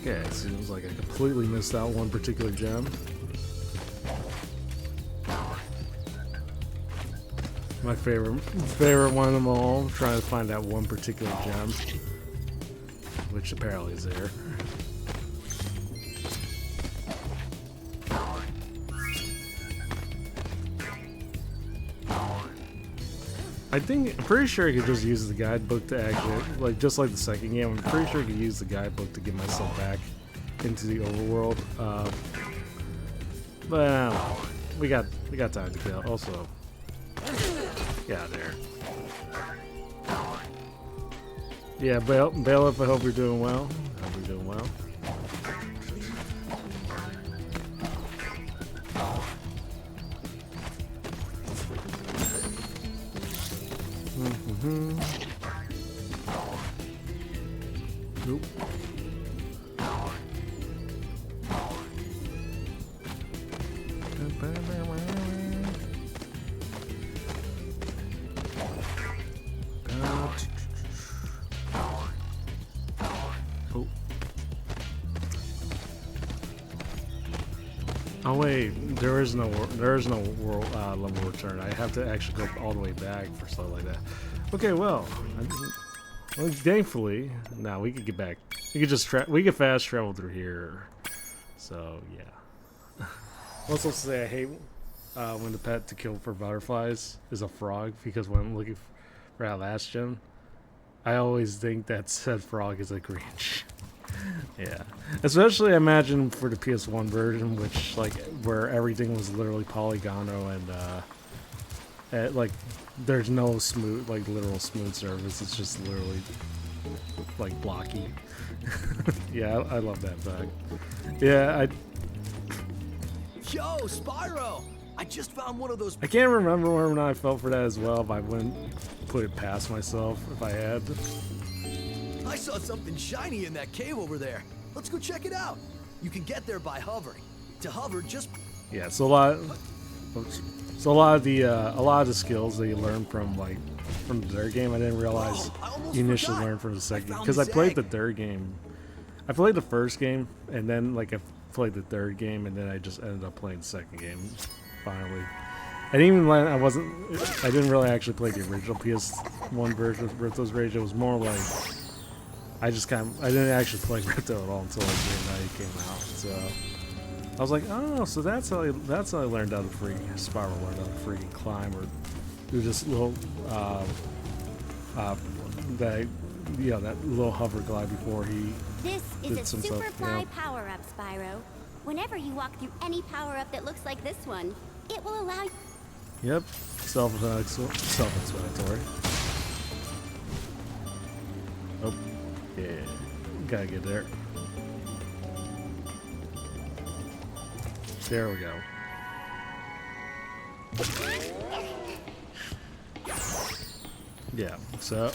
Speaker 1: Okay, it seems like I completely missed out one particular gem. My favorite one of them all. Trying to find that one particular gem, which apparently is there. I'm pretty sure I could just use the guidebook to actually, like, just like the second game, I'm pretty sure I could use the guidebook to get myself back into the overworld. But I don't know. We got time to kill. Also, yeah, there. Yeah, Bailiff, I hope you're doing well. I hope you're doing well. Nope. Oh wait, there is no world level return. I have to actually go all the way back for stuff like that. Okay, well, thankfully, now we could get back. We could just we could fast travel through here. So yeah. Also say I hate when the pet to kill for butterflies is a frog, because when I'm looking for that last gem, I always think that said frog is a Grinch. Yeah, especially I imagine for the PS1 version, which like where everything was literally polygonal and like there's no smooth, like literal smooth surface. It's just literally like blocky. Yeah, I love that fact. Yeah,
Speaker 10: Yo, Spyro! I just found one of those.
Speaker 1: I can't remember whether or not I felt for that as well. If I wouldn't put it past myself, if I had.
Speaker 10: I saw something shiny in that cave over there. Let's go check it out. You can get there by hovering. To hover, just
Speaker 1: Yeah, so a lot of the skills that you learn from the third game, I didn't realize you initially learned from the second, because I played the third game. I played the first game, and then like I played the third game, and then I just ended up playing the second game finally. And even when I didn't really actually play the original PS1 version of Ripto's Rage. It was more like I didn't actually play Ripto at all until like Game 9 came out. So I was like, oh, so that's how I learned how to Spyro learned how to freaking climb, or do this little that little hover glide before he.
Speaker 6: This is
Speaker 1: did
Speaker 6: a
Speaker 1: some
Speaker 6: super
Speaker 1: stuff,
Speaker 6: fly power-up, Spyro. Whenever you walk through any power-up that looks like this one, it will allow you.
Speaker 1: Yep, self-explanatory. Oh, yeah, gotta get there. There we go. Yeah, so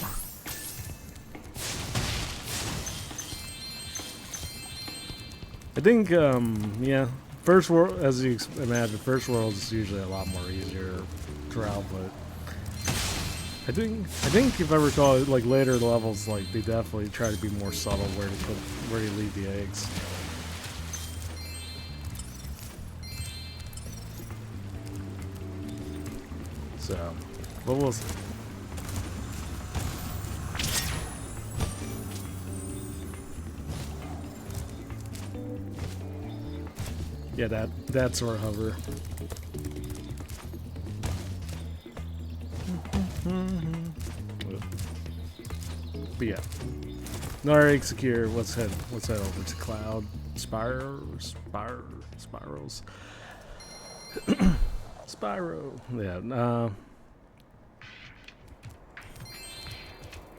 Speaker 1: I think yeah, first world, as you imagine, first world is usually a lot more easier throughout, but I think if I recall, like later levels, like they definitely try to be more subtle where you leave the eggs. So, what was? Yeah, that sort of hover. But yeah, Nareg secure. Let's head over to Cloud Spirals. Spyro. Yeah.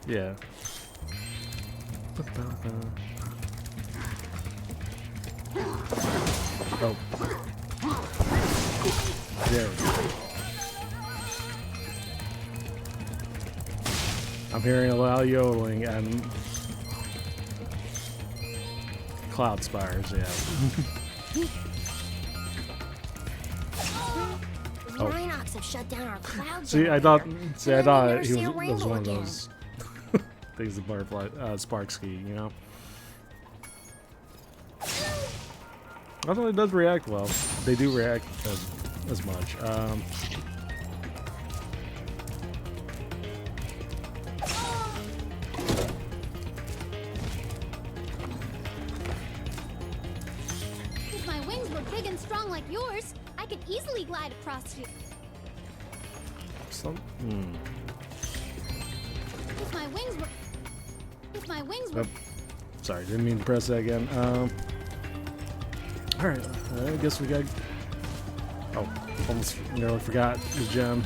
Speaker 1: Yeah. Oh. There we go. I'm hearing a lot of yodeling and cloud spires, yeah.
Speaker 4: The Rhinox have shut down our cloud
Speaker 1: See, I thought he was
Speaker 4: see a
Speaker 1: one
Speaker 4: rainbow
Speaker 1: of those things the butterfly spark ski, you know. Although it does react well, they do react as much.
Speaker 4: If my wings were big and strong like yours, I could easily glide across you. If my wings were...
Speaker 1: Sorry, didn't mean to press that again. Alright, I guess we got... Oh, almost nearly forgot the gem.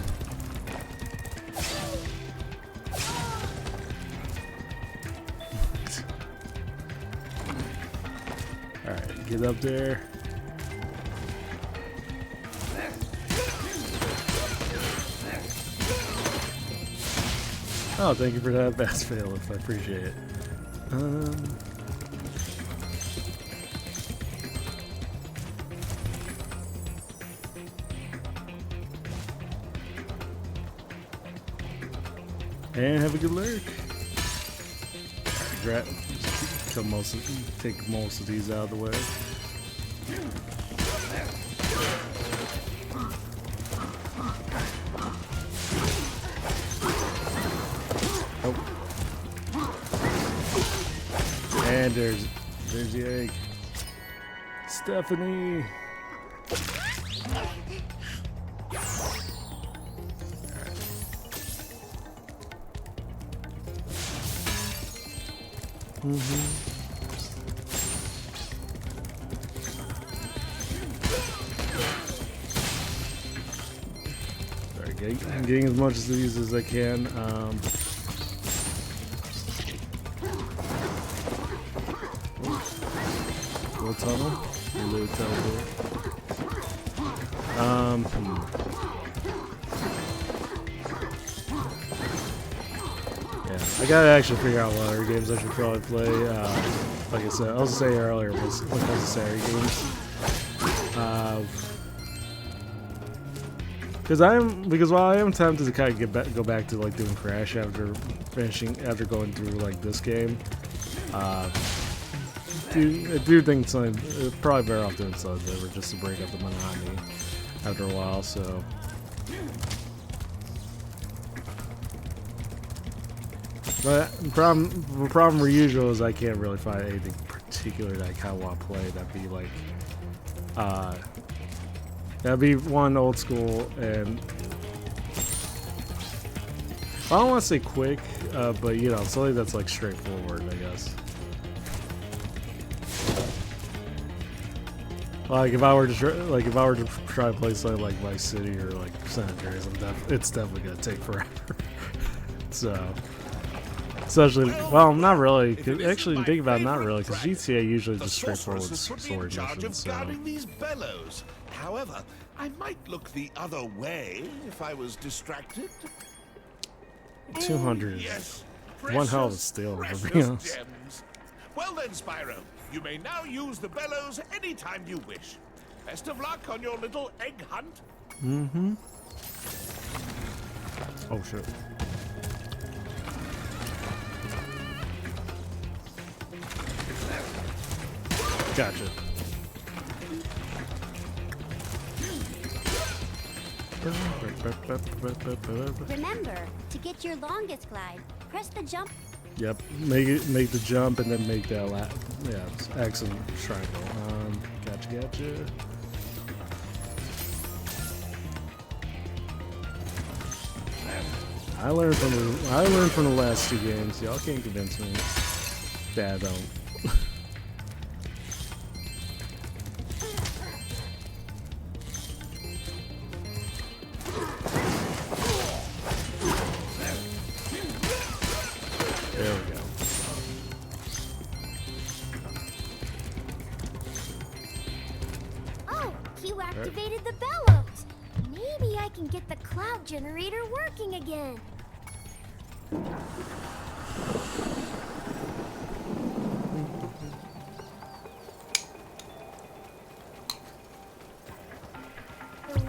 Speaker 1: Alright, get up there. Oh, thank you for that fast fail, if I appreciate it. And have a good lurk. Take most of these out of the way. And there's the egg. Stephanie. Sorry, I'm getting as much of these as I can. Little tunnel. Little tunnel. Yeah, I gotta actually figure out what other games I should probably play. Like I said, I was saying earlier, was like necessary games. Because while I am tempted to kind of go back to like doing Crash after going through like this game, I do think it's probably better off doing something different just to break up the monotony after a while. So. But the problem with usual is I can't really find anything particular that I kind of want to play. That'd be one old school, and I don't want to say quick, but you know, something that's like straightforward, I guess. Like if I were to try to play something like Vice City or like San Andreas, it's definitely gonna take forever. So. Especially, well, not really. Actually, think about it, not really, because GTA usually just straightforward story missions. So.
Speaker 7: These bellows. However, I might look the other way if I was distracted.
Speaker 1: 200.
Speaker 7: Yes,
Speaker 1: One hell of a steal, to be honest.
Speaker 7: Gems. Well then, Spyro, you may now use the bellows anytime you wish. Best of luck on your little egg hunt.
Speaker 1: Mm-hmm. Oh shit. Gotcha.
Speaker 6: Remember, to get your longest glide, press the jump.
Speaker 1: Yep, make the jump and then make that X and triangle. Gotcha. I learned from the last two games. Y'all can't convince me that I don't.
Speaker 4: cloud generator working again. The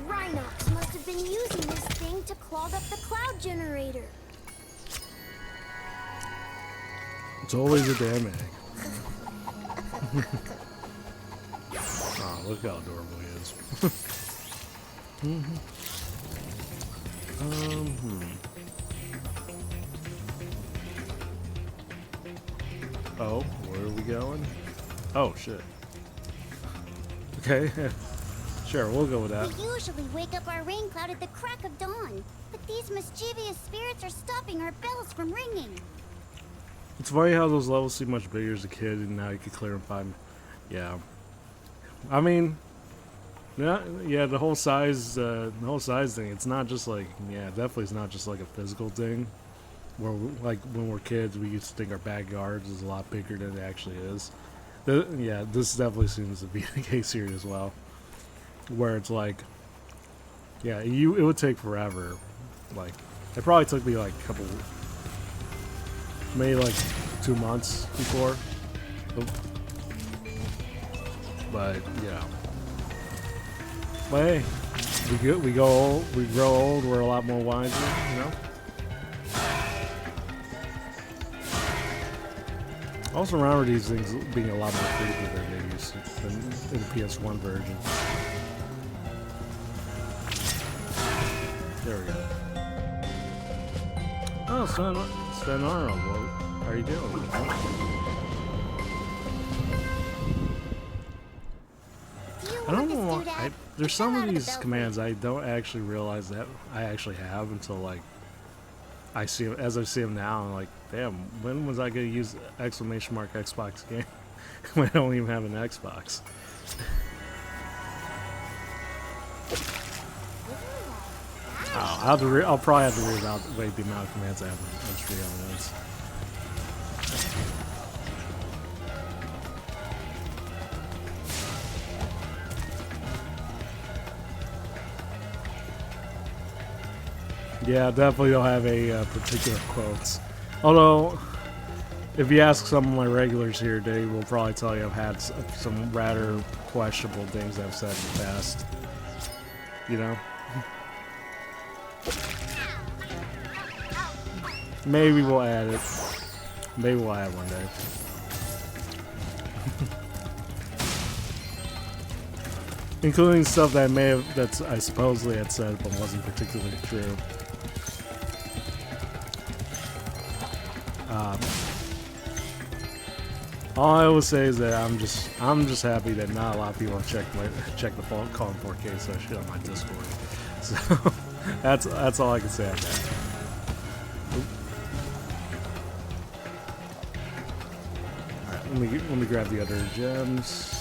Speaker 4: Rhinox must have been using this thing to clog up the cloud generator.
Speaker 1: It's always a damn egg. Oh, look how adorable he is. Oh, where are we going? Oh, shit. Okay, sure, we'll go with that.
Speaker 6: We usually wake up our rain cloud at the crack of dawn, but these mischievous spirits are stopping our bells from ringing.
Speaker 1: It's funny how those levels seem much bigger as a kid, and now you can clear them 5. Yeah, I mean, yeah, the whole size thing. It's not just like, yeah, definitely, it's not just like a physical thing. Where like when we're kids, we used to think our backyards is a lot bigger than it actually is. Yeah, this definitely seems to be the case here as well. Where it's like, yeah, it would take forever. Like, it probably took me like a couple, maybe like 2 months before. But yeah. But hey, we grow old, we're a lot more wiser, you know? I also remember these things being a lot more creepy than they used to in the PS1 version. There we go. Oh, Sven Arnold, how are you doing? I don't know why. There's some of these commands I don't actually realize that I actually have until like I see them, as I see them now. I'm like, damn, when was I gonna use exclamation mark Xbox game when I don't even have an Xbox? Oh, I'll probably have to reevaluate the amount of commands I have on stream on this. Yeah, definitely don't have a particular quotes. Although, if you ask some of my regulars here, they will probably tell you I've had some rather questionable things I've said in the past. You know? Maybe we'll add it. Maybe we'll add one day. Including stuff that I supposedly had said but wasn't particularly true. All I always say is that I'm just happy that not a lot of people have checked the Call in 4K so shit on my Discord. So that's all I can say on that. Alright, let me grab the other gems.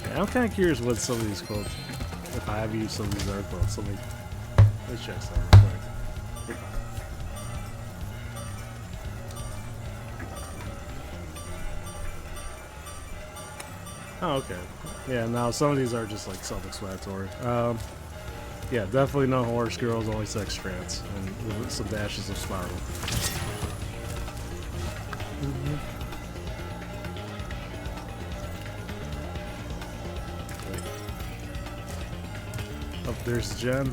Speaker 1: Yeah, I'm kind of curious what some of these quotes, if I have used some of these other quotes. Let's check some real quick. Oh, okay. Yeah, now some of these are just like self-explanatory. Yeah, definitely no horse girls, only sex trance, and with some dashes of Spyro. Oh, there's the gem.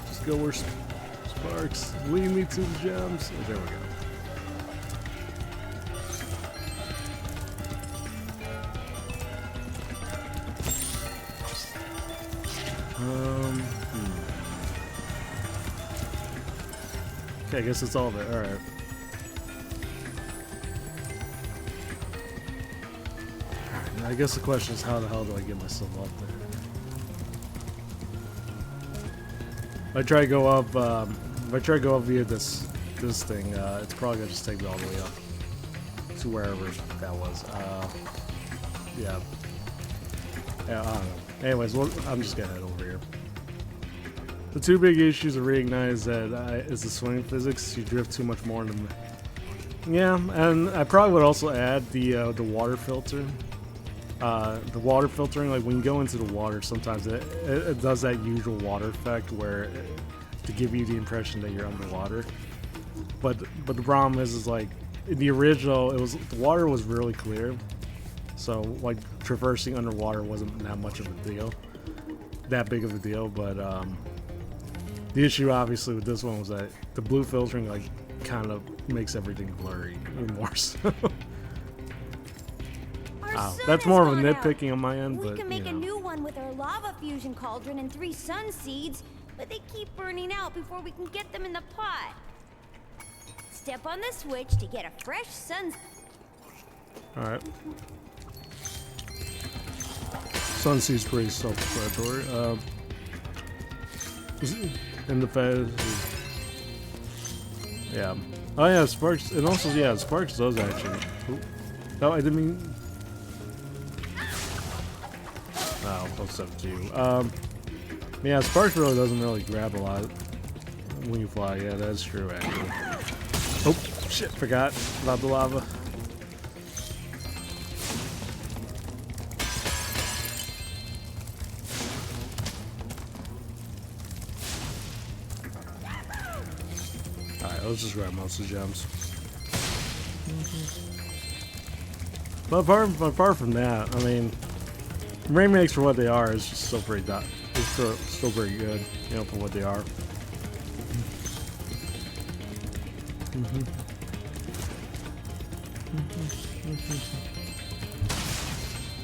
Speaker 1: Just go where Sparks lead me to the gems. Oh, there we go. Okay, I guess it's all there. Alright. I guess the question is, how the hell do I get myself up there? If I try to go up, via this thing, it's probably gonna just take me all the way up to wherever that was. Yeah. Yeah, I don't know. Anyways, I'm just gonna head over here. The two big issues of Reignite is that is the swing physics. You drift too much more than Yeah, and I probably would also add the water filter. The water filtering, like when you go into the water, sometimes it does that usual water effect where to give you the impression that you're underwater. But the problem is like in the original, the water was really clear, so like traversing underwater wasn't that much of a deal, that big of a deal. But the issue obviously with this one was that the blue filtering like kind of makes everything blurry even more so. Wow, that's more of a nitpicking on my end, but
Speaker 6: we can make
Speaker 1: you
Speaker 6: a
Speaker 1: know.
Speaker 6: new one with our lava fusion cauldron and 3 sun seeds, but they keep burning out before we can get them in the pot. Step on the switch to get a fresh sun.
Speaker 1: Alright. Sunsea's pretty self-explanatory. In the Fez. Yeah. Oh yeah, Sparks, and also yeah, Sparks does actually. Oop. No, I didn't mean. Oh, I'll step to you. Yeah, Sparks really doesn't really grab a lot when you fly. Yeah, that's true actually. Oh shit! Forgot about the lava. Alright, let's just grab most of the gems. But apart from that, I mean, remakes for what they are is just still pretty still pretty good, you know, for what they are.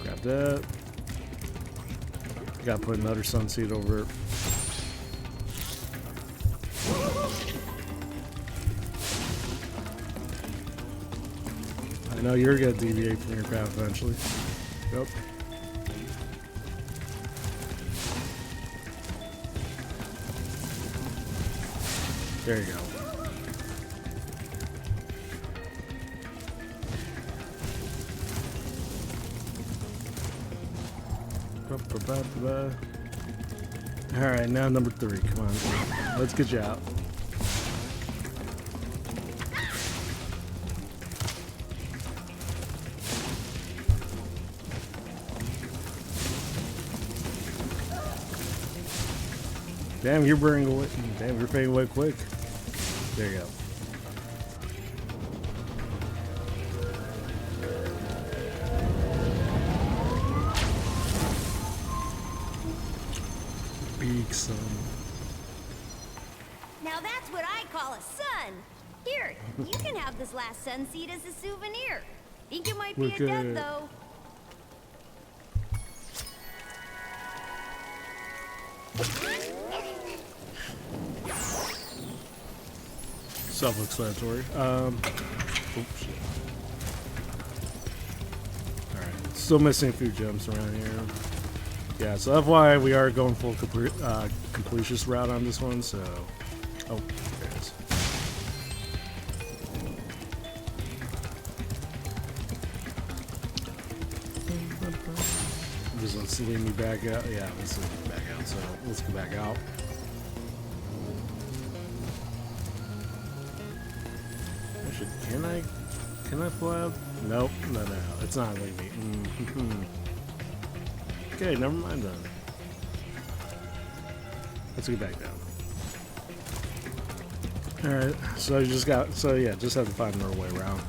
Speaker 1: Grab that. Gotta put another sunseed over it. I know you're gonna deviate from your path eventually. Yep. There you go. Alright, now number 3. Come on. Let's get you out. Damn, you're burning away. Damn, you're fading away quick. There you go. Big sun.
Speaker 6: Now that's what I call a sun. Here, you can have this last sun seed as a souvenir. Think it might be a dud though.
Speaker 1: Self-explanatory. Oops. Alright, still missing a few gems around here. Yeah, so that's why we are going full completionist route on this one, so... Oh, there it is. Just let's lead me back out. Yeah, let's lead me back out, so let's go back out. Actually, can I fly up? Nope, no, it's not letting me. Okay, never mind then. Let's get back down. Alright, so you just got, just have to find another way around.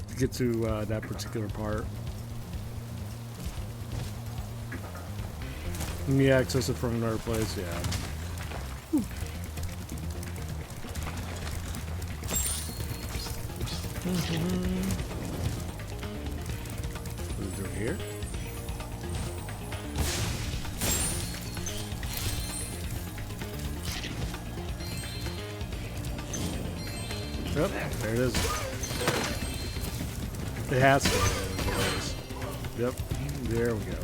Speaker 1: To get to that particular part. Can you access it from another place? Yeah. Through here. Yep, there it is. It has to. Yep, there we go.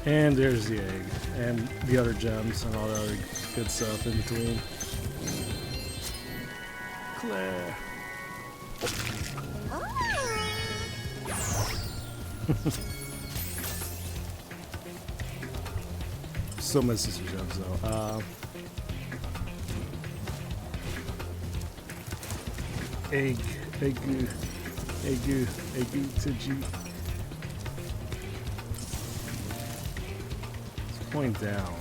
Speaker 1: And there's the egg, and the other gems, and all the other good stuff in between. there. Still misses some gems though. Egg to G. Let's point down.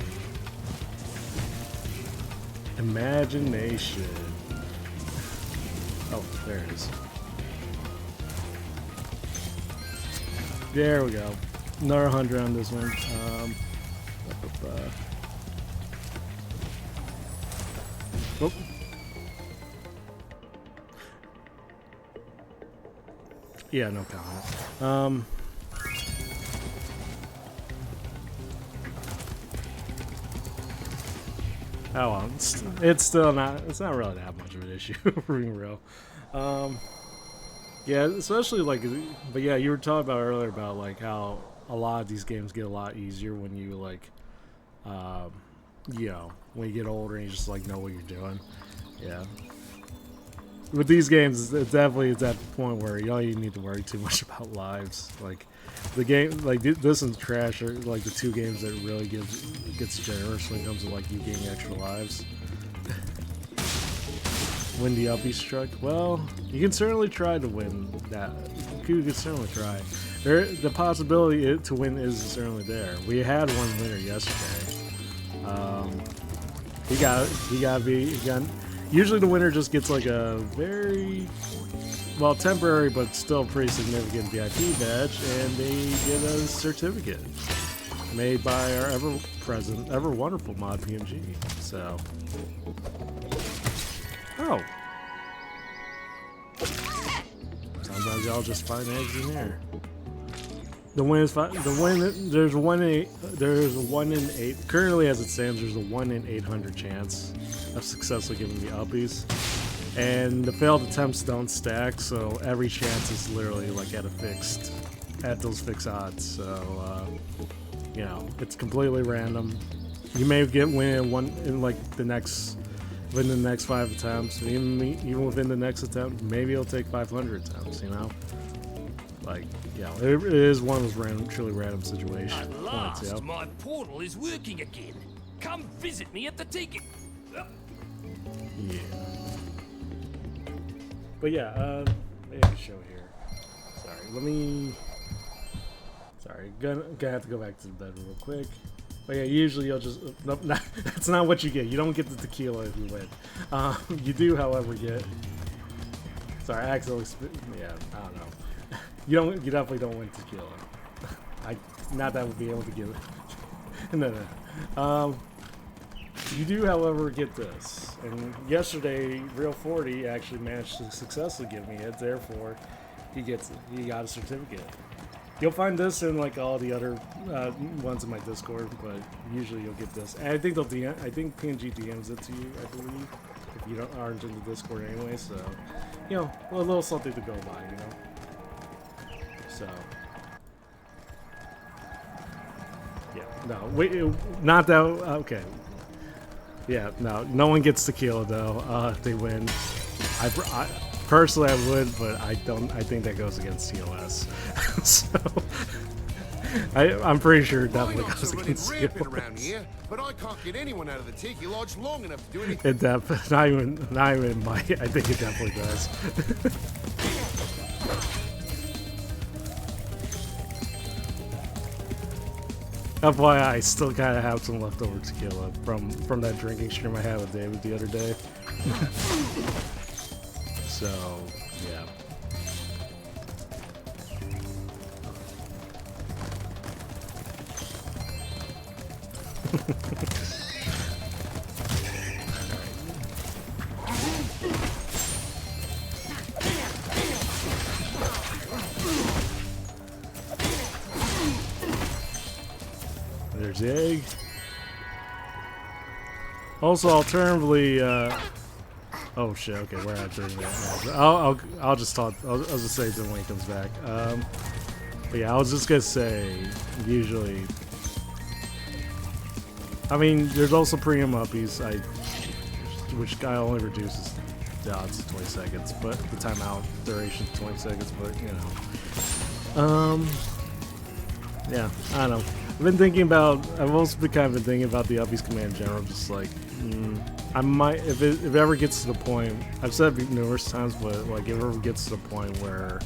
Speaker 1: Imagination. Oh, there it is. There we go. Another 100 on this one. Oh. Yeah, no comment. Oh well, it's still not. It's not really that much of an issue, for being real. Yeah, especially like, but yeah, you were talking about earlier about like how a lot of these games get a lot easier when you like, you know, when you get older and you just like know what you're doing. Yeah. With these games, it definitely is that point where you don't even need to worry too much about lives. Like the game, like this and Trash are like the two games that really gets generous when it comes to like you gaining extra lives. Win the uppie struck. Well, you can certainly try to win that. You can certainly try. The possibility to win is certainly there. We had one winner yesterday. Usually the winner just gets like a very, well, temporary but still pretty significant VIP badge, and they get a certificate made by our ever-present, ever-wonderful mod PNG. So, oh, sometimes y'all just find eggs in here. The win is there's a 1 in 8. Currently, as it stands, there's a 1 in 800 chance of successfully getting the uppies, and the failed attempts don't stack, so every chance is literally like at those fixed odds. So you know, it's completely random. You may within the next 5 attempts, even within the next attempt. Maybe it'll take 500 attempts. You know. Like, yeah, it is one of those truly random situations.
Speaker 13: At last, my portal is working again. Come visit me at the ticket.
Speaker 1: Yeah. But yeah, I have a show here. Sorry, gonna have to go back to the bed real quick. But yeah, usually you'll just nope, that's not what you get. You don't get the tequila if you win. You do, however, get. Sorry, I accidentally yeah, I don't know. You definitely don't win tequila. Not that I would be able to give it. No. You do, however, get this. And yesterday, Real 40 actually managed to successfully give me it. Therefore, he got a certificate. You'll find this in like all the other ones in my Discord, but usually you'll get this. And I think I think PNG DMs it to you, I believe, if you aren't in the Discord anyway. So, you know, a little something to go by, you know. So, yeah, no, wait, not that, okay. Yeah, no one gets tequila though, if they win. I personally, I would, but I think that goes against TOS. So, I'm pretty sure it definitely goes against TOS.
Speaker 14: Around here, but I can't get anyone out of the Tiki Lodge long enough to do anything.
Speaker 1: It not even Mike, I think it definitely does. FYI, I still kind of have some leftover tequila from that drinking stream I had with David the other day. So, yeah. There's the egg. Also, alternatively, oh shit. Okay, we're at 30 minutes. I'll just talk. I'll just say it when he comes back. But yeah, I was just gonna say. Usually, I mean, there's also premium uppies. Which guy only reduces the odds to 20 seconds, but the timeout duration is 20 seconds, but you know. Yeah, I don't know. I've also been kind of been thinking about the uppies command in general, just like, I might, if it ever gets to the point, I've said it numerous times, but like if it ever gets to the point where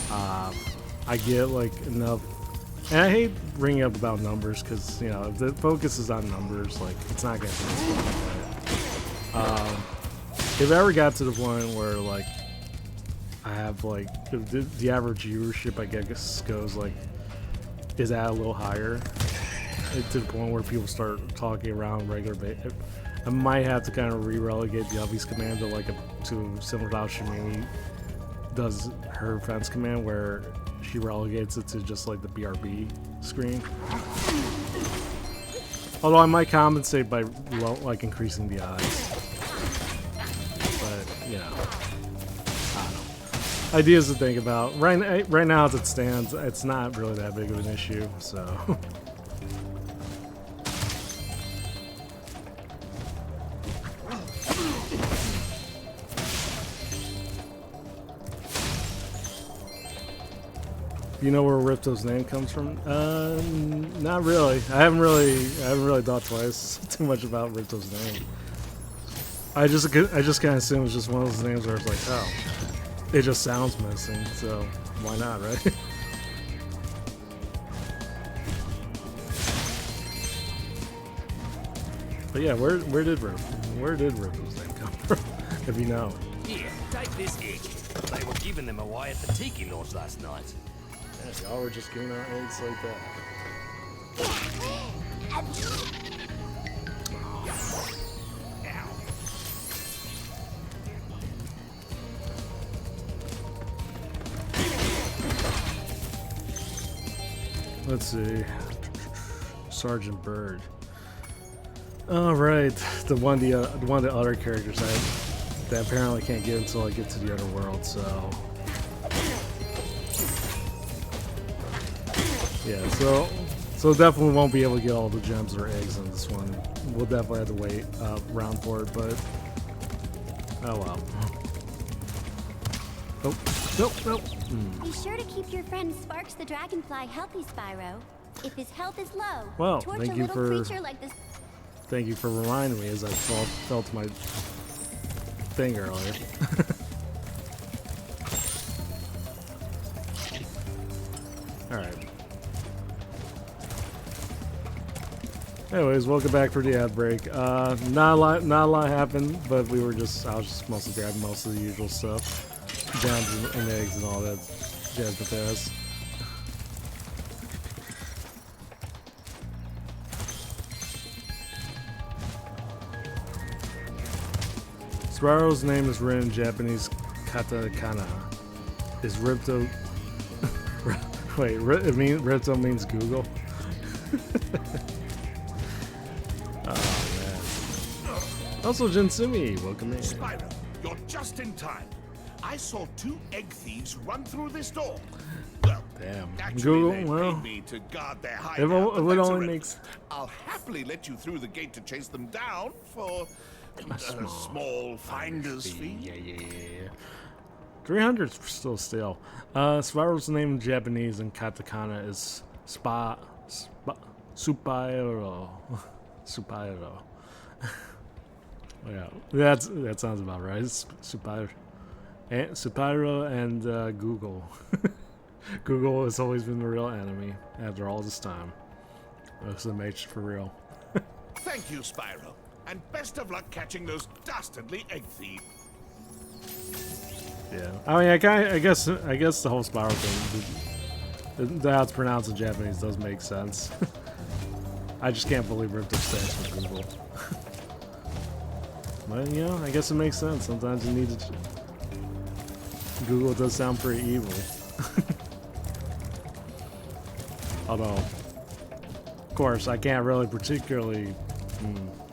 Speaker 1: I get like enough, and I hate bringing up about numbers because, you know, if the focus is on numbers, like it's not going to be as fun, but if it ever got to the point where like I have like, if the average viewership I guess goes like, is at a little higher, to the point where people start talking around regular basis, I might have to kind of re-relegate the obvious command to like to similar to how Shimimi does her fence command, where she relegates it to just like the BRB screen. Although I might compensate by like increasing the odds, but you know, I don't know. Ideas to think about. Right now as it stands, it's not really that big of an issue, so. You know where Ripto's name comes from? Not really. I haven't really thought twice too much about Ripto's name. I just kind of assume it's just one of those names where it's like, oh, it just sounds menacing, so why not, right? But yeah, where did Ripto's name come from? If you know.
Speaker 13: Here, take this egg. They were giving them away at the Tiki Lodge last night.
Speaker 1: Yeah, y'all were just giving out eggs like that. Let's see. Sergeant Bird. All right, the one of the other characters that apparently can't get until I get to the other world. So yeah, so definitely won't be able to get all the gems or eggs in this one. We'll definitely have to wait around for it, but oh well. Oh, nope.
Speaker 6: Be sure to keep your friend Sparks the Dragonfly healthy, Spyro. If his health is low,
Speaker 1: well,
Speaker 6: torch a little creature like this.
Speaker 1: Thank you for reminding me as I felt my thing earlier. All right. Anyways, welcome back for the ad break. Not a lot happened, but I was just mostly grabbing most of the usual stuff, gems and eggs and all that jazz potatoes. Spyro's name is written in Japanese katakana. Is Ripto? Wait, Ripto means Google. Also, Jinsumi, welcome in.
Speaker 7: Spyro, you're just in time. I saw 2 egg thieves run through this door. Well,
Speaker 1: damn.
Speaker 7: Actually,
Speaker 1: Google,
Speaker 7: they
Speaker 1: well,
Speaker 7: paid me to guard their
Speaker 1: it
Speaker 7: hideout, but
Speaker 1: would
Speaker 7: that's
Speaker 1: only
Speaker 7: irrelevant.
Speaker 1: makes.
Speaker 7: I'll happily let you through the gate to chase them down for a small finder's fee.
Speaker 1: Yeah. 300 is still stale. Spyro's name in Japanese and katakana is Spyro. Spyro. Yeah, that sounds about right. It's Spyro and Google. Google has always been the real enemy after all this time. That's the match for real.
Speaker 7: Thank you, Spyro, and best of luck catching those dastardly egg thieves.
Speaker 1: Yeah, I mean, I guess the whole Spyro thing, how it's pronounced in Japanese, does make sense. I just can't believe Ripto stands for Google. But, you know, I guess it makes sense. Sometimes you need to... Google does sound pretty evil. Although, of course, I can't really particularly...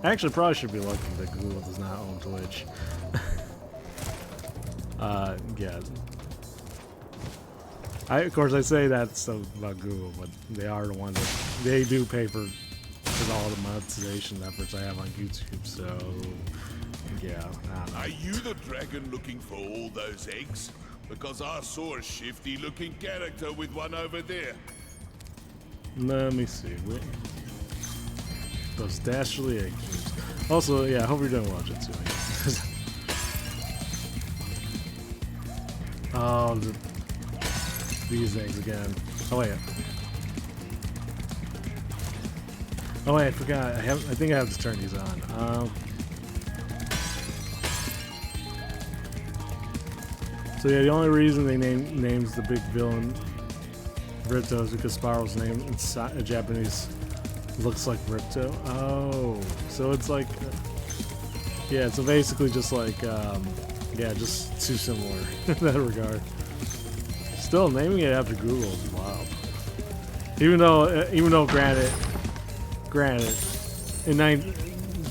Speaker 1: Actually, probably should be lucky that Google does not own Twitch. Yeah. Of course, I say that stuff about Google, but they are the one that... They do pay for all the monetization efforts I have on YouTube, so... yeah. I don't know.
Speaker 7: Are you the dragon looking for all those eggs? Because I saw a shifty-looking character with one over there.
Speaker 1: Let me see. Wait. Those dastardly egg cubes. Also, yeah, I hope you're doing well, Jitsu. Oh, these things again. Oh wait. Oh wait, I forgot. I think I have to turn these on. So yeah, the only reason they names the big villain Ripto is because Spyro's name in Japanese looks like Ripto. Oh, so it's like, yeah. So basically, just like, yeah, just too similar in that regard. Still, naming it after Google is wild. Even though, granted,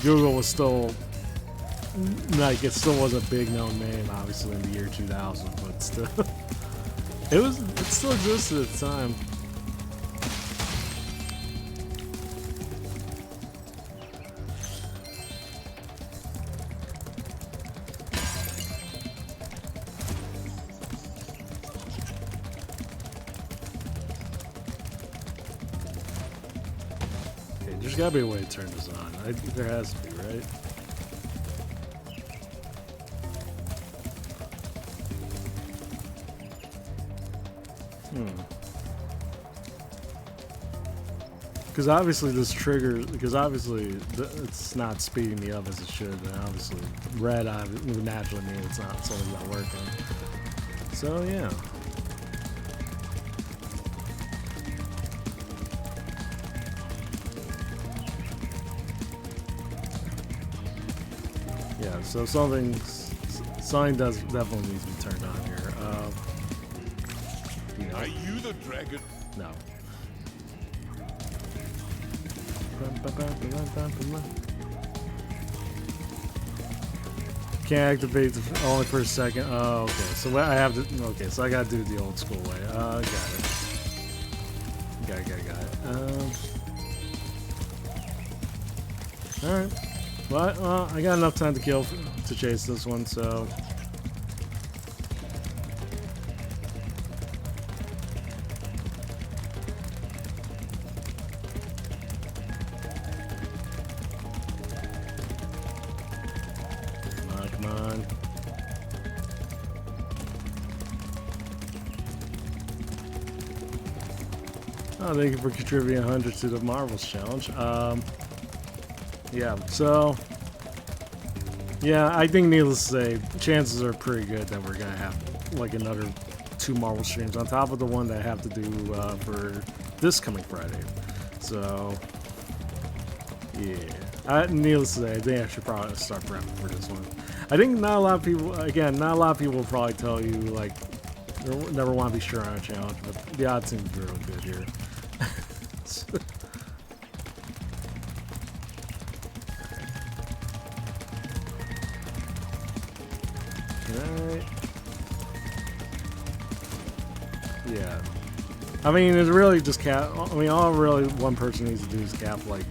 Speaker 1: Google was still like it still was a big known name, obviously in the year 2000, but still, it still existed at the time. There's gotta be a way to turn this on. There has to be, right? Because obviously this trigger, because obviously it's not speeding me up as it should, and obviously red would naturally mean it's only not working. So yeah. Yeah, so something does definitely needs to be turned on here. You know.
Speaker 7: Are you the dragon?
Speaker 1: No. Can't activate only for a second. Oh, okay. So I have to. Okay, so I gotta do it the old school way. Got it. Got it. All right. Well, I got enough time to kill to chase this one, so. Come on. Oh, thank you for contributing 100 to the Marvels challenge. Yeah, so yeah, I think needless to say, chances are pretty good that we're gonna have like another 2 Marvel streams on top of the one that I have to do for this coming Friday. So yeah, needless to say, I think I should probably start prepping for this one. I think not a lot of people will probably tell you like never want to be sure on a challenge, but the odds seem real good here. Right. Yeah. I mean, it's really just cap. I mean, all really one person needs to do is cap like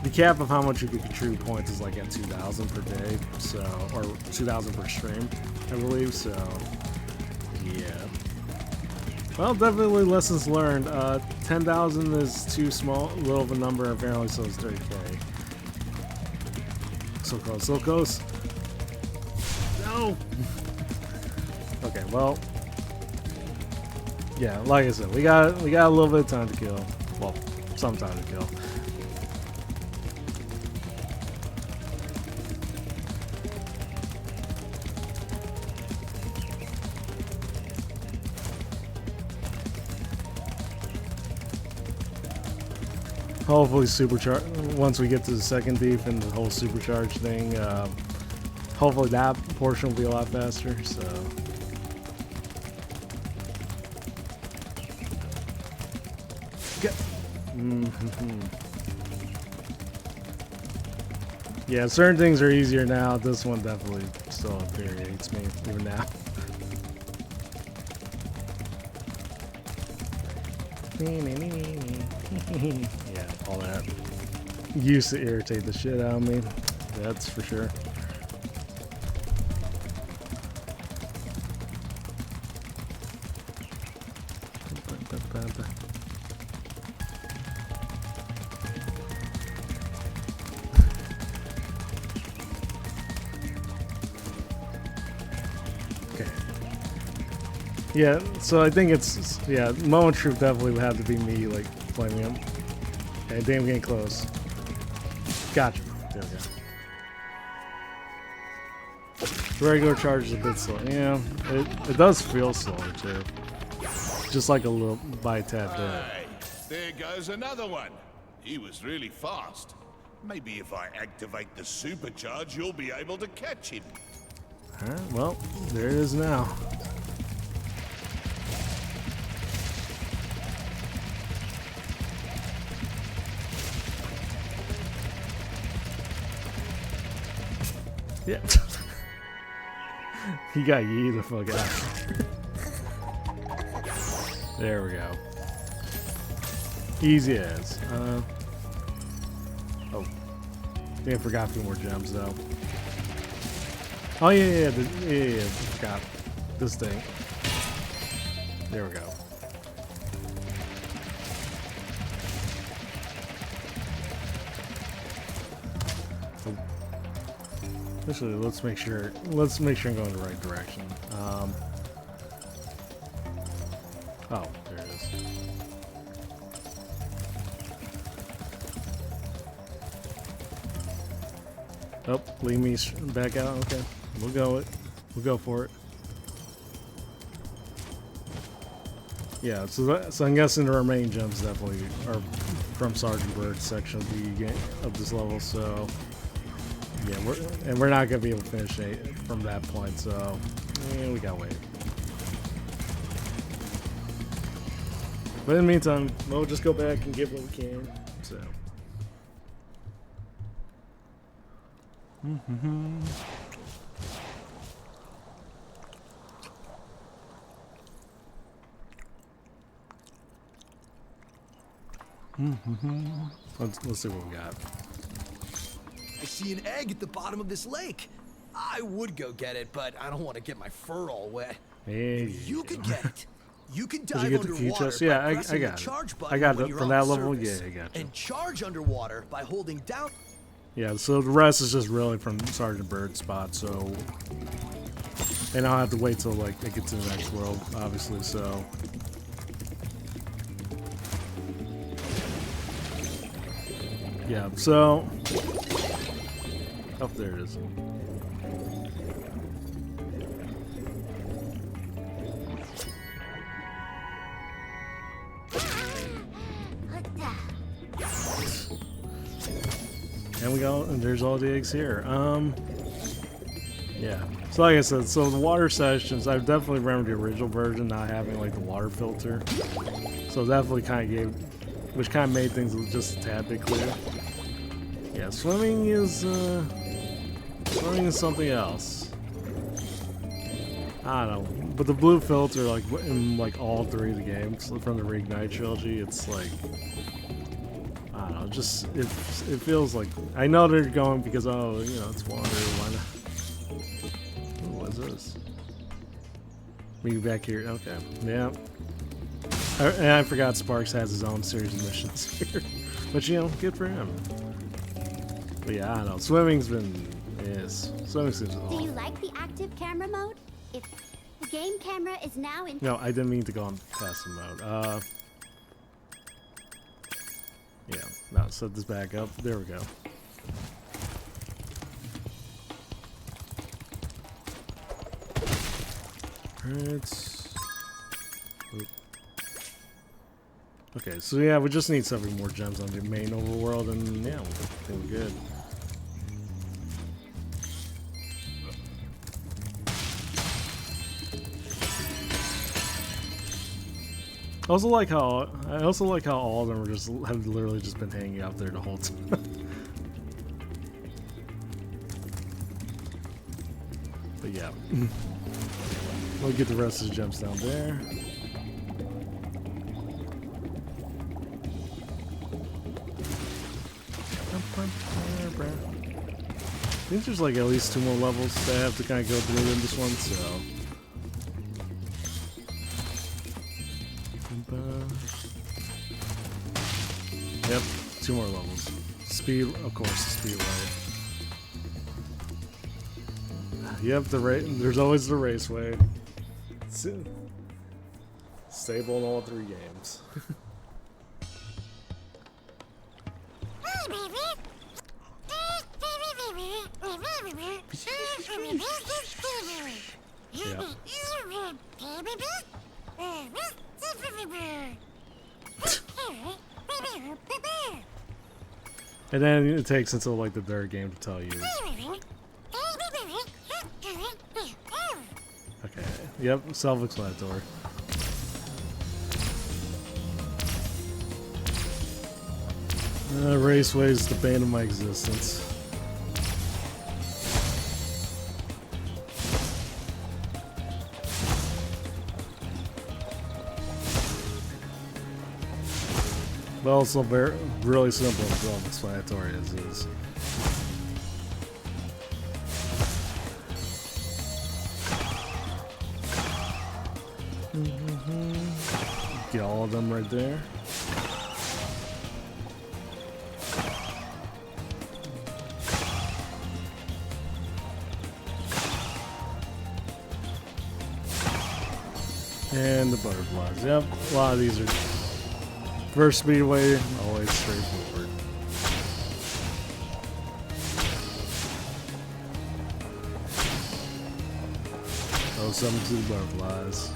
Speaker 1: the cap of how much you can contribute points is like at 2,000 per day, so or 2,000 per stream, I believe. So yeah. Well, definitely lessons learned. 10,000 is too little of a number, apparently, so it's 30K. So close, so close. No. Okay, well, yeah, like I said, we got a little bit of time to kill. Well, some time to kill. Hopefully supercharge once we get to the second deep and the whole supercharge thing. Hopefully that portion will be a lot faster. So yeah, certain things are easier now. This one definitely still infuriates me even now. Yeah, all that used to irritate the shit out of me. That's for sure. Okay. Yeah, so I think it's, yeah, Moment of Truth definitely would have to be me, like, playing him. Okay, damn, getting close. Gotcha. There we go. Regular charge is a bit slow. Yeah, it does feel slower, too. Just like a little, by a tad bit.
Speaker 7: Hey, there goes another one. He was really fast. Maybe if I activate the supercharge, you'll be able to catch him.
Speaker 1: Alright, well, there it is now. Yeah. He got yeeted the fuck out. There we go. Easy as. Oh. I forgot a few more gems though. Oh yeah, forgot this thing. There we go. Actually, let's make sure I'm going the right direction. Oh, there it is. Oh, leave me back out. Okay, we'll go for it. Yeah, so I'm guessing the remaining gems definitely are from Sergeant Bird's section of the game of this level. So yeah, we're not gonna be able to finish it from that point. So yeah, we gotta wait. But in the meantime, we'll just go back and get what we can. So. Let's see what we got.
Speaker 10: I see an egg at the bottom of this lake. I would go get it, but I don't want to get my fur all wet.
Speaker 1: Hey.
Speaker 10: You could get it. You can
Speaker 1: Did
Speaker 10: dive
Speaker 1: you get the
Speaker 10: underwater
Speaker 1: key yeah,
Speaker 10: by
Speaker 1: I
Speaker 10: pressing
Speaker 1: got
Speaker 10: the
Speaker 1: it.
Speaker 10: charge button
Speaker 1: I got
Speaker 10: when
Speaker 1: it
Speaker 10: you're
Speaker 1: from
Speaker 10: on
Speaker 1: that
Speaker 10: the
Speaker 1: level.
Speaker 10: surface,
Speaker 1: Yeah, I got you.
Speaker 10: and charge underwater by holding down.
Speaker 1: Yeah, so the rest is just really from Sergeant Bird's spot. So, and I'll have to wait till like I get to the next world, obviously. So. Yeah, so. Oh, there it is. And we go, and there's all the eggs here. Yeah. So like I said, so the water sessions, I definitely remember the original version not having like the water filter. So definitely kind of gave, which kind of made things just a tad bit clearer. Yeah, swimming is something else. I don't know, but the blue filter, like in like all three of the games from the Reignite trilogy, it's like, I don't know, just it feels like, I know they're going because, oh, you know, it's water. Why not? Ooh, what is this? Me back here. Okay, yeah. And I forgot Sparks has his own series of missions here, but you know, good for him. But yeah, I don't know. Swimming's been, yes, swimming seems awful.
Speaker 6: Do you like the active camera mode? If the game camera is now in.
Speaker 1: No, I didn't mean to go on passive mode. Yeah, now set this back up. There we go. Okay, so yeah, we just need several more gems on the main overworld, and yeah, we're good. I also like how all of them are just have literally just been hanging out there the whole time. But yeah, we'll get the rest of the gems down there. I think there's like at least 2 more levels that I have to kind of go through in this one, so. Yep, 2 more levels. Speed, of course, speed level. Yep, there's always the raceway. Stable in all 3 games. Yep. And then it takes until like the 3rd game to tell you. Okay. Yep, self-explanatory. Raceway is the bane of my existence. Well, it's really simple and self-explanatory as is. Get all of them right there. And the butterflies. Yep, a lot of these are first speedway, always straightforward. Oh, 72 butterflies.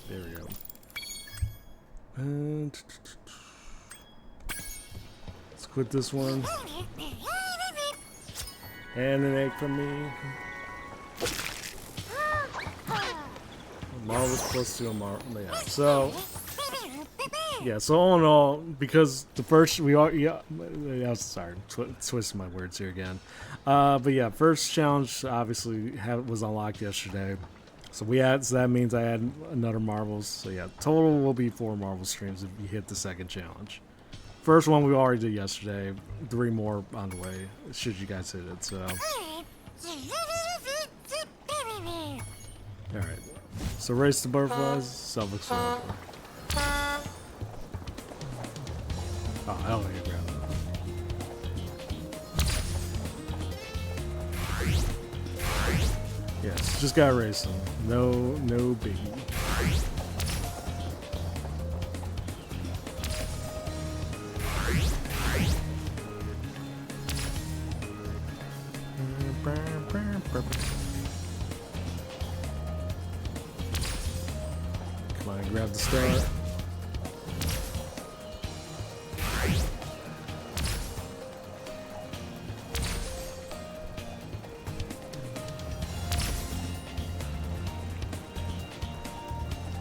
Speaker 1: There we go. And let's quit this one. And an egg from me. Marvel's plus 2 on Marvel. Yeah. So, yeah. So all in all, because the first sorry, twisting my words here again. But yeah, first challenge obviously was unlocked yesterday. So so that means I had another Marvels. So yeah, total will be 4 Marvel streams if you hit the 2nd challenge. First one we already did yesterday. 3 more on the way. Should you guys hit it? So. All right. So race the butterflies, self-explanatory. Oh, hell yeah, grab that. Yes, just gotta race them. No biggie. Come on, grab the star.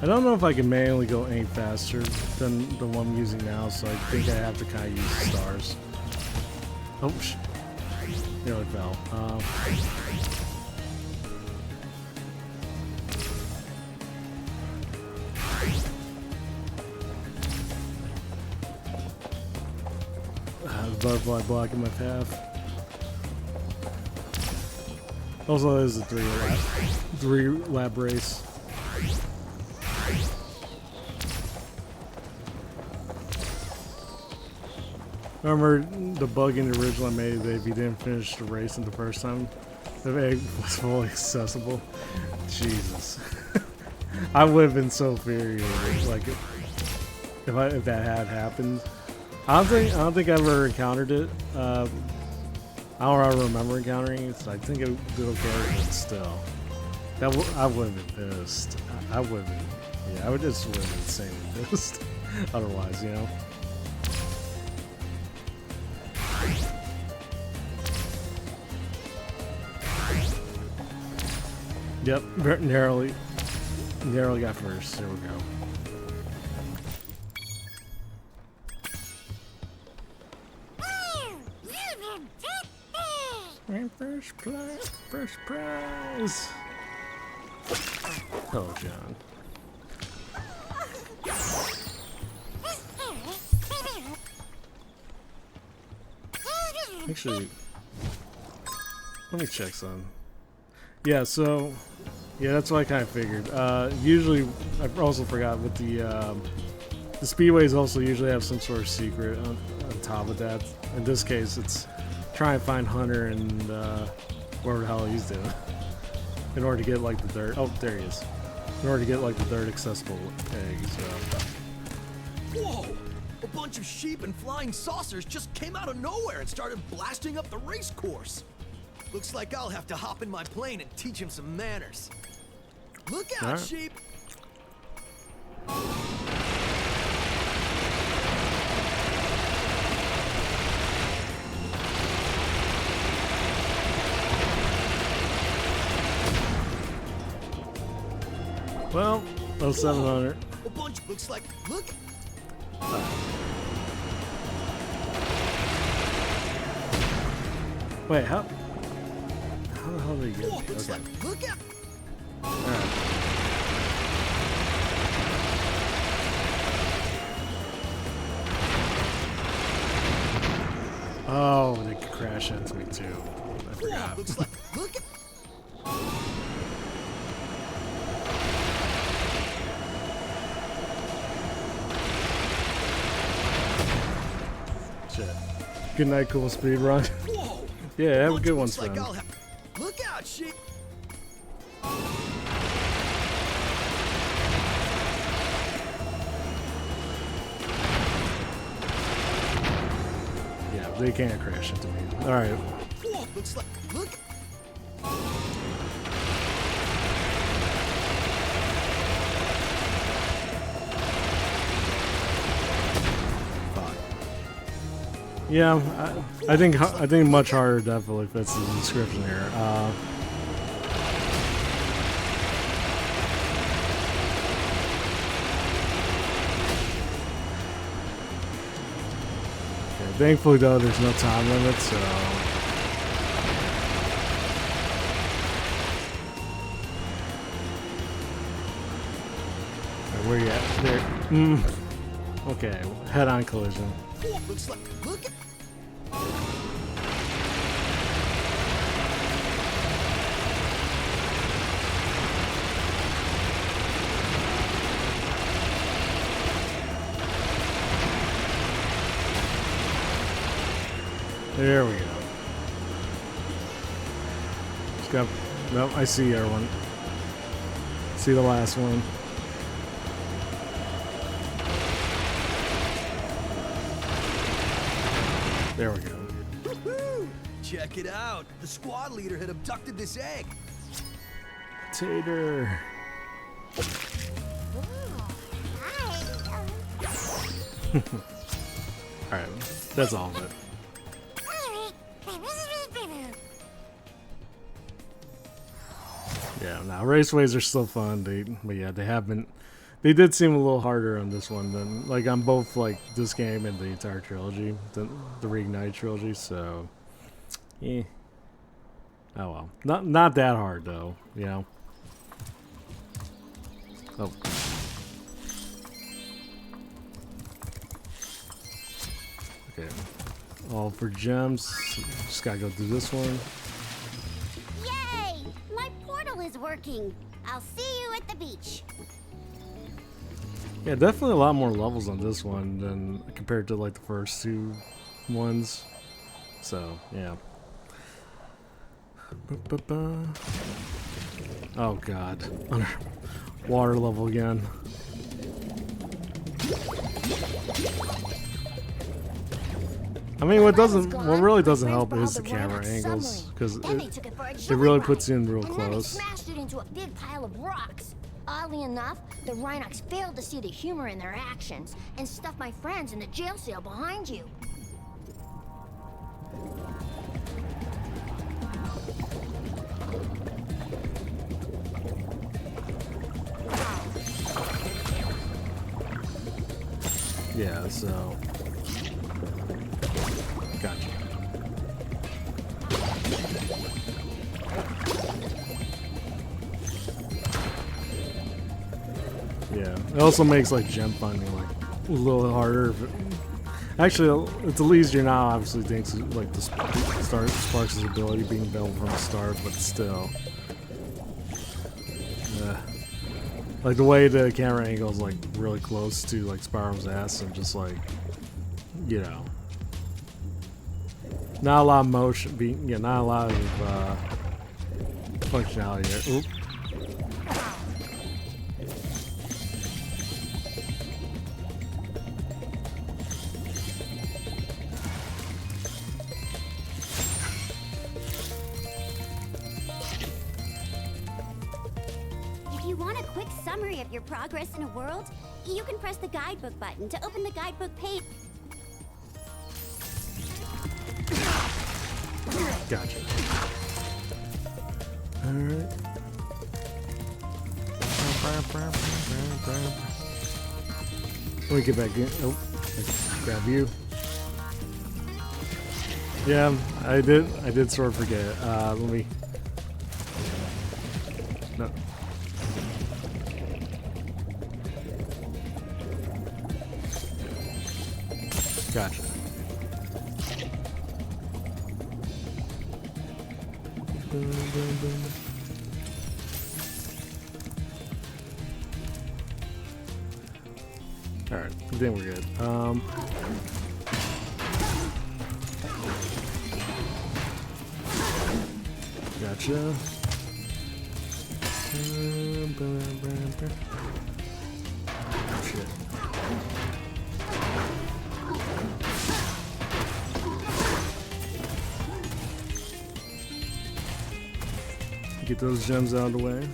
Speaker 1: I don't know if I can manually go any faster than the one I'm using now, so I think I have to kind of use the stars. Oh, shit. Nearly fell. Butterfly blocking my path. Also, there's a 3 lap race. Remember the bug in the original I made that if you didn't finish the race in the first time, the egg was fully accessible? Jesus. I would have been so infuriated, like, if that had happened. I don't think I ever encountered it. I don't remember encountering it, so I think it did okay, but still. I would have been pissed. I would have been, yeah, I would just would have been insanely pissed. Otherwise, you know. Yep, narrowly got first. There we go. First prize. Oh, John. Actually, let me check some. Yeah, so yeah, that's what I kind of figured. Usually, I also forgot with the speedways also usually have some sort of secret on top of that. In this case, it's try and find Hunter and whatever the hell he's doing in order to get like the third. Oh, there he is. In order to get like the third accessible egg. So.
Speaker 10: Whoa! A bunch of sheep and flying saucers just came out of nowhere and started blasting up the race course. Looks like I'll have to hop in my plane and teach him some manners. Look out,
Speaker 1: right.
Speaker 10: sheep!
Speaker 1: Well, those 700.
Speaker 10: A bunch looks like look.
Speaker 1: Wait, how the hell did he get?
Speaker 10: Whoa, looks
Speaker 1: Okay.
Speaker 10: like look out!
Speaker 1: Alright. Oh, they could crash into me too. I forgot.
Speaker 10: Whoa, looks like look at.
Speaker 1: Shit. Good night, cool speed run.
Speaker 10: Whoa!
Speaker 1: Yeah, have a
Speaker 10: Bunch
Speaker 1: good one,
Speaker 10: looks like
Speaker 1: friend.
Speaker 10: I'll have. Look out, sheep!
Speaker 1: Yeah, they can't crash into me. Alright.
Speaker 10: Whoa, looks like look.
Speaker 1: Yeah, I think much harder definitely fits the description here. Okay, thankfully though, there's no time limit, so. Where you at? There. Okay, head-on collision.
Speaker 10: Whoa, looks like look at.
Speaker 1: There we go. Just got. Nope, I see everyone. See the last one. There we go.
Speaker 10: Woohoo! Check it out. The squad leader had abducted this egg.
Speaker 1: Tater. Alright, that's all of it. Yeah, now raceways are still fun, but yeah, they haven't. They did seem a little harder on this one than like on both like this game and the entire trilogy, the Reignite trilogy. So, oh well, not that hard though, you know. Oh. Okay. All for gems. Just gotta go through this one.
Speaker 6: Yay! My portal is working. I'll see you at the beach.
Speaker 1: Yeah, definitely a lot more levels on this one than compared to like the first two ones. So, yeah. Oh god. Water level again. I mean, what really doesn't help is the camera angles, because it really puts you in real close.
Speaker 6: Smashed it into a big pile of rocks. Oddly enough, the Rhinox failed to see the humor in their actions and stuffed my friends in the jail cell behind you.
Speaker 1: Yeah, so. Gotcha. Yeah, it also makes like gem finding like a little harder. Actually, it's a little easier now. Obviously, thanks to like the Sparks' ability being available from the start, but still, Like the way the camera angle is like really close to like Spyro's ass and just like, you know, not a lot of motion, not a lot of functionality here. Oop.
Speaker 6: If you want a quick summary of your progress in a world, you can press the guidebook button to open the guidebook page.
Speaker 1: Gotcha. Alright. Let me get back in. Oh, grab you. Yeah, I did sort of forget it. Let me. No. Gotcha. Boom, boom, boom. Alright, I think we're good. Gotcha. Shit. Get those gems out of the way.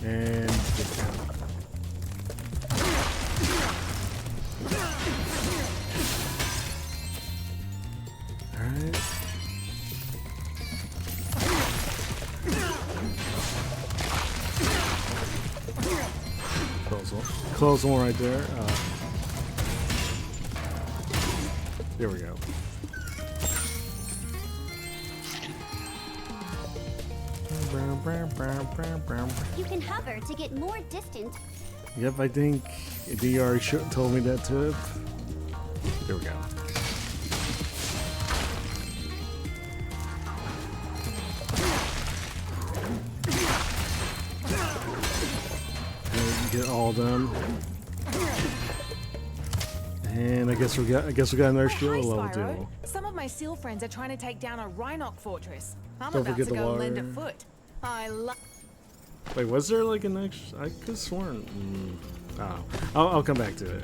Speaker 1: And get down. Alright. Close one right there. There we go.
Speaker 6: You can hover to get more distant.
Speaker 1: Yep, I think you already told me that tip. There we go. And get all of them. And I guess we got another shield level deal.
Speaker 11: Some of my seal friends are trying to take down a Rhinoc fortress. I'm
Speaker 1: Don't
Speaker 11: about
Speaker 1: forget
Speaker 11: to
Speaker 1: the
Speaker 11: go
Speaker 1: water.
Speaker 11: lend a foot. I love.
Speaker 1: Wait, was there like an extra? I could have sworn. Oh, I'll come back to it.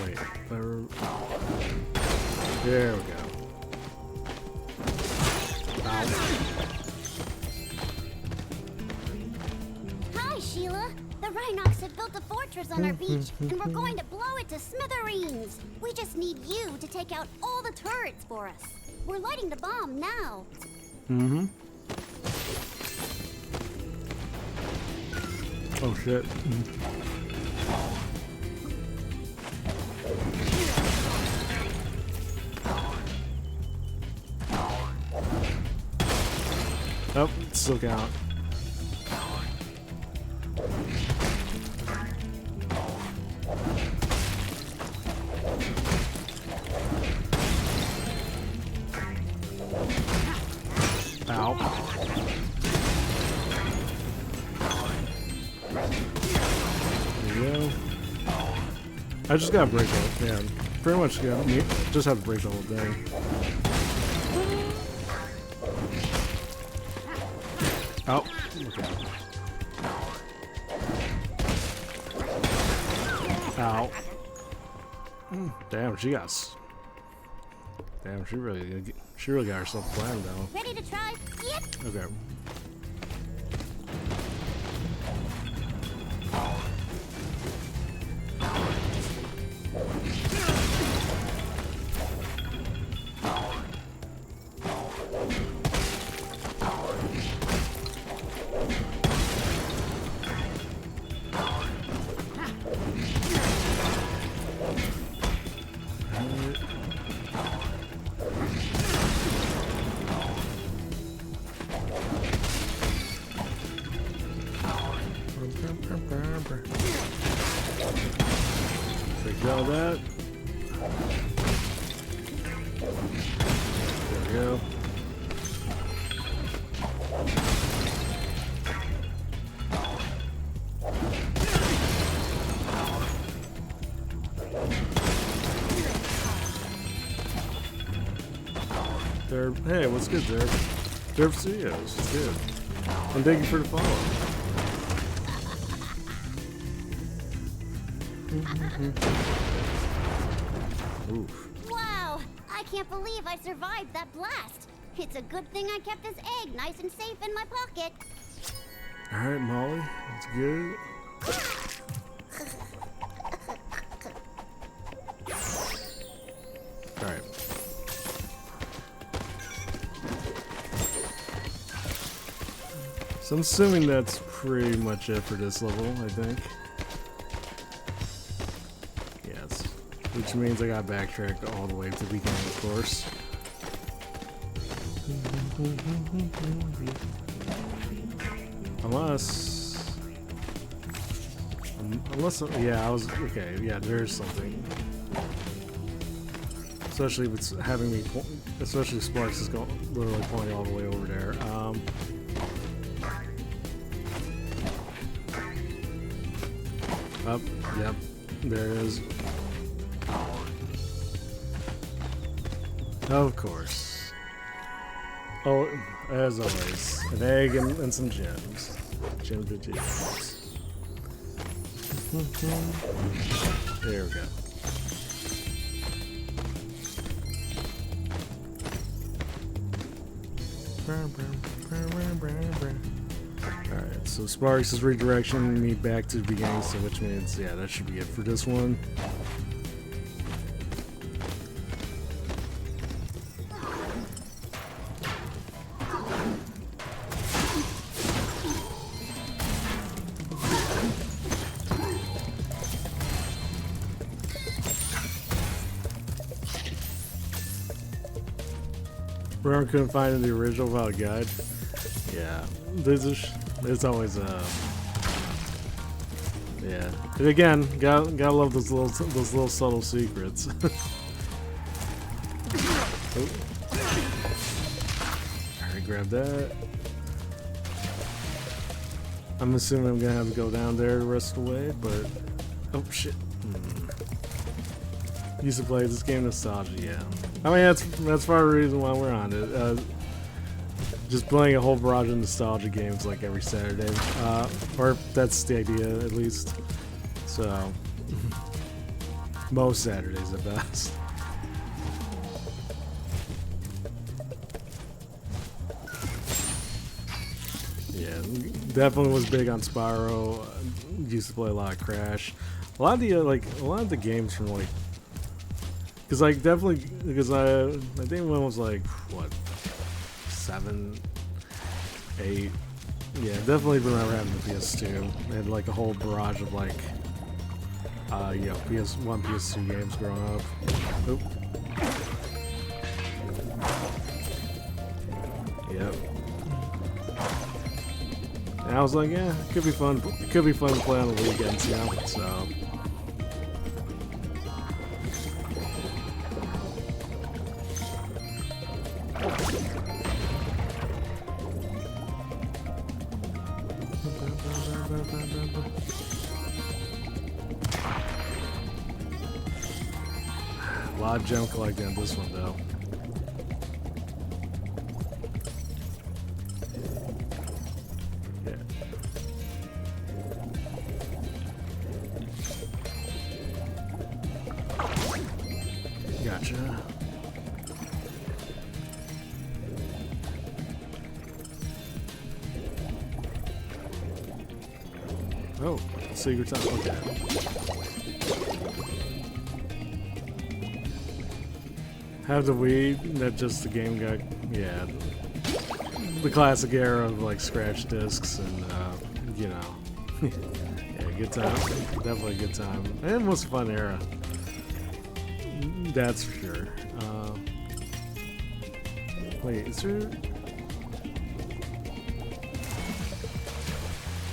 Speaker 1: Wait, there we go.
Speaker 6: Hi, Sheila. The Rhinocs have built a fortress on our beach, and we're going to blow it to smithereens. We just need you to take out all the turrets for us. We're lighting the bomb now.
Speaker 1: Mm-hmm. Oh shit. Oh, still count. Ow. There we go. I just gotta break it. Yeah, pretty much just have to break the whole thing. Oh, okay. Ow. Damn, she really got herself planned though.
Speaker 6: Ready to try? Yep.
Speaker 1: Okay. Got that. There we go. Derp. Hey, what's good, Derp? Derp Studios, it's good. And thank you for the follow. Oof.
Speaker 6: Wow, I can't believe I survived that blast. It's a good thing I kept this egg nice and safe in my pocket.
Speaker 1: Alright, Molly, that's good. Alright. So I'm assuming that's pretty much it for this level, I think. Yes. Which means I gotta backtrack all the way to the beginning, of course. Unless, yeah, I was, okay, yeah, there's something. Especially if it's having me, especially if Sparks is going, literally pointing all the way over there. Up, yep, there it is. Of course. Oh, as always, an egg and some gems. Gem to gems. There we go. Alright, so Sparks is redirecting me back to the beginning, so which means, yeah, that should be it for this one. Remember, couldn't find in the original without a guide. Yeah, there's always yeah. And again, gotta love those little subtle secrets. Oh. Alright, grab that. I'm assuming I'm gonna have to go down there the rest of the way, but oh shit. Used to play this game nostalgia, yeah. I mean, that's part of the reason why we're on it. Just playing a whole barrage of nostalgia games like every Saturday. Or that's the idea, at least. So, most Saturdays at best. Yeah, definitely was big on Spyro. Used to play a lot of Crash. A lot of the games from like. Because I think one was like, what, 7, 8, yeah, definitely remember having the PS2, they had like a whole barrage of like, you know, PS1, PS2 games growing up. Oop. Yep. And I was like, yeah, it could be fun to play on the weekends, you know, so. A lot of gem collecting on this one, though. Yeah. Gotcha. Oh, secret time. Okay. Have the Wii, that just the game got, yeah, the classic era of like scratch discs and, you know, yeah, good time, definitely a good time, and it was a fun era, that's for sure. Wait, is there,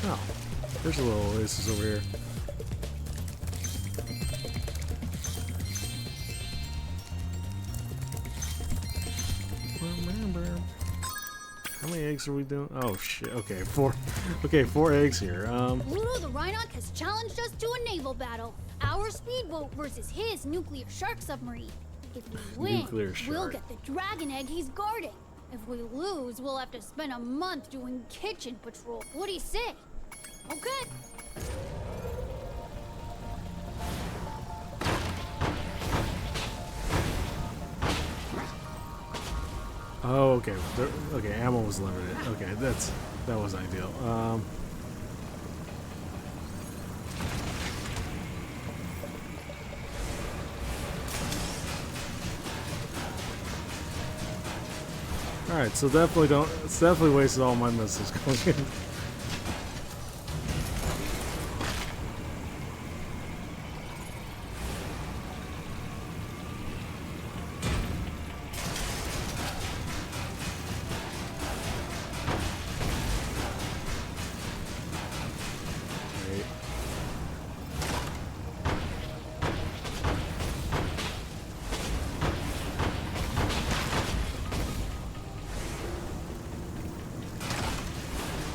Speaker 1: oh, there's a little oasis over here. many eggs are we doing? Oh shit. Okay, 4. Okay, 4 eggs here.
Speaker 6: Pluto the Rhinoc has challenged us to a naval battle. Our speedboat versus his nuclear shark submarine. If we win,
Speaker 1: Nuclear
Speaker 6: we'll
Speaker 1: shark.
Speaker 6: get the dragon egg he's guarding. If we lose, we'll have to spend a month doing kitchen patrol. What do you say? Okay.
Speaker 1: Oh, okay. Okay, ammo was limited. Okay, that was ideal. All right, so definitely don't. It's definitely wasted all my missiles going in.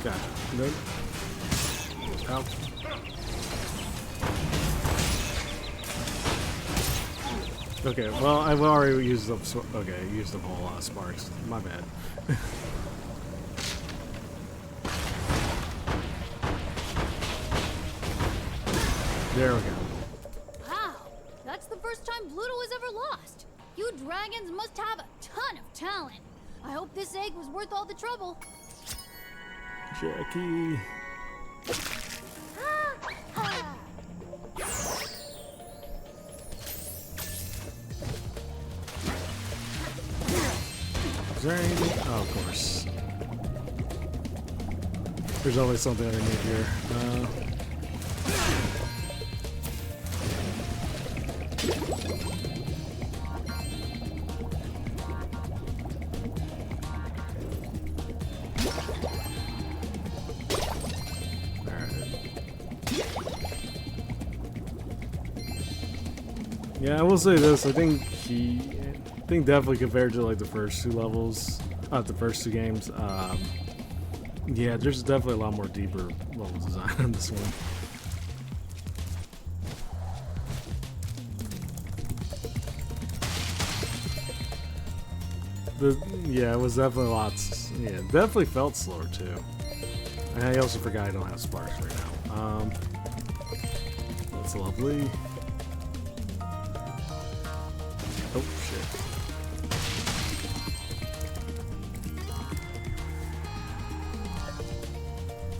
Speaker 1: Gotcha. Nope. Ow. Okay, well, I've already used up. Okay, used up a whole lot of sparks. My bad. There we go.
Speaker 6: Wow, that's the first time Pluto has ever lost. You dragons must have a ton of talent. I hope this egg was worth all the trouble.
Speaker 1: Jackie. Is there anything? Oh, of course. There's always something underneath here. Yeah, I will say this. I think definitely compared to like the first 2 levels, the first 2 games, yeah, there's definitely a lot more deeper level design on this one. Yeah, it was definitely lots. Yeah, it definitely felt slower too. And I also forgot I don't have sparks right now. That's lovely. Oh shit.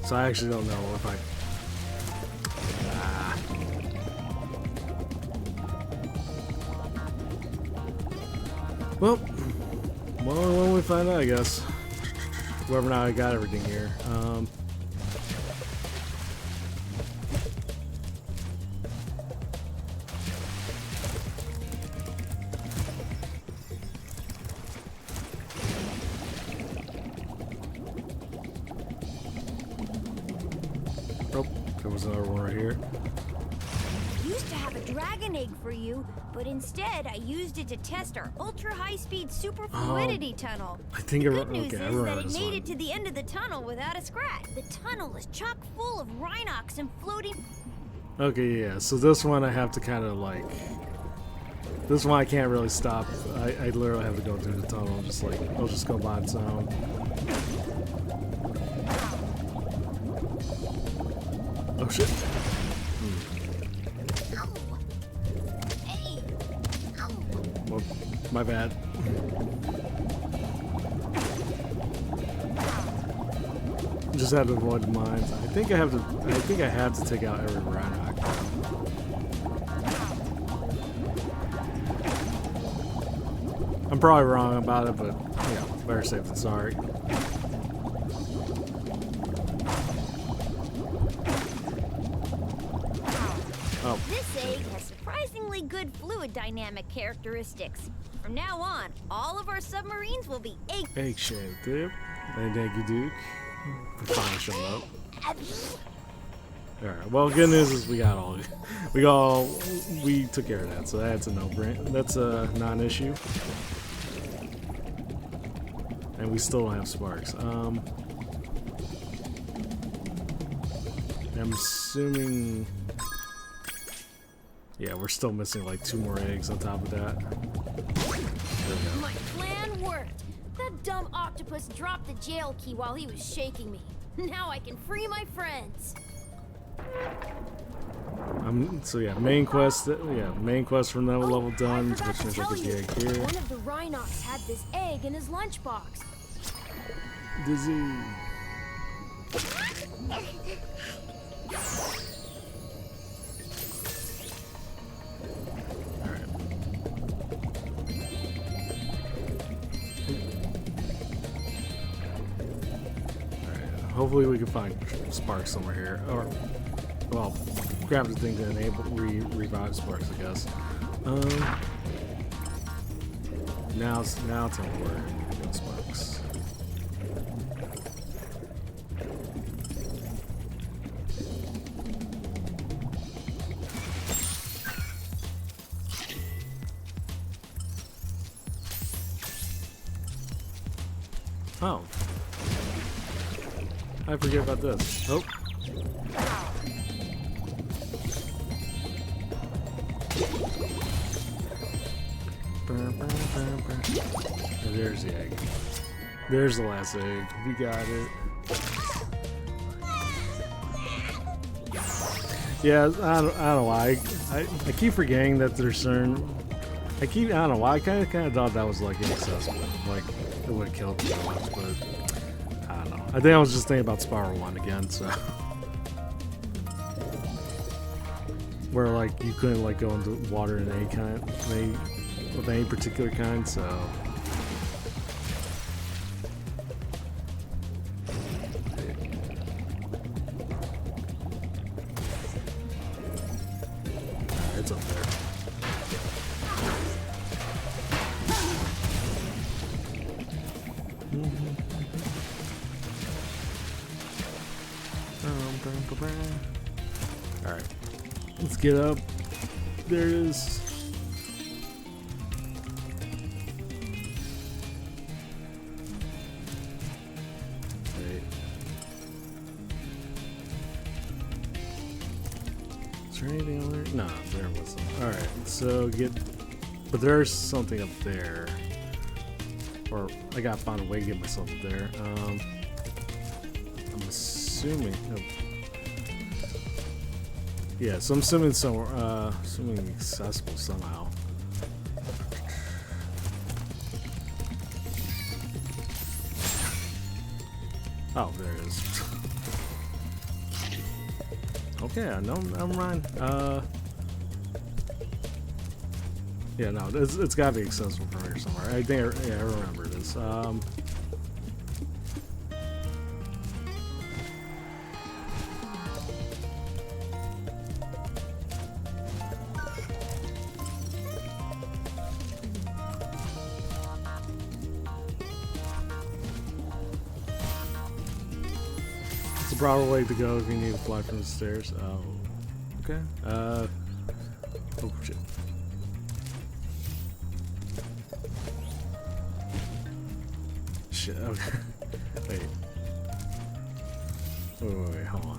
Speaker 1: So I actually don't know if I... Well, when we find out, I guess. Whoever now I got everything here. Oh, there was another one right here.
Speaker 15: Used to have a dragon egg for you, but instead I used it to test our ultra high-speed super fluidity tunnel.
Speaker 1: I think
Speaker 15: the
Speaker 1: I
Speaker 15: good news
Speaker 1: okay, I
Speaker 15: is
Speaker 1: remember
Speaker 15: that it
Speaker 1: this
Speaker 15: made
Speaker 1: one.
Speaker 15: it to the end of the tunnel without a scratch. The tunnel is chock full of rhinocs and floating.
Speaker 1: Okay, yeah. So this one I have to kind of like. This one I can't really stop. I literally have to go through the tunnel. Just like I'll just go by its own. Oh shit. Well, my bad. Just had to avoid the mines. I think I have to take out every Rhinoc. I'm probably wrong about it, but you know, better safe than sorry. Oh.
Speaker 15: This egg has surprisingly good fluid dynamic characteristics. From now on, all of our submarines will be
Speaker 1: Egg-shaped, dude. And thank you, Duke. For finally showing up. Alright, well, good news is we took care of that, so that's a no-brainer. That's a non-issue. And we still don't have sparks. I'm assuming... Yeah, we're still missing like 2 more eggs on top of that. There we go.
Speaker 4: My plan worked. That dumb octopus dropped the jail key while he was shaking me. Now I can free my friends.
Speaker 1: So yeah, main quest. Yeah, main quest from that level done. Which means I get the egg here.
Speaker 4: One of the Rhinox had this egg in his lunchbox.
Speaker 1: Dizzy. Hopefully we can find sparks somewhere here, or well, grab the thing to enable revive sparks, I guess. Now tell me where we got sparks. Oh. I forget about this. Oh. Oh, there's the egg. There's the last egg. We got it. Yeah, I don't know why. I keep forgetting that there's certain... I don't know why. I kind of thought that was like inaccessible. Like, it would have killed me so much, but... I don't know. I think I was just thinking about Spyro 1 again, so... Where, like, you couldn't, like, go into water in any kind... with any particular kind, so... It's up there. Alright. Let's get up. There it is. Wait. Is there anything over there? No, there wasn't. Alright, so get... But there's something up there. Or I gotta find a way to get myself up there. I'm assuming... Oh. Yeah, so I'm assuming somewhere, assuming accessible somehow. Oh, there it is. Okay, no, never mind. Yeah, no, it's gotta be accessible from here somewhere. I think, yeah, I remember it is. It's the proper way to go if you need to fly from the stairs. Oh, okay. Oh shit. Shit. Okay. Wait. Wait, hold on.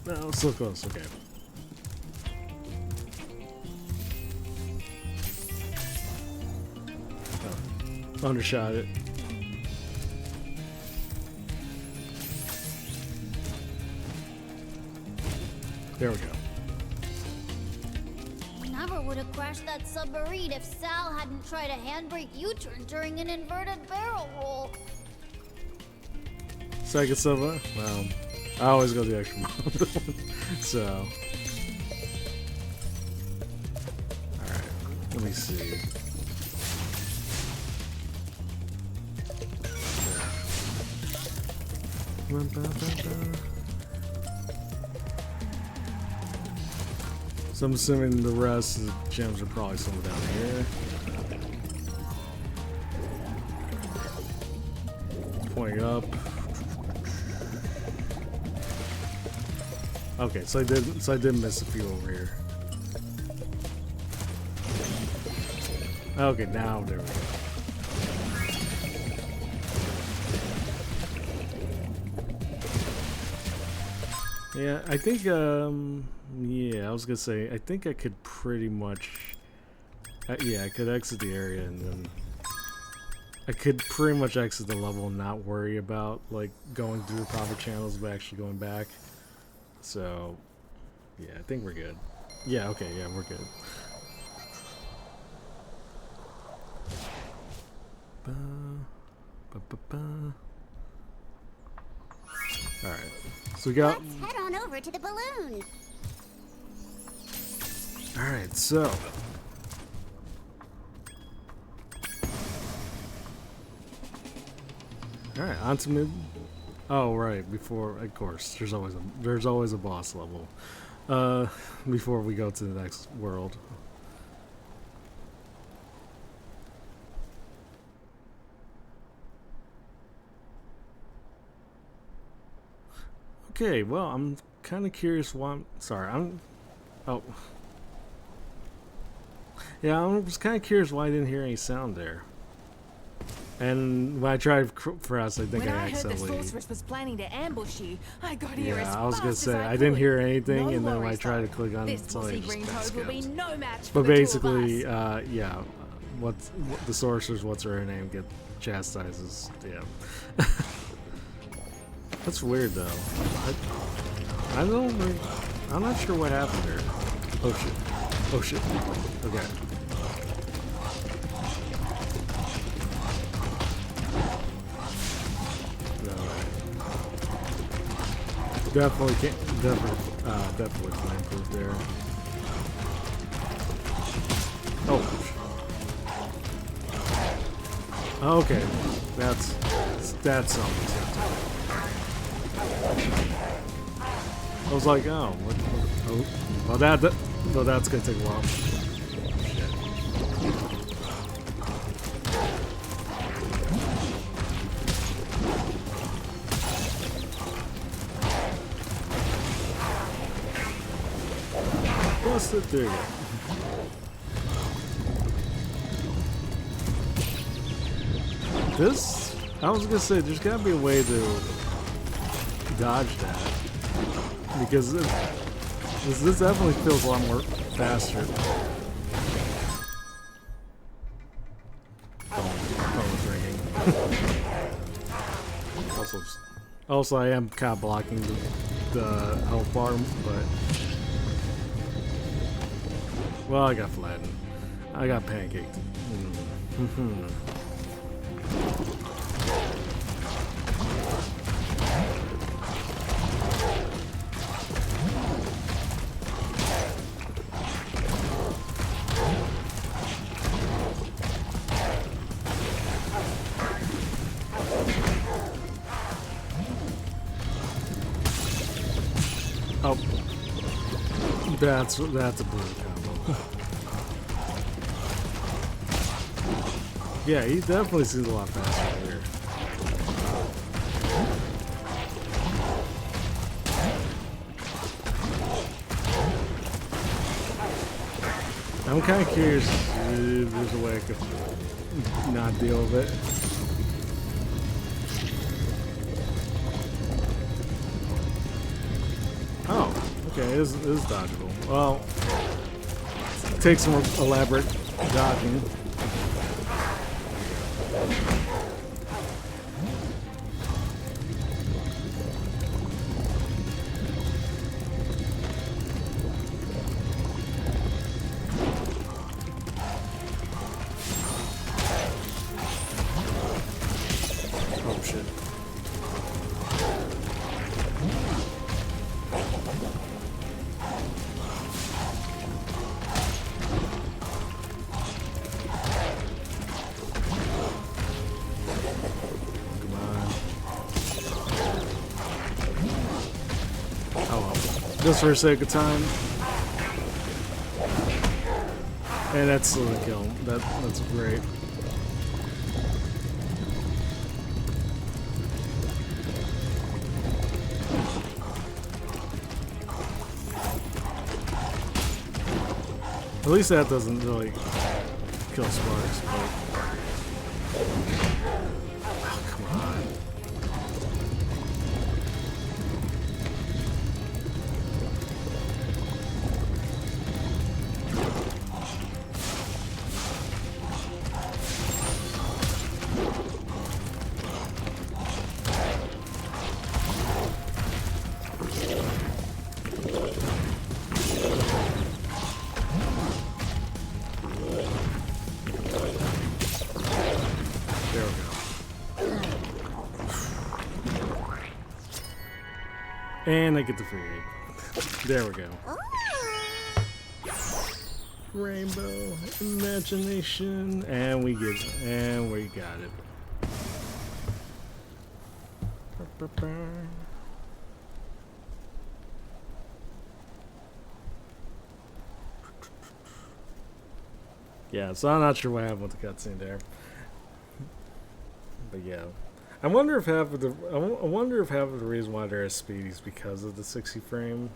Speaker 1: No, so close. Okay. Undershot it. There we go.
Speaker 6: Never would have crashed that submarine if Sal hadn't tried a handbrake U-turn during an inverted barrel roll.
Speaker 1: Second sub, well, I always go the extra mile. So, alright, let me see. So I'm assuming the rest of the gems are probably somewhere down here. Pointing up. Okay, so I did miss a few over here. Okay, now there we go. Yeah, I think, yeah, I was gonna say, I think I could pretty much, yeah, I could exit the area and then I could pretty much exit the level and not worry about, like, going through the proper channels but actually going back. So, yeah, I think we're good. Yeah, okay, yeah, we're good. Alright, so we got...
Speaker 6: Let's head on over to the balloon.
Speaker 1: Alright, so... Alright, on to mid... Oh, right, before... Of course, there's always a boss level. Before we go to the next world. Okay, well, I'm kind of curious why... Oh. Yeah, I was kind of curious why I didn't hear any sound there. And when I tried press, I think
Speaker 11: when
Speaker 1: I
Speaker 11: I heard the
Speaker 1: accidentally...
Speaker 11: sorceress was planning to ambush you, I got here as
Speaker 1: Yeah, I was gonna
Speaker 11: fast
Speaker 1: say,
Speaker 11: as
Speaker 1: I didn't
Speaker 11: could.
Speaker 1: hear anything,
Speaker 11: No
Speaker 1: and then when I
Speaker 11: worries,
Speaker 1: tried to
Speaker 11: though.
Speaker 1: click on
Speaker 11: this
Speaker 1: something,
Speaker 11: wussy
Speaker 1: it
Speaker 11: green
Speaker 1: just
Speaker 11: toad will be
Speaker 1: skipped.
Speaker 11: no match for
Speaker 1: But
Speaker 11: the two of
Speaker 1: basically,
Speaker 11: us.
Speaker 1: yeah, the sorceress, what's her name, get chastises, yeah. That's weird, though. I'm not sure what happened there. Oh shit. Oh shit. Okay. Definitely can't. Definitely can improve there. Oh. Okay, that's something. I was like, oh, oh, well, that's gonna take a while. Busted, there you go. This, I was gonna say, there's gotta be a way to dodge that. Because this definitely feels a lot more faster. Also, I am kind of blocking the health bar, but... Well, I got flattened. I got pancaked. Oh, that's a blue combo. Yeah, he definitely seems a lot faster here. I'm kind of curious if there's a way I could not deal with it. Oh, okay, it is dodgeable. Well, it takes some elaborate dodging. Oh shit. Just for the sake of time. And that's still a kill. That's great. At least that doesn't really kill Sparks, but... Oh, come on. And I get the free egg. There we go. Rainbow imagination, and we got it. Yeah, so I'm not sure what happened with the cutscene there, but yeah. I wonder if half of the reason why there is speed is because of the 60 frame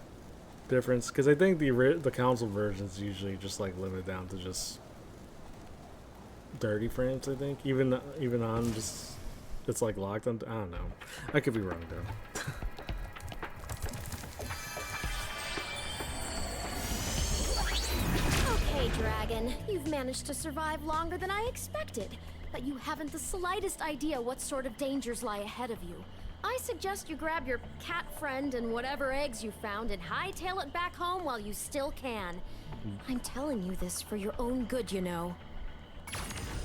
Speaker 1: difference. Because I think the console version is usually just like limited down to just 30 frames. I think even on just it's like locked on. I don't know. I could be wrong though.
Speaker 4: Okay, Dragon, you've managed to survive longer than I expected. But you haven't the slightest idea what sort of dangers lie ahead of you. I suggest you grab your cat friend and whatever eggs you found and hightail it back home while you still can. I'm telling you this for your own good, you know.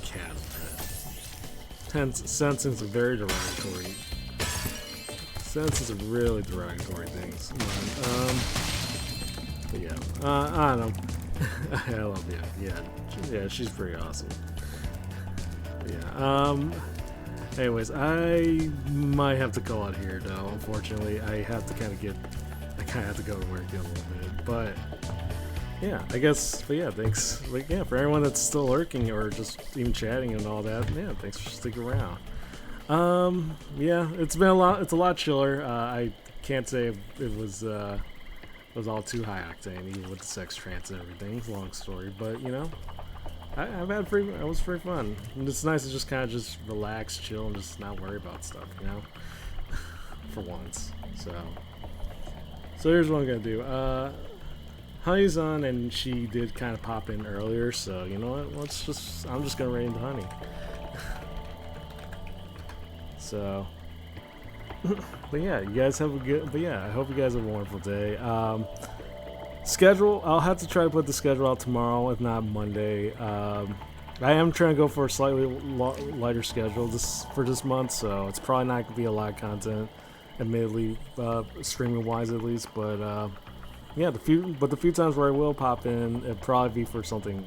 Speaker 1: Cat friend. Hence, sensing's a very derogatory. Sense is a really derogatory thing. But yeah, I don't know. I love you. Yeah, she's pretty awesome. Yeah. Anyways, I might have to call it here, though. Unfortunately, I have to kind of have to go to work in a little bit. But yeah, I guess. But yeah, thanks. Like, yeah, for everyone that's still lurking or just even chatting and all that. Yeah, thanks for sticking around. Yeah, it's been a lot. It's a lot chiller. I can't say it was all too high octane, even with the sex trance and everything. It's a long story, but you know. It was pretty fun. And it's nice to just kind of just relax, chill, and just not worry about stuff, you know? For once. So here's what I'm gonna do. Honey's on, and she did kind of pop in earlier, so you know what? I'm just gonna raid into Honey. So, but yeah, you guys have a good. But yeah, I hope you guys have a wonderful day. Schedule, I'll have to try to put the schedule out tomorrow, if not Monday. I am trying to go for a slightly lighter schedule for this month, so it's probably not going to be a lot of content, admittedly, streaming wise at least. But yeah, the few times where I will pop in, it'll probably be for something.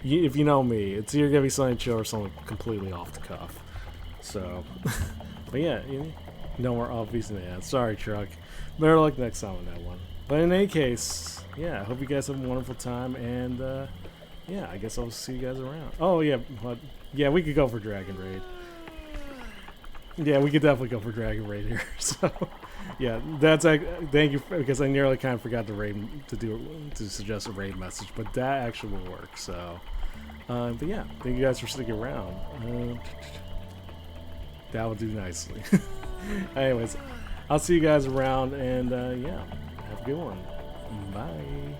Speaker 1: If you know me, it's either gonna be something chill or something completely off the cuff. So, but yeah, no more obvious. Yeah, sorry, Truck. Better luck next time on that one. But in any case, yeah, I hope you guys have a wonderful time, and yeah, I guess I'll see you guys around. Oh yeah, but yeah, we could go for Dragon Raid. Yeah, we could definitely go for Dragon Raid here. So yeah, that's thank you because I nearly kind of forgot to suggest a raid message, but that actually will work. So, but yeah, thank you guys for sticking around. That will do nicely. Anyways, I'll see you guys around, and yeah. Have a good one. Bye.